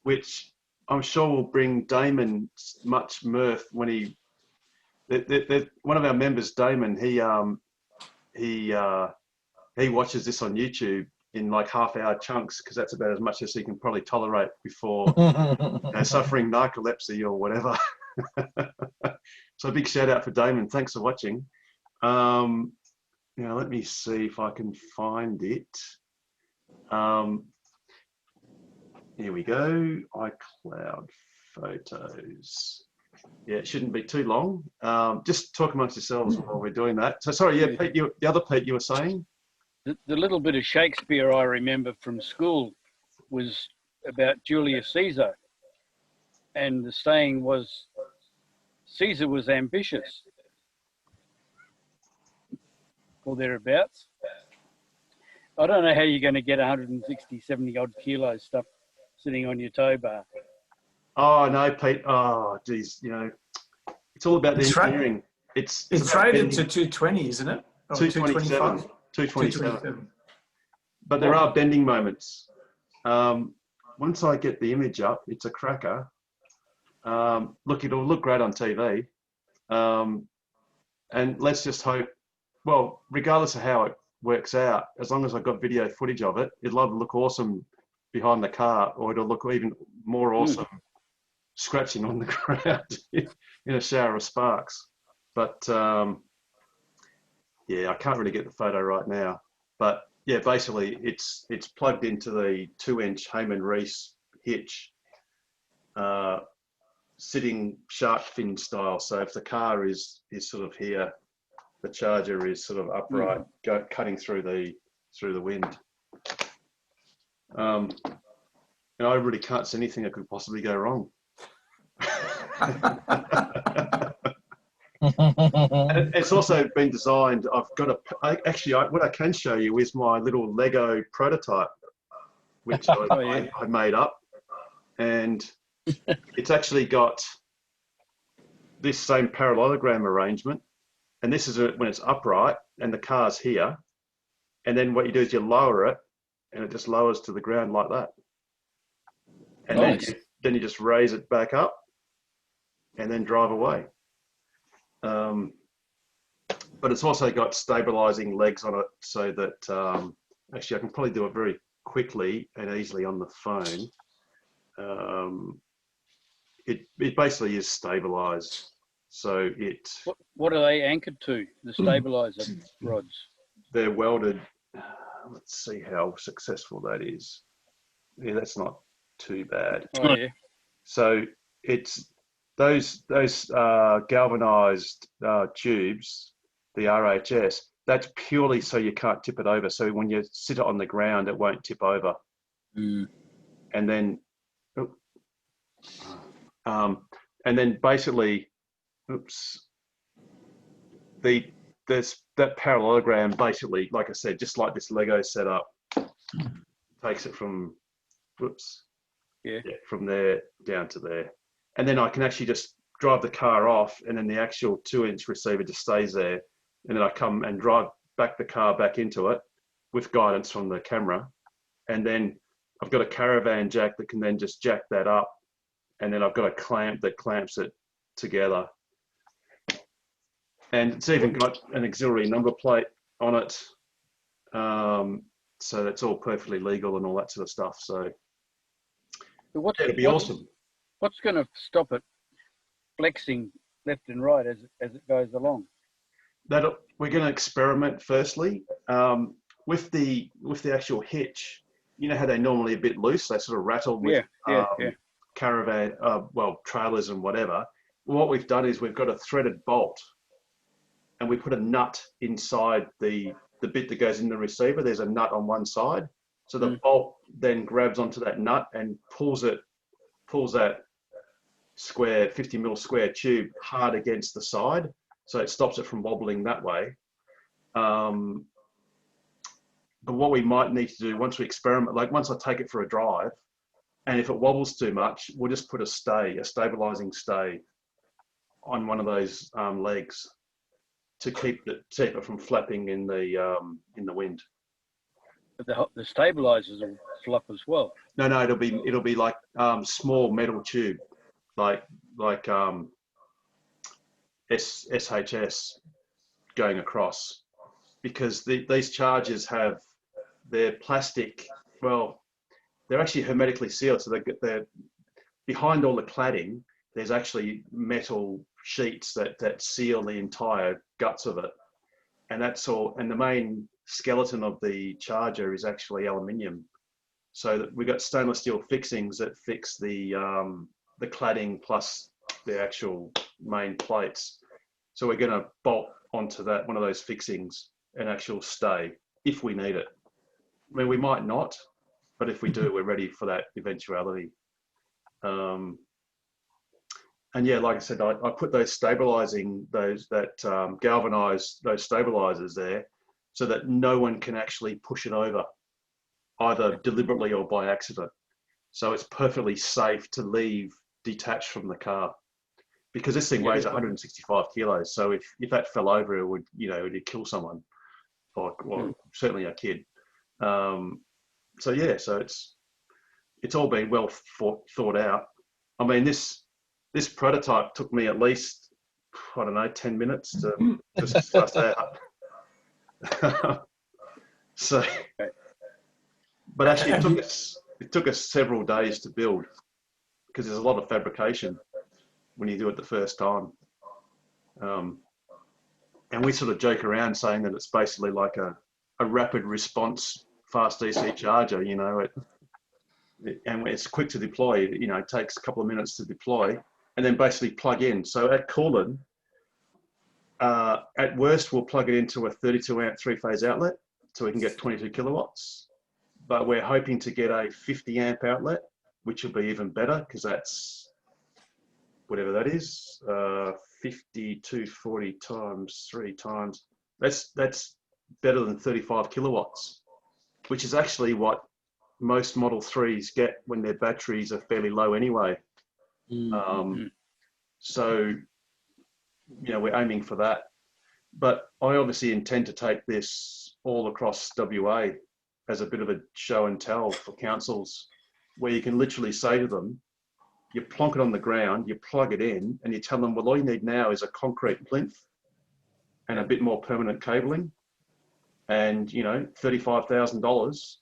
which I'm sure will bring Damon much mirth when he. One of our members, Damon, he watches this on YouTube in like half-hour chunks because that's about as much as he can probably tolerate before suffering narcolepsy or whatever. So a big shout out for Damon. Thanks for watching. Now let me see if I can find it. Here we go. iCloud photos. Yeah, it shouldn't be too long. Just talk amongst yourselves while we're doing that. So sorry, yeah, Pete, the other Pete you were saying? The little bit of Shakespeare I remember from school was about Julius Caesar. And the saying was, Caesar was ambitious. Or thereabouts. I don't know how you're going to get 160, 70 odd kilos stuff sitting on your tow bar. Oh, no, Pete. Oh, geez, it's all about the engineering. It's rated to 220, isn't it? 227. 227. But there are bending moments. Once I get the image up, it's a cracker. Look, it'll look great on TV. And let's just hope, well, regardless of how it works out, as long as I've got video footage of it, it'll either look awesome behind the car or it'll look even more awesome scratching on the ground in a shower of sparks. But yeah, I can't really get the photo right now. But yeah, basically it's plugged into the 2-inch Heyman Reese hitch, sitting shark fin style. So if the car is sort of here, the charger is sort of upright, cutting through the wind. And I really can't see anything that could possibly go wrong. And it's also been designed. I've got what I can show you is my little Lego prototype, which I made up, and it's actually got this same parallelogram arrangement, and this is when it's upright and the car's here, and then what you do is you lower it, and it just lowers to the ground like that, and then you just raise it back up, and then drive away. But it's also got stabilizing legs on it, so that actually I can probably do it very quickly and easily on the phone. It basically is stabilized, so it. What are they anchored to? The stabilizer rods. They're welded. Let's see how successful that is. Yeah, that's not too bad. Oh yeah. So it's those galvanized tubes, the RHS. That's purely so you can't tip it over. So when you sit it on the ground, it won't tip over. And then, basically, that parallelogram basically, like I said, just like this Lego setup, takes it from, from there down to there. And then I can actually just drive the car off, and then the actual 2-inch receiver just stays there. And then I come and drive the car back into it with guidance from the camera. And then I've got a caravan jack that can then just jack that up. And then I've got a clamp that clamps it together. And it's even got an auxiliary number plate on it. So that's all perfectly legal and all that sort of stuff. So it'll be awesome. What's going to stop it flexing left and right as it goes along? We're going to experiment firstly with the actual hitch. You know how they're normally a bit loose; they sort of rattle with caravan, trailers and whatever. What we've done is we've got a threaded bolt, and we put a nut inside the bit that goes in the receiver. There's a nut on one side, so the bolt then grabs onto that nut and pulls that square 50 mil square tube hard against the side, so it stops it from wobbling that way. But what we might need to do once we experiment, like once I take it for a drive, and if it wobbles too much, we'll just put a stabilizing stay on one of those legs to keep it from flapping in the wind. But the stabilizers will flop as well. No, it'll be like small metal tube, like SHS going across, because these chargers they're plastic. Well, they're actually hermetically sealed, so they're behind all the cladding. There's actually metal sheets that seal the entire guts of it, and that's all. And the main skeleton of the charger is actually aluminium. So that we've got stainless steel fixings that fix the cladding plus the actual main plates. So we're going to bolt onto that one of those fixings an actual stay if we need it. I mean, we might not, but if we do, we're ready for that eventuality. And yeah, like I said, I put those galvanized those stabilizers there so that no one can actually push it over, either deliberately or by accident. So it's perfectly safe to leave detached from the car, because this thing weighs 165 kilos. So if that fell over, it'd kill someone, or certainly a kid. So it's all been well thought out. I mean, this prototype took me at least, 10 minutes to just suss out. So, but actually it took us several days to build, because there's a lot of fabrication when you do it the first time. And we sort of joke around saying that it's basically like a rapid response fast DC charger, and it's quick to deploy. It takes a couple of minutes to deploy and then basically plug in. So at Coolin, at worst, we'll plug it into a 32 amp 3-phase outlet so we can get 22 kilowatts. But we're hoping to get a 50 amp outlet, which will be even better, because whatever that is, 5240 times 3 times, that's better than 35 kilowatts, which is actually what most Model 3s get when their batteries are fairly low anyway. So, you know, we're aiming for that. But I obviously intend to take this all across WA as a bit of a show and tell for councils, where you can literally say to them, you plonk it on the ground, you plug it in, and you tell them, well, all you need now is a concrete plinth and a bit more permanent cabling, and, you know, $35,000,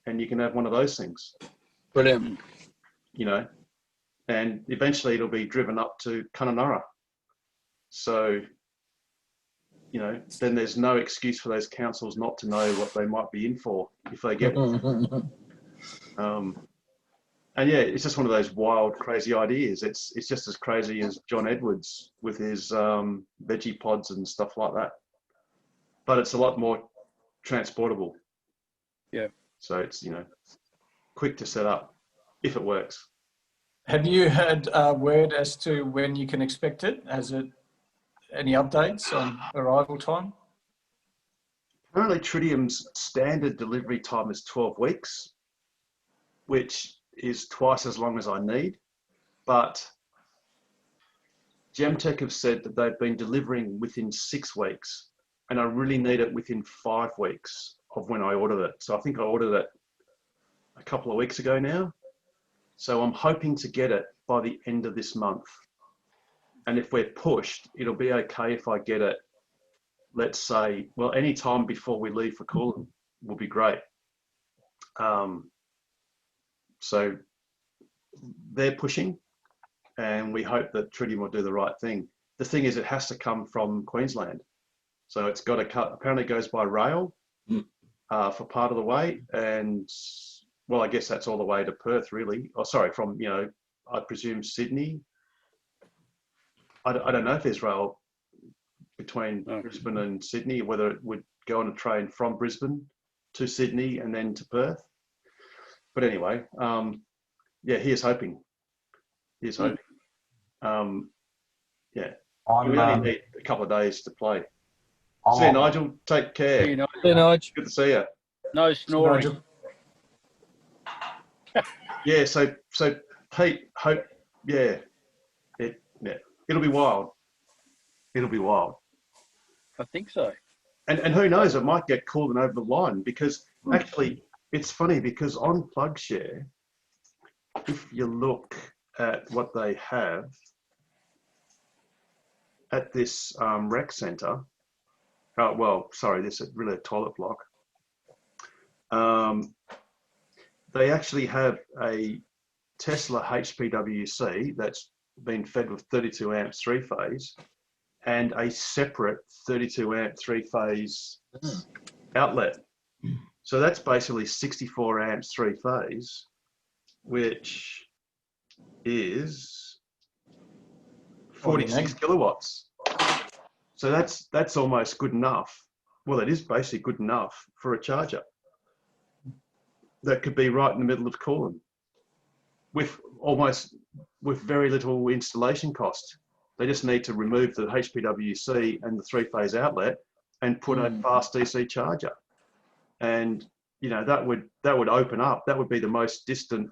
and you can have one of those things. Brilliant. You know, and eventually it'll be driven up to Kununurra. So, you know, then there's no excuse for those councils not to know what they might be in for if they get it. And yeah, it's just one of those wild, crazy ideas. It's just as crazy as John Edwards with his veggie pods and stuff like that. But it's a lot more transportable. Yeah. So it's, you know, quick to set up if it works. Have you had word as to when you can expect it? Has it any updates on arrival time? Apparently Tritium's standard delivery time is 12 weeks, which is twice as long as I need. But Gemtech have said that they've been delivering within 6 weeks, and I really need it within 5 weeks of when I ordered it. So I think I ordered it a couple of weeks ago now. So I'm hoping to get it by the end of this month. And if we're pushed, it'll be okay if I get it, let's say, well, any time before we leave for Coolum will be great. So they're pushing, and we hope that Tritium will do the right thing. The thing is, it has to come from Queensland. So it's got to cut, apparently it goes by rail for part of the way. And well, I guess that's all the way to Perth, really. Oh, sorry, from, you know, I presume Sydney. I don't know if there's rail between Brisbane and Sydney, whether it would go on a train from Brisbane to Sydney and then to Perth. But anyway, yeah, here's hoping. Here's hoping. Yeah, we only need a couple of days to play. See you, Nigel. Take care. See you, Nigel. See you, Nigel. Good to see you. No snoring. Yeah, so Pete, hope, yeah, it'll be wild. It'll be wild. I think so. And who knows, it might get Coolum over the line, because actually it's funny, because on PlugShare, if you look at what they have at this rec centre, well, sorry, this is really a toilet block. They actually have a Tesla HPWC that's been fed with 32 amps 3-phase and a separate 32 amp 3-phase outlet. So that's basically 64 amps 3-phase, which is 46 kilowatts. So that's almost good enough. Well, it is basically good enough for a charger that could be right in the middle of Coolum with very little installation cost. They just need to remove the HPWC and the 3-phase outlet and put a fast DC charger. And, you know, that would open up, that would be the most distant,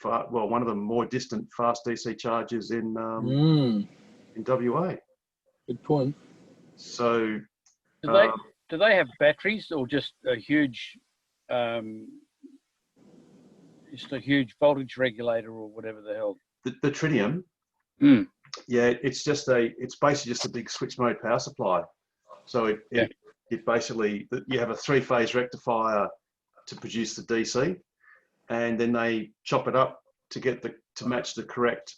well, one of the more distant fast DC chargers in WA. Good point. So, do they have batteries, or just a huge voltage regulator, or whatever the hell? The Tritium, yeah, it's basically just a big switch mode power supply. So it basically, you have a 3-phase rectifier to produce the DC, and then they chop it up to match the correct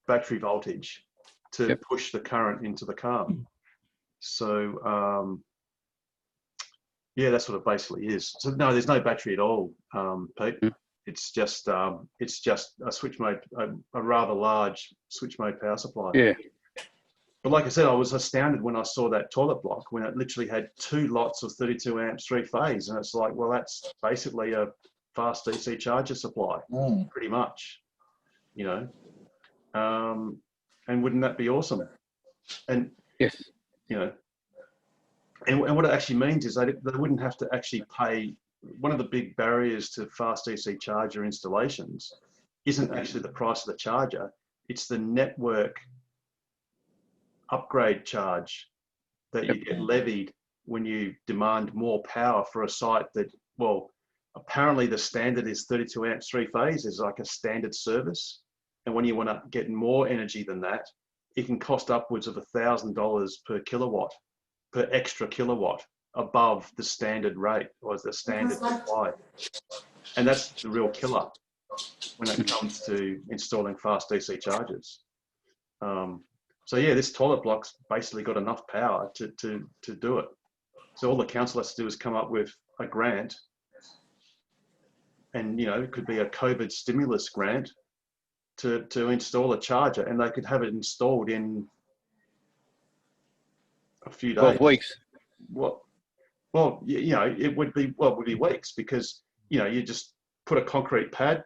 battery voltage to push the current into the car. So yeah, that's what it basically is. So no, there's no battery at all, Pete. It's just a switch mode, a rather large switch mode power supply. Yeah. But like I said, I was astounded when I saw that toilet block, when it literally had 2 lots of 32 amps 3-phase, and it's like, well, that's basically a fast DC charger supply, pretty much, you know. And wouldn't that be awesome? And, Yes. you know, and what it actually means is they wouldn't have to actually pay. One of the big barriers to fast DC charger installations isn't actually the price of the charger, it's the network upgrade charge that you get levied when you demand more power for a site that, well, apparently the standard is 32 amps 3-phase is like a standard service. And when you want to get more energy than that, it can cost upwards of $1,000 per kilowatt, per extra kilowatt above the standard rate or the standard supply. And that's the real killer when it comes to installing fast DC chargers. So yeah, this toilet block's basically got enough power to do it. So all the council has to do is come up with a grant, and you know, it could be a COVID stimulus grant to install a charger, and they could have it installed in a few days. 12 weeks. Well, you know, it would be weeks, because you know, you just put a concrete pad,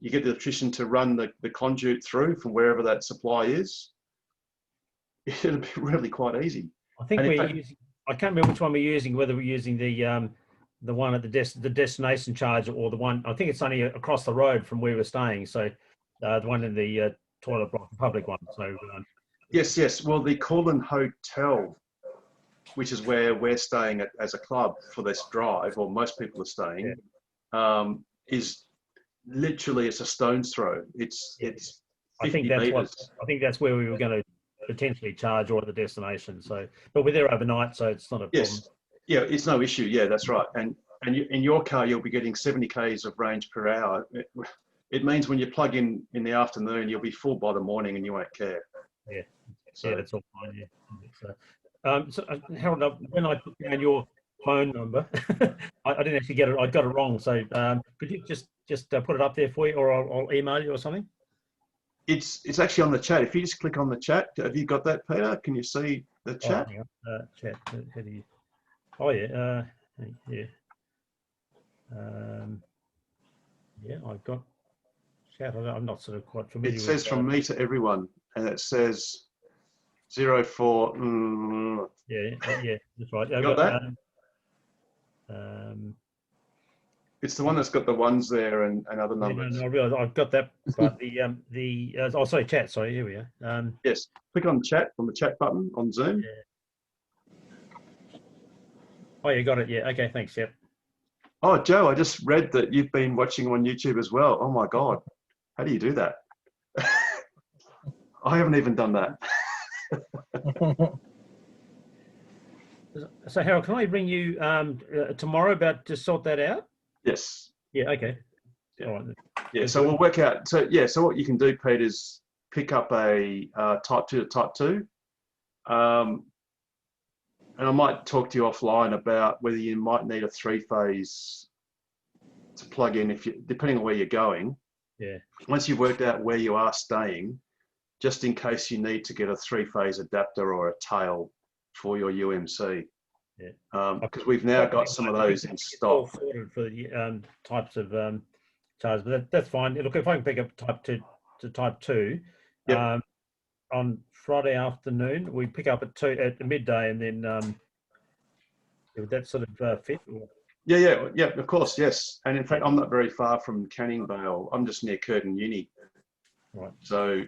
you get the electrician to run the conduit through from wherever that supply is. It'll be really quite easy. I think I can't remember which one we're using, whether we're using the one at the destination charger or the one, I think it's only across the road from where we're staying. So the one in the toilet block, the public one. So yes. Well, the Coolin Hotel, which is where we're staying as a club for this drive, or most people are staying, is literally, it's a stone's throw. It's 50 I think that's where we were going to potentially charge, or at the destination. So, but we're there overnight, so it's not a problem. Yeah, it's no issue. Yeah, that's right. And in your car, you'll be getting 70 k's of range per hour. It means when you plug in the afternoon, you'll be full by the morning, and you won't care. Yeah, so that's all fine. Yeah. So, Harold, when I put down your phone number, I didn't actually get it. I got it wrong. So, could you just put it up there for you, or I'll email you or something? It's actually on the chat. If you just click on the chat, have you got that, Peter? Can you see the chat? Oh, hang on. Chat. How do you? Oh yeah. Yeah. Yeah, I've got chat. I'm not sort of quite familiar. It says from me to everyone, and it says 04. Yeah, that's right. You got that? It's the one that's got the ones there and other numbers. No, I realise I've got that, but oh, sorry, chat. Sorry, here we are. Yes, click on chat, on the chat button on Zoom. Yeah. Oh, you got it. Yeah. Okay. Thanks. Yep. Oh, Joe, I just read that you've been watching on YouTube as well. Oh my God, how do you do that? I haven't even done that. So, Harold, can I ring you tomorrow to sort that out? Yes. Yeah. Okay. Yeah. All right. Yeah. So we'll work out. So yeah. So what you can do, Pete, is pick up a Type 2 to Type 2, and I might talk to you offline about whether you might need a 3-phase to plug in, depending on where you're going. Yeah. Once you've worked out where you are staying, just in case you need to get a 3-phase adapter or a tail for your UMC. Yeah. Because we've now got some of those in stock. For the types of chargers, but that's fine. Look, if I can pick up Type 2 to Type 2, yep. On Friday afternoon, we pick up at midday, and then would that sort of fit? Or? Yeah, of course, yes. And in fact, I'm not very far from Canning Vale. I'm just near Curtin Uni. Right. So,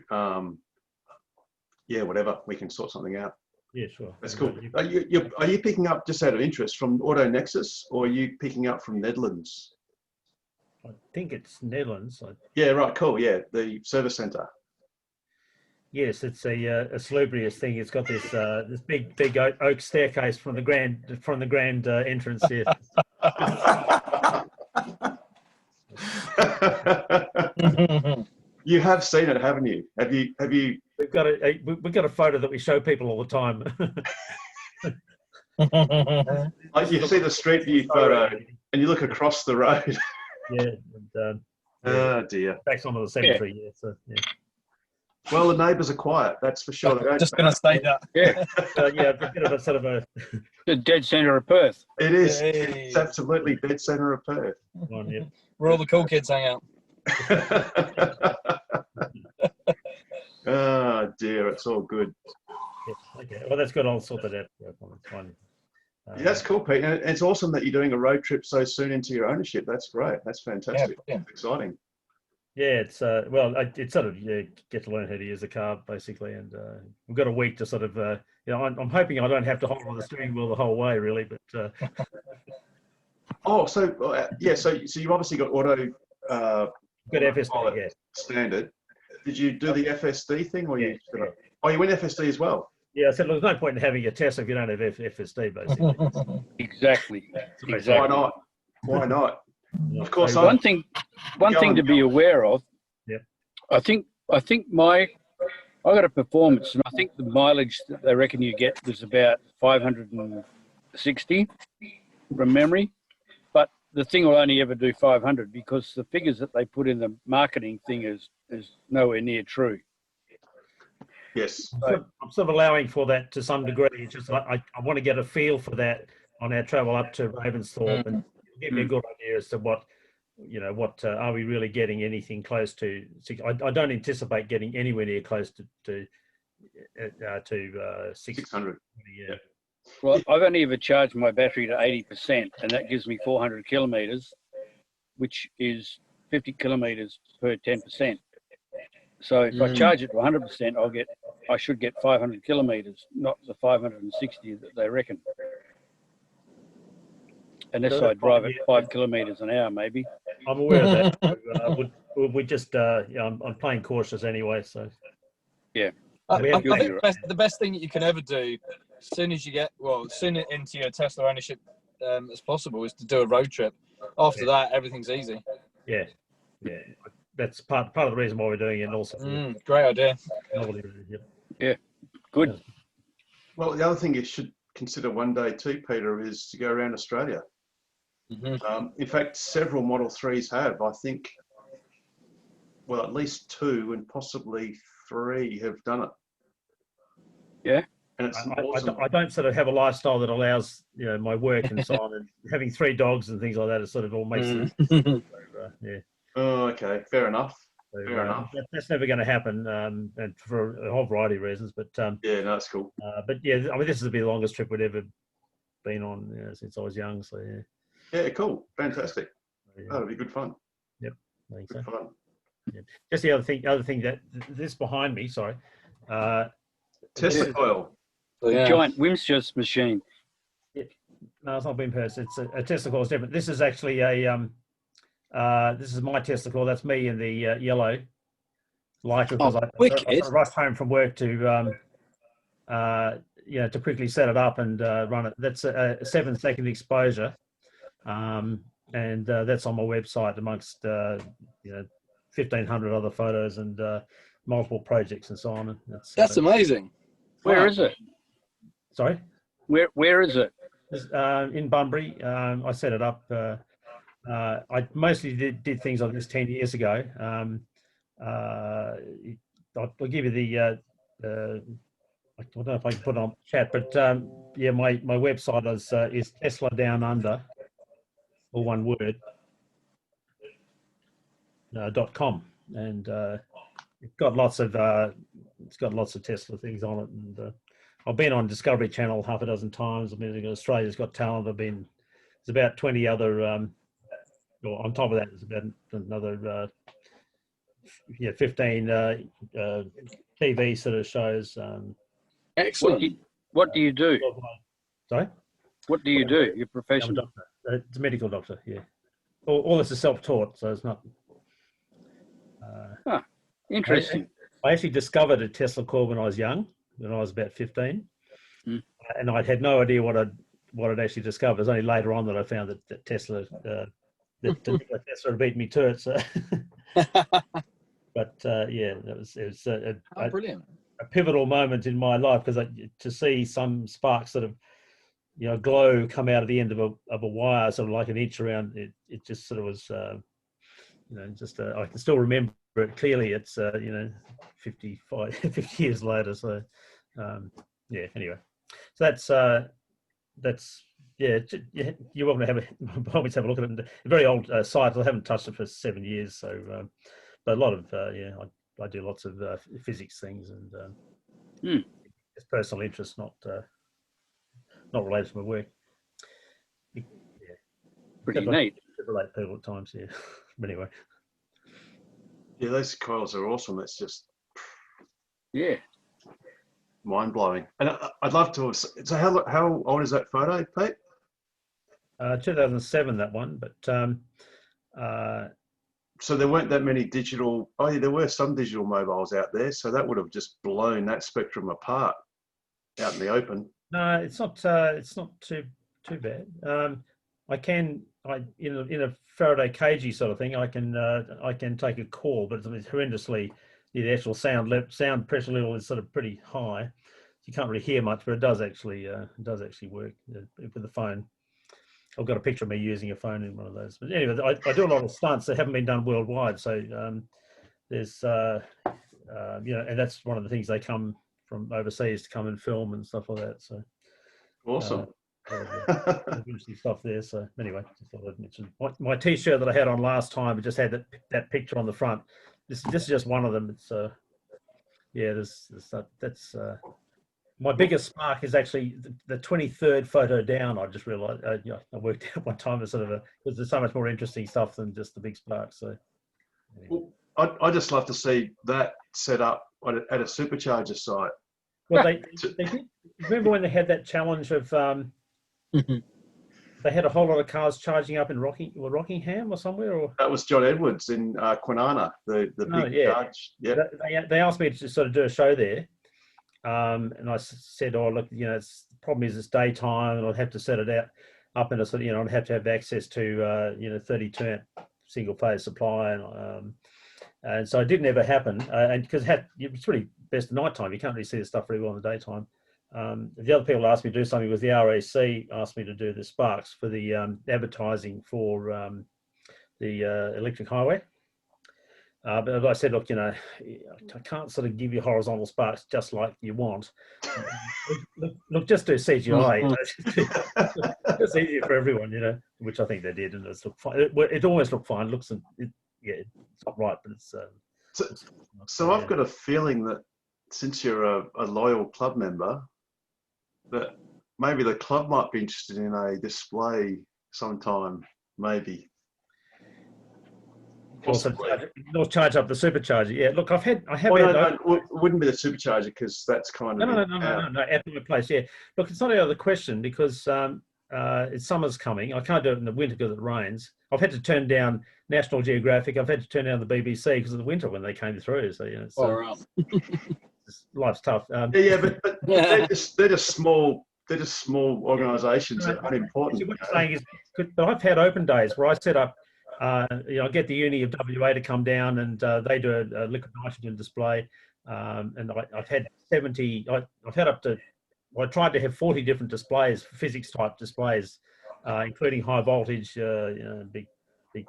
yeah, whatever, we can sort something out. Yeah, sure. That's cool. Are you picking up, just out of interest, from Auto Nexus, or are you picking up from Netherlands? I think it's Netherlands. Yeah, right, cool. Yeah, the service centre. Yes, it's a salubrious thing. It's got this this big oak staircase from the grand entrance here. You have seen it, haven't you? Have you? We've got a photo that we show people all the time. You see the street view photo, and you look across the road. Yeah. And, oh dear. Backs onto the cemetery. Yeah. So yeah. Well, the neighbours are quiet, that's for sure. Just going to say that. Yeah. Yeah, a bit of a sort of the dead centre of Perth. It is. Hey. It's absolutely dead centre of Perth. one. Yeah. Where all the cool kids hang out. Ah, dear, it's all good. Yeah, okay. Well, that's good. I'll sort that out. It's fine. Yeah, that's cool, Pete. And it's awesome that you're doing a road trip so soon into your ownership. That's great. That's fantastic. Yeah. Exciting. Yeah, it's well, it's sort of get to learn how to use the car basically, and we've got a week to sort of I'm hoping I don't have to hold on the steering wheel the whole way really, but Oh, so yeah, so you've obviously got auto. Good FSD, yeah. Standard. Did you do the FSD thing, or you? Oh, you went FSD as well. Yeah, I said there's no point in having a Tesla if you don't have FSD, basically. Exactly. Why not? Why not? Of course. One thing to be aware of. Yeah. I think I got a performance, and I think the mileage that they reckon you get was about 560 from memory. But the thing will only ever do 500 because the figures that they put in the marketing thing is nowhere near true. Yes. I'm sort of allowing for that to some degree. It's just I want to get a feel for that on our travel up to Ravensthorpe and give me a good idea as to what are we really getting anything close to. I don't anticipate getting anywhere near close to 600. Yeah. Well, I've only ever charged my battery to 80%, and that gives me 400 kilometres, which is 50 kilometres per 10%. So if I charge it to 100%, I should get 500 kilometres, not the 560 that they reckon. Unless I drive at 5 kilometres an hour, maybe. I'm aware of that. We just, I'm playing cautious anyway, so. Yeah. I think the best thing that you can ever do, as soon into your Tesla ownership as possible, is to do a road trip. After that, everything's easy. Yeah. That's part of the reason why we're doing it, and also. Great idea. Yeah. Good. Well, the other thing you should consider one day too, Peter, is to go around Australia. In fact, several Model 3s have. I think, well, at least 2 and possibly 3 have done it. Yeah. And it's awesome. I don't sort of have a lifestyle that allows my work and so on, and having 3 dogs and things like that. It sort of all makes sense. So, yeah. Oh, okay. Fair enough. So, Fair enough. That's never going to happen, and for a whole variety of reasons. But yeah, no, that's cool. But yeah, I mean, this will be the longest trip we'd ever been on since I was young. So yeah. Yeah, cool. Fantastic. Yeah. That'll be good fun. Yep. I think Good so. fun. Yeah. Just the other thing that this behind me. Sorry. Tesla coil. Giant Wimshurst machine. No, it's not Wimshurst. It's a Tesla coil. It's different. This is actually a this is my Tesla coil. That's me in the yellow light because I rushed home from work to to quickly set it up and run it. That's a 7-second exposure, and that's on my website amongst 1,500 other photos and multiple projects and so on. That's amazing. Where is it? Sorry. Where is it? In Bunbury. I set it up. I mostly did things like this 10 years ago. I'll give you the. I don't know if I can put it on chat, but yeah, my website is Tesla Down Under, all one word. .com, and it's got lots of Tesla things on it, and I've been on Discovery Channel half a dozen times. I've been in Australia's Got Talent. There's about 20 other. Well, on top of that, there's about another 15 TV sort of shows. Excellent. What do you do? Sorry? What do you do? Your profession? I'm a doctor. It's a medical doctor, yeah. All this is self-taught, so it's not... Interesting. I actually discovered a Tesla coil when I was young, when I was about 15. And I had no idea what I'd actually discovered. It was only later on that I found that Tesla... Tesla beat me to it. So. But yeah, it was brilliant. A pivotal moment in my life because to see some sparks sort of glow come out of the end of a wire, sort of like an inch around it. It just sort of was, I can still remember it clearly. It's 50 years later. So yeah. Anyway, so that's. Yeah, you're welcome to have a look at it. A very old site. I haven't touched it for 7 years, so but a lot of I I do lots of physics things and it's personal interest, not related to my work. Yeah. Pretty neat. Relate people at times, yeah. But anyway. Yeah, those coils are awesome. It's just mind blowing. And I'd love to. So how old is that photo, Pete? 2007, that one, but so there weren't that many digital. Oh, yeah, there were some digital mobiles out there. So that would have just blown that spectrum apart out in the open. No, it's not too bad. In a Faraday cagey sort of thing, I can take a call, but it's horrendously, the actual sound pressure level is sort of pretty high. You can't really hear much, but it does actually work with the phone. I've got a picture of me using a phone in one of those. But anyway, I do a lot of stunts that haven't been done worldwide. So there's and that's one of the things, they come from overseas to come and film and stuff like that. So awesome. Interesting stuff there. So anyway, just thought I'd mention my T-shirt that I had on last time. It just had that picture on the front. This is just one of them. It's that's my biggest spark is actually the 23rd photo down. I just realised I worked out one time as because there's so much more interesting stuff than just the big spark. So well, I just love to see that set up at a supercharger site. Well, they did. Remember when they had that challenge of they had a whole lot of cars charging up in Rockingham or somewhere, or that was John Edwards in Kwinana, the big charge. Yeah, they asked me to sort of do a show there, and I said, "Oh, look, the problem is it's daytime, and I'd have to set it up in a sort of, I'd have to have access to 32 amp single phase supply, and so it didn't ever happen, and because it's really best at night time. You can't really see the stuff very well in the daytime." The other people asked me to do something was the RAC asked me to do the sparks for the advertising for the electric highway. But I said, look, I can't sort of give you horizontal sparks just like you want. Look, just do CGI. It's easier for everyone, which I think they did, and it's looked fine. It almost looked fine. It's not right, but it's. So I've got a feeling that since you're a loyal club member, that maybe the club might be interested in a display sometime, maybe. Also, charge up the supercharger. Yeah, look, I have. It wouldn't be the supercharger because that's kind of no. At my place, yeah. Look, it's not out of the question because it's summer's coming. I can't do it in the winter because it rains. I've had to turn down National Geographic. I've had to turn down the BBC because of the winter when they came through. So life's tough. But they're just small. They're just small organisations that are unimportant. What you're saying is, but I've had open days where I set up. I get the Uni of WA to come down and they do a liquid nitrogen display, and I've had 70. I've had up to. I tried to have 40 different displays, physics type displays, including high voltage, big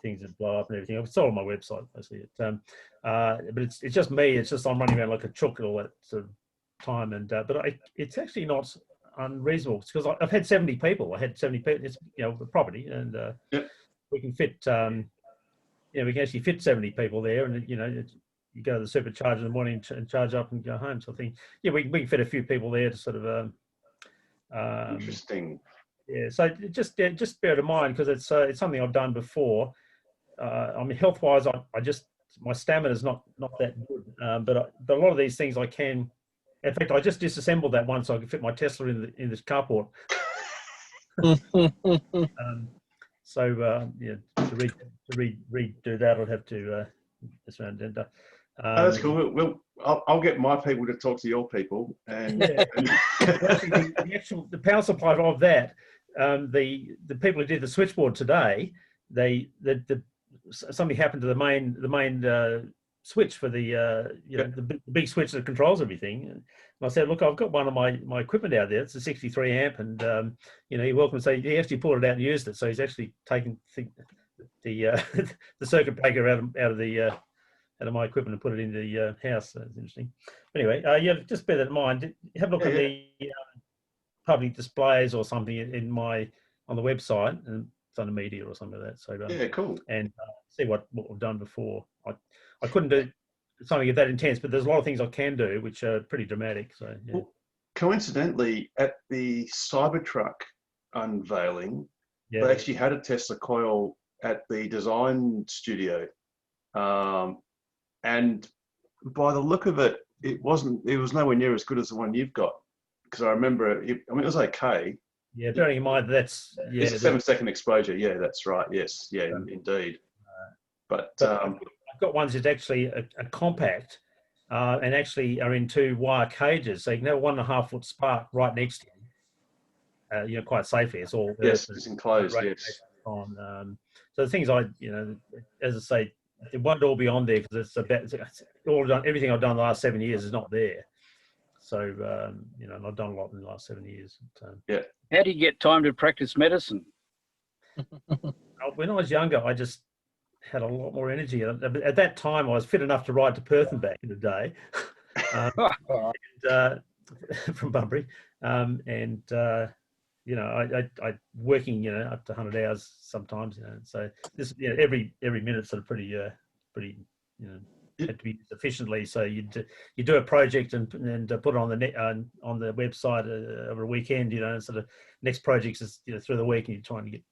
things that blow up and everything. It's all on my website, basically. But it's just me. It's just I'm running around like a chook all that sort of time, and but it's actually not unreasonable because I've had 70 people. I had 70 people. It's the property, and we can fit. We can actually fit 70 people there, and you go to the supercharger in the morning and charge up and go home. So I think we can fit a few people there to sort of. Interesting. Yeah, so just bear it in mind because it's something I've done before. I mean, health-wise, my stamina is not that good, but a lot of these things I can. In fact, I just disassembled that one so I could fit my Tesla in this carport. To redo that, I'd have to just around and. That's cool. I'll get my people to talk to your people, and actually, the power supply of that. The people who did the switchboard today, something happened to the main switch for the big switch that controls everything. And I said, look, I've got one of my equipment out there. It's a 63 amp, and you're welcome to say he actually pulled it out and used it. So he's actually taken the circuit breaker out of my equipment and put it in the house. So it's interesting. Anyway, just bear that in mind. Have a look at the public displays or something on the website, and it's under media or something like that. So cool. And see what we've done before. I couldn't do something that intense, but there's a lot of things I can do which are pretty dramatic. So yeah. Well, coincidentally, at the Cybertruck unveiling, Yeah. they actually had a Tesla coil at the design studio, and by the look of it, it was nowhere near as good as the one you've got. Because I remember, it was okay. Yeah, bearing in mind that's It's a 7-second exposure. Yeah, that's right. Yes, yeah, indeed. But I've got ones that's actually a compact, and actually are in 2 wire cages, so you can have a 1.5 foot spark right next to you. Quite safely. It's all yes, it's enclosed. Yes. On. So the things as I say, it won't all be on there because it's all done. Everything I've done the last 7 years is not there. So and I've done a lot in the last 7 years. Yeah. How do you get time to practice medicine? When I was younger, I just had a lot more energy. At that time, I was fit enough to ride to Perth and back in a day, from Bunbury, I working up to 100 hours sometimes. So this every minute's sort of pretty had to be used efficiently. So you do a project and put it on the net on the website over a weekend. Sort of next project is through the week, and you're trying to get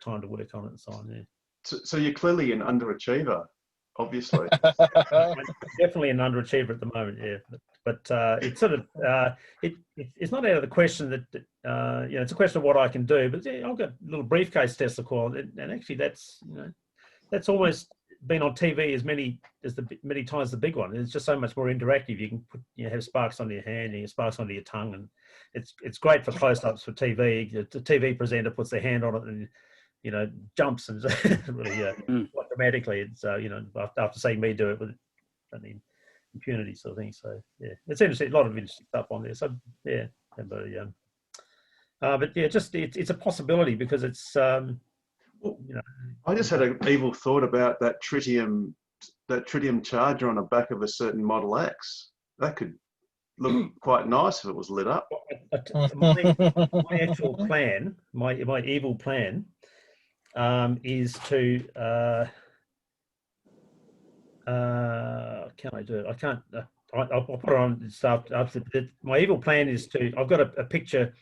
time to work on it and so on. Yeah. So you're clearly an underachiever, obviously. Definitely an underachiever at the moment. Yeah, but it's sort of it's not out of the question that it's a question of what I can do. But I've got a little briefcase Tesla coil, and actually that's almost been on TV as many times the big one. It's just so much more interactive. You can have sparks under your hand, and sparks under your tongue, and it's great for close-ups for TV. The TV presenter puts their hand on it and jumps and really quite dramatically. It's after seeing me do it with impunity sort of thing. So yeah, it's interesting. A lot of interesting stuff on there. So yeah, but yeah, just it's a possibility because it's I just had an evil thought about that tritium charger on the back of a certain Model X. That could look quite nice if it was lit up. My actual plan, my evil plan, is to can I do it? I can't. I'll put it on stuff. My evil plan is to. I've got a picture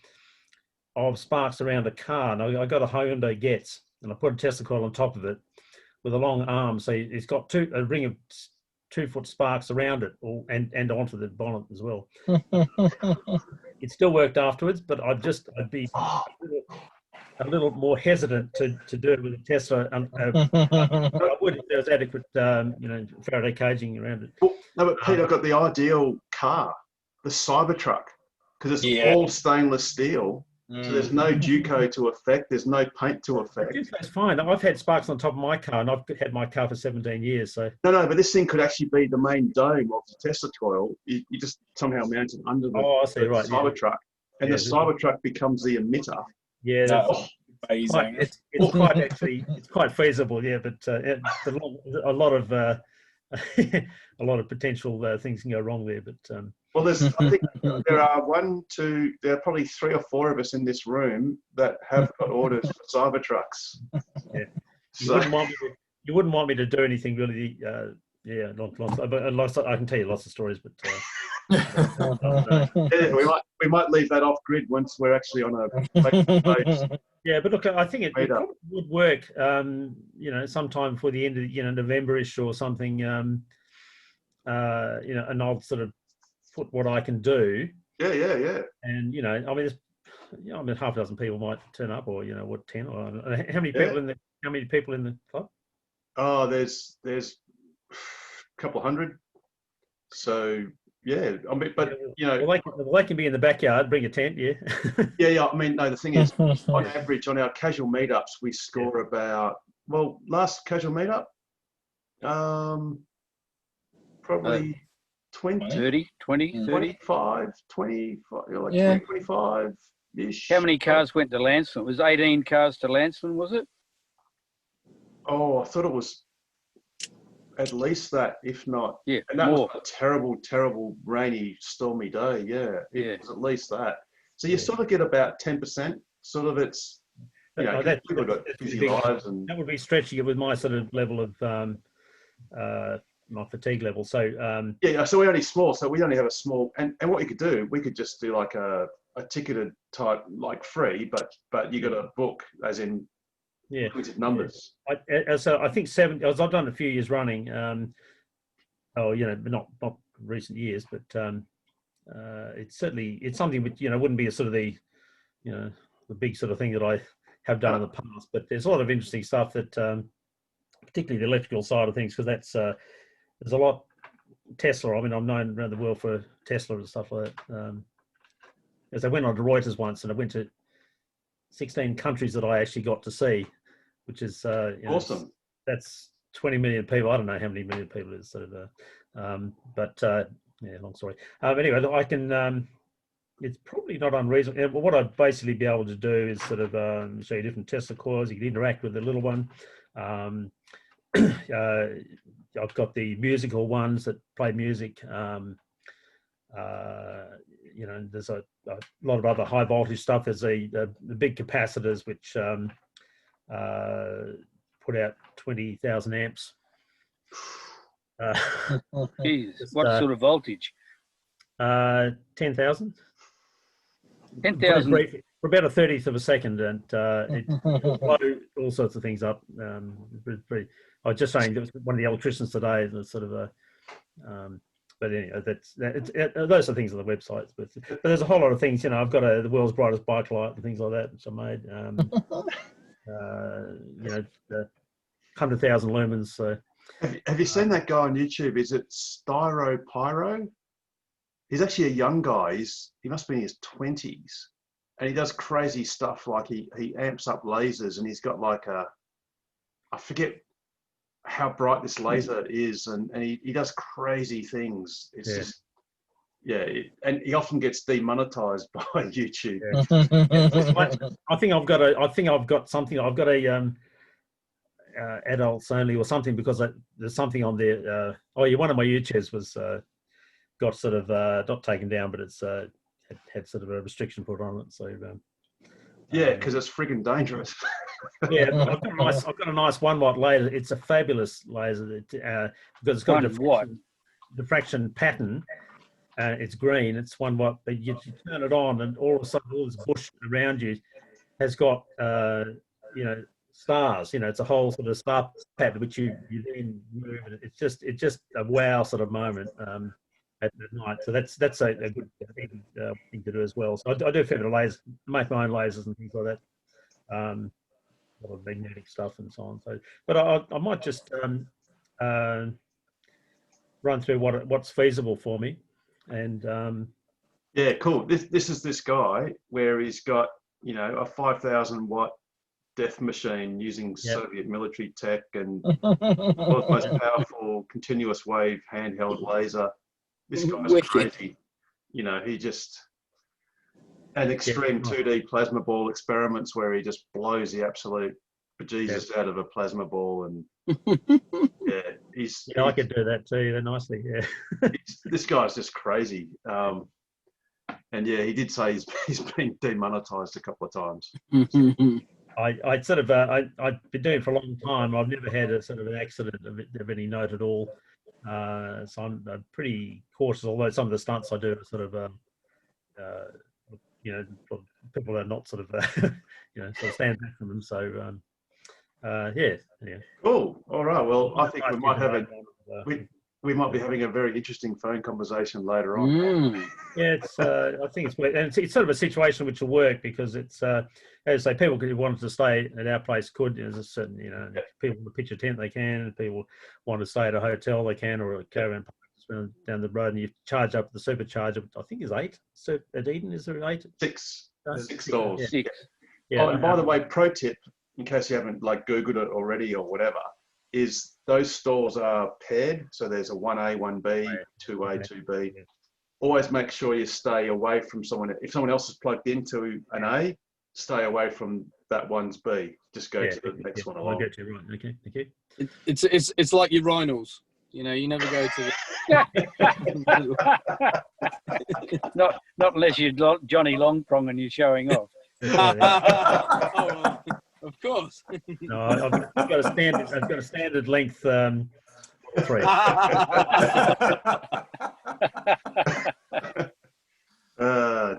of sparks around a car, and I got a Hyundai Getz, and I put a Tesla coil on top of it with a long arm, so it's got a ring of 2 foot sparks around it, and onto the bonnet as well. It still worked afterwards, but I'd be a little more hesitant to do it with a Tesla. I would if there was adequate, Faraday caging around it. Well, no, but Pete, I've got the ideal car, the Cybertruck, because it's all stainless steel. So there's no Duco to affect. There's no paint to affect. Duco's fine. I've had sparks on top of my car, and I've had my car for 17 years. So no, but this thing could actually be the main dome of the Tesla coil. You just somehow mount it under the Cybertruck, and the Cybertruck becomes the emitter. Yeah, amazing. It's quite feasible. Yeah, but a lot of potential things can go wrong there. But well, I think there are there are probably 3 or 4 of us in this room that have got orders for Cybertrucks. Yeah, you wouldn't want me to do anything really. But I can tell you lots of stories, but. We might leave that off grid once we're actually on a face-to-face. Yeah, but look, I think it probably would work. Sometime before the end of November-ish or something. And I'll sort of put what I can do. Yeah. And half a dozen people might turn up, or 10. Or how many people in the club? Oh, there's a couple hundred. So. Yeah, but they can be in the backyard. Bring a tent, yeah. Yeah. I mean, no. The thing is, on average, on our casual meetups, we score about last casual meetup, probably 20, 30, 20, 25, 25-ish. How many cars went to Lanston? It was 18 cars to Lanston, was it? Oh, I thought it was at least that, if not. Yeah, and that was a terrible, terrible rainy, stormy day. Yeah, it was at least that. So you sort of get about 10%. Sort of, it's people got busy lives, and that would be stretching it with my sort of level of my fatigue level. So yeah, so we're only small, so we only have a small. And what you could do, we could just do like a ticketed type, like free, but you got to book, as in limited numbers. So I think 7. I've done a few years running. Not recent years, but it's something which wouldn't be a sort of the big sort of thing that I have done in the past. But there's a lot of interesting stuff that, particularly the electrical side of things, because that's there's a lot Tesla. I mean, I'm known around the world for Tesla and stuff like that. As I went on to Reuters once, and I went to 16 countries that I actually got to see, which is awesome. That's 20 million people. I don't know how many million people it is. Sort of, long story. Anyway, I can. It's probably not unreasonable. What I'd basically be able to do is sort of show you different Tesla coils. You can interact with the little one. I've got the musical ones that play music. There's a lot of other high voltage stuff. There's the big capacitors which put out 20,000 amps. Jeez, what sort of voltage? 10,000. 10,000 for about a 30th of a second, and it blow all sorts of things up. I was just saying that was one of the electricians today. That's sort of a. But anyway, those are things on the websites. But there's a whole lot of things. I've got the world's brightest bike light and things like that, which I made. 100,000 lumens. So. Have you seen that guy on YouTube? Is it Styro Pyro? He's actually a young guy. He must be in his 20s, and he does crazy stuff like he amps up lasers, and he's got like I forget how bright this laser is, and he does crazy things. It's just and he often gets demonetized by YouTube. I think I've got something. I've got a adults only or something, because there's something on there. One of my YouTubes was got sort of not taken down, but it's had sort of a restriction put on it. So because it's friggin' dangerous. I've got a nice 1 watt laser. It's a fabulous laser because it's got a diffraction pattern. It's green. It's 1 watt, but you turn it on, and all of a sudden, all this bush around you has got stars. It's a whole sort of star pattern which you then move, and it's just a wow sort of moment at night. So that's a good thing to do as well. So I do a fair bit of lasers, make my own lasers and things like that. A lot of magnetic stuff and so on. So, but I might just run through what's feasible for me, and cool. This is this guy where he's got a 5,000 watt death machine using Soviet military tech and the most powerful continuous wave handheld laser. This guy's crazy. He just and extreme 2D plasma ball experiments where he just blows the absolute bejesus out of a plasma ball, and I could do that too nicely. This guy's just crazy. And he did say he's been demonetized a couple of times. I've been doing it for a long time. I've never had a sort of an accident of any note at all. So I'm pretty cautious, although some of the stunts I do are sort of, people are not sort of, sort of stand back from them. So, Cool. All right. Well, I think we might have we might be having a very interesting phone conversation later on. Yeah, I think it's and it's sort of a situation which will work, because it's as I say, people who wanted to stay at our place could. There's a certain if people want to pitch a tent, they can. If people want to stay at a hotel, they can, or a caravan park down the road, and you charge up the supercharger. I think is 8. So at Eden, is there 8? 6 stalls. Yeah. 6. Yeah. Oh, and by the way, pro tip, in case you haven't Googled it already or whatever, is those stalls are paired. So there's a 1A, 1B, 2A, 2B. Yeah. Always make sure you stay away from someone. If someone else is plugged into an A, stay away from that one's B. Just go to the next one along. I'll get you right. Okay. Okay. It's like your rhinos. You never go to the... not unless you're Johnny Longprong and you're showing off. Of course. No, I've got a standard length 3.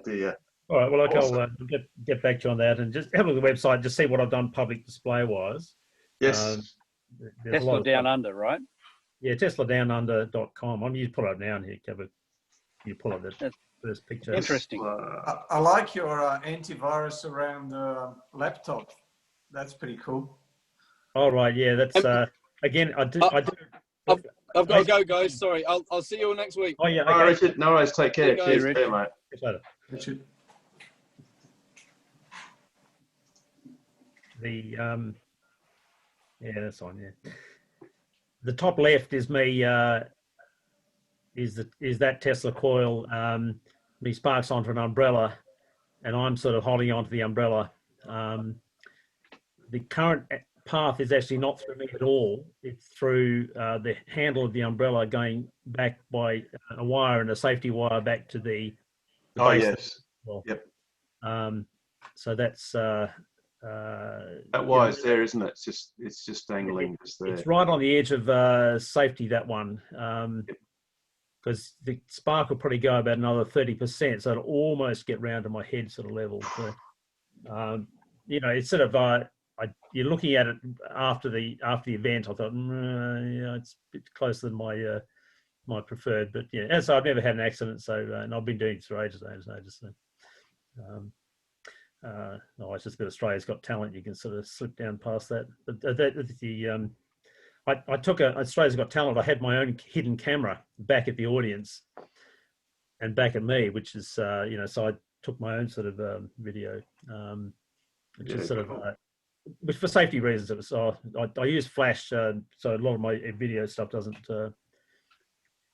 Dear. All right. Well, okay, Awesome. I'll get back to you on that and just have a look at the website, just see what I've done public display wise. Yes. There's a lot Tesla of Down stuff. Under, right? Yeah, TeslaDownUnder.com. I'm you pull it up now and here, Kevin. You pull up the That's first picture. interesting. I like your antivirus around the laptop. That's pretty cool. All right. Yeah, that's again. I do. I've got to go, guys. Sorry. I'll see you all next week. Oh yeah. All right, Okay. Richard. No worries. Take care. See you guys. Cheers. Rich. See you, mate. Catch you later. Richard. Yeah, that's on. Yeah. The top left is me. Is that Tesla coil? Me sparks onto an umbrella, and I'm sort of holding onto the umbrella. The current path is actually not through me at all. It's through the handle of the umbrella going back by a wire and a safety wire back to the Oh, base. yes. Well, Yep. So that's That wire's there, isn't it? It's just dangling just there. it's right on the edge of safety, that one, because the spark will probably go about another 30%, so it'll almost get round to my head sort of level. So, you know, it's sort of you're looking at it after the event. I thought, yeah, it's a bit closer than my preferred, but yeah, as I've never had an accident, so and I've been doing it for ages. So, no, it's just a bit of Australia's Got Talent. You can sort of slip down past that. But I took Australia's Got Talent. I had my own hidden camera back at the audience and back at me, which is you know. So I took my own sort of video, which is sort of. Which for safety reasons, it was. I use flash, so a lot of my video stuff doesn't.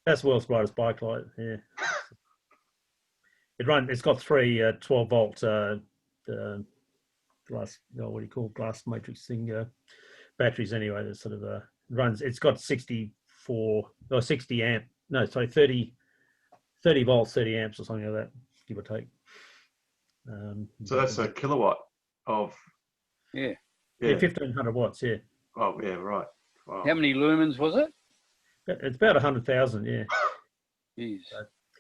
That's the world's brightest bike light. Yeah, It's got 3 12-volt glass. What do you call glass matrix thing? Batteries anyway. That sort of runs. It's got 60 amp. No, sorry, 30 volts, 30 amps or something like that, give or take. So that's a kilowatt of. Yeah. Yeah, 1500 watts. Yeah. Oh yeah, right. Wow. How many lumens was it? It's about 100,000. Yeah. Jeez.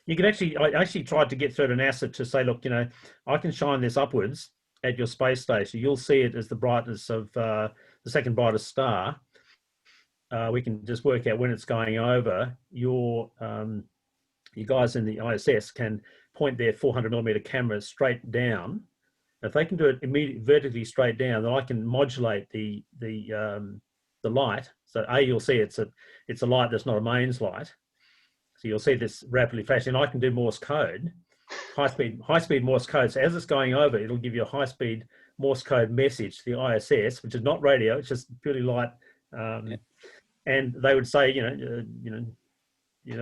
You can actually, I actually tried to get through to NASA to say, look, you know, I can shine this upwards at your space station. You'll see it as the brightness of the second brightest star. We can just work out when it's going over. You guys in the ISS can point their 400mm cameras straight down. If they can do it immediately vertically straight down, then I can modulate the light. So you'll see it's a light that's not a mains light. So you'll see this rapidly flashing. I can do Morse code, high speed Morse code. So as it's going over, it'll give you a high speed Morse code message to the ISS, which is not radio. It's just purely light. And they would say,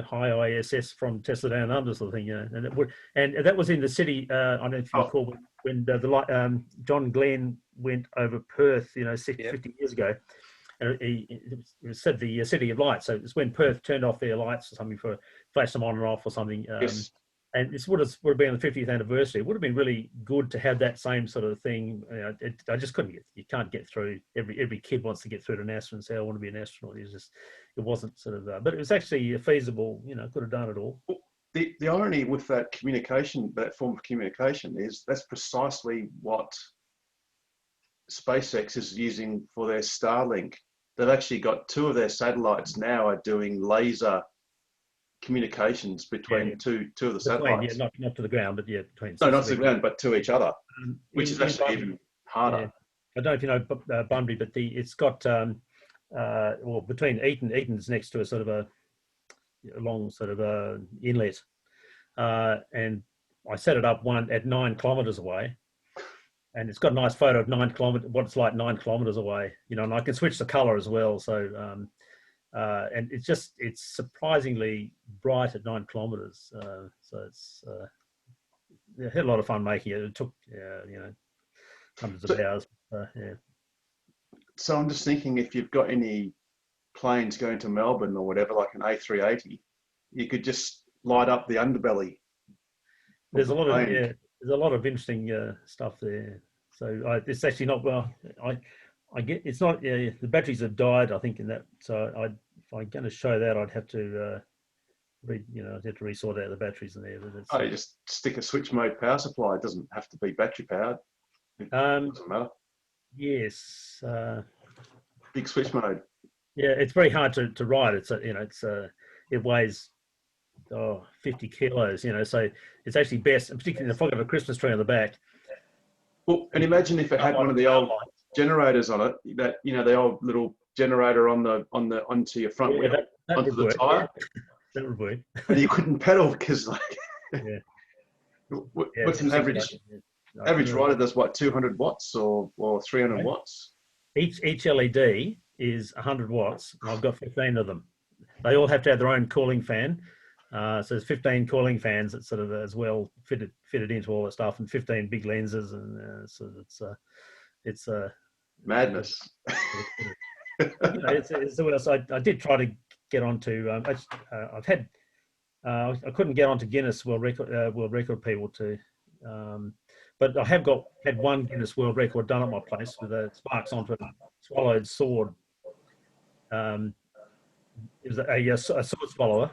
hi ISS from Tesla Down Under sort of thing. And that was in the city. I don't know if you recall when John Glenn went over Perth, 50 years ago. And it said the City of Light. So it's when Perth turned off their lights or something for flash them on and off or something. Yes. And this would have been on the 50th anniversary. It would have been really good to have that same sort of thing. I just couldn't you can't get through. Every kid wants to get through to NASA and say, I want to be an astronaut. It wasn't sort of, but it was actually feasible, could have done it all. The irony with that communication, that form of communication, is that's precisely what SpaceX is using for their Starlink. They've actually got 2 of their satellites now are doing laser communications between two of the satellites. Yeah, not to the ground, but yeah, between. No, not to the ground, but to each other, which is actually even harder. Yeah. I don't know if you know Bunbury, but it's got between Eaton's next to a sort of a long sort of inlet, and I set it up at 9 kilometres away. And it's got a nice photo of 9 kilometres, what it's like 9 kilometres away, and I can switch the colour as well. So, and it's surprisingly bright at 9 kilometres. So it's, I had a lot of fun making it. It took, hundreds of hours. Yeah. So I'm just thinking, if you've got any planes going to Melbourne or whatever, like an A380, you could just light up the underbelly. There's a lot of, there's a lot of interesting stuff there. So it's actually not, well, I get, it's not, the batteries have died, I think, in that. So I'm going to show that, I'd have to I'd have to resort out the batteries in there. But it's, Oh, you just stick a switch mode power supply. It doesn't have to be battery powered. It doesn't matter. Yes. Big switch mode. Yeah, it's very hard to ride. It weighs 50 kilos. So it's actually best, and particularly if I've got a Christmas tree on the back. Well, and imagine if it had one of the old generators on it. That the old little generator onto your front wheel, that onto the work. tire. That would work. And you couldn't pedal because what's an average? Average rider does what, 200 watts or 300 watts? Each LED is 100 watts. And I've got 15 of them. They all have to have their own cooling fan. So there's 15 cooling fans that sort of as well fitted into all that stuff, and 15 big lenses, and so it's madness. I did try to get onto. I couldn't get onto Guinness World Record people to. But I have had one Guinness World Record done at my place with a sparks onto a swallowed sword. It was a sword swallower,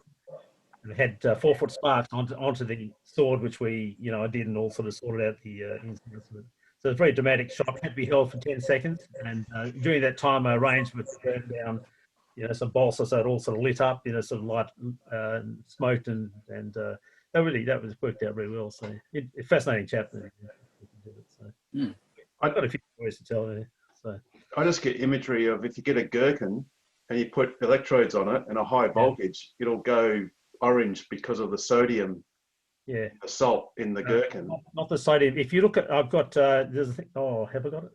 and it had 4-foot sparks onto the sword, which I did, and all sort of sorted out the incidents of it. So it's a very dramatic shot. It had to be held for 10 seconds, and during that time, I arranged to burn down, some balsa, so it all sort of lit up, sort of light, smoked, and that was worked out very well. So it's fascinating chap. I've got a few stories to tell there. So I just get imagery of if you get a gherkin and you put electrodes on it and a high voltage, it'll go orange because of the sodium. Yeah, the salt in the gherkin. Not the sodium. If you look at, I've got there's a thing. Oh, have I got it?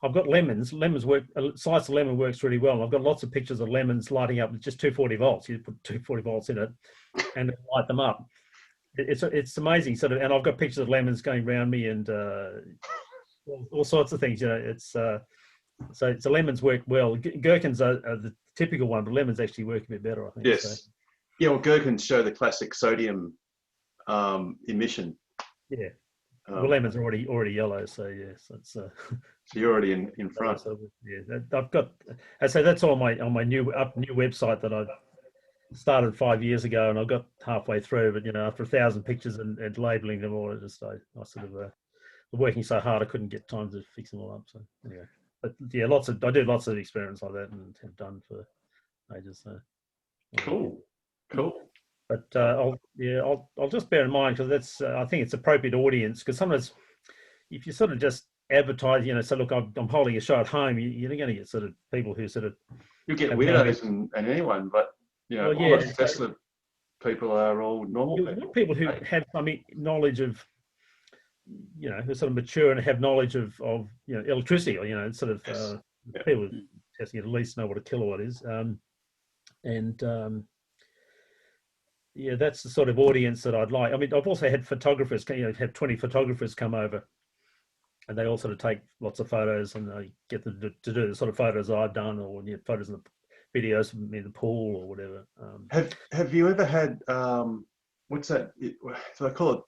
I've got lemons. Lemons work. A slice of lemon works really well. I've got lots of pictures of lemons lighting up with just 240 volts. You put 240 volts in it, and light them up. It's amazing. Sort of, and I've got pictures of lemons going around me, and all sorts of things. So the lemons work well. Gherkins are the typical one, but lemons actually work a bit better, I think. Yes. So. Yeah. Well, gherkins show the classic sodium emission. Yeah. Well, lemons are already yellow, so yes, that's. So you're already in front. So, yeah, I've got. I say that's on my new website that I started 5 years ago, and I got halfway through, but after 1,000 pictures and labeling them all, I sort of working so hard I couldn't get time to fix them all up. So anyway, but yeah, I did lots of experiments like that and have done for ages. So cool. But I'll just bear in mind, because that's I think it's appropriate audience, because sometimes if you sort of just advertise, so look, I'm holding a show at home, you're going to get sort of people who sort of you get weirdos and anyone, but all those Tesla people are all normal people who have knowledge of who sort of mature and have knowledge of electricity, or sort of yes. People testing it at least know what a kilowatt is, that's the sort of audience that I'd like. I've also had photographers, have 20 photographers come over, and they all sort of take lots of photos, and I get them to do the sort of photos I've done, or photos in the videos in the pool or whatever. Have you ever had what's that? So they call it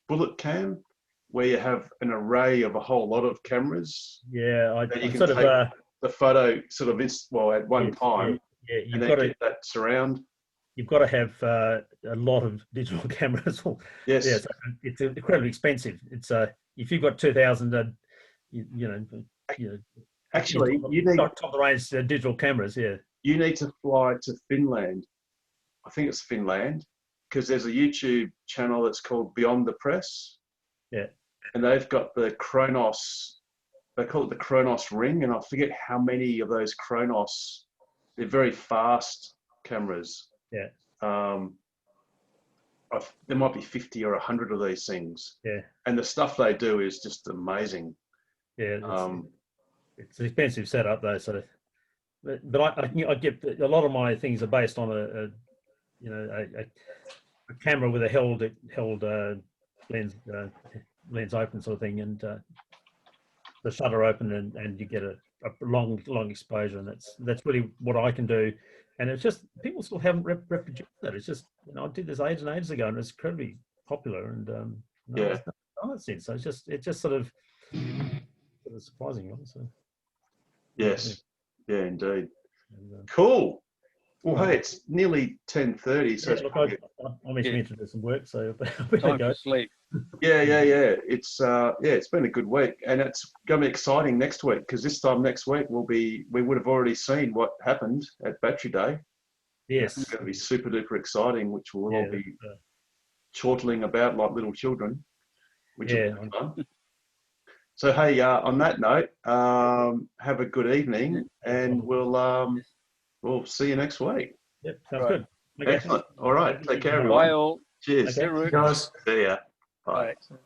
bullet cam, where you have an array of a whole lot of cameras. Yeah, I can sort take of the photo sort of at one time. Yeah, and then get that surround. You've got to have a lot of digital cameras. Yes. Yeah, so it's incredibly expensive. It's if you've got 2,000, actually, you need top of the range digital cameras. Yeah. You need to fly to Finland. I think it's Finland, because there's a YouTube channel that's called Beyond the Press. Yeah. And they've got the Kronos. They call it the Kronos ring, and I forget how many of those Kronos. They're very fast cameras. Yeah. There might be 50 or 100 of these things. Yeah. And the stuff they do is just amazing. Yeah. It's an expensive setup though, so. But I get a lot of my things are based on a camera with a held lens open sort of thing, and the shutter open, and you get a long exposure, and that's really what I can do. And it's just people still haven't reproduced that. It's just I did this ages and ages ago, and it's incredibly popular. And so it's just sort of surprising, so. Yes, yeah, indeed. Cool. Well, hey, it's nearly 10:30, so Yeah, it's look, probably, I'm actually to do some work, so I better Time go. to sleep. yeah. It's it's been a good week, and it's going to be exciting next week because this time next week we would have already seen what happened at Battery Day. Yes. It's going to be super duper exciting, which we'll Yeah, all be chortling about like little children, which will yeah. be fun. So hey, on that note, have a good evening, and we'll see you next week. Yep, sounds Right. good. Okay. Excellent. All right, take care, Bye everyone. all. Cheers. Okay. Guys. See ya. Bye. Bye.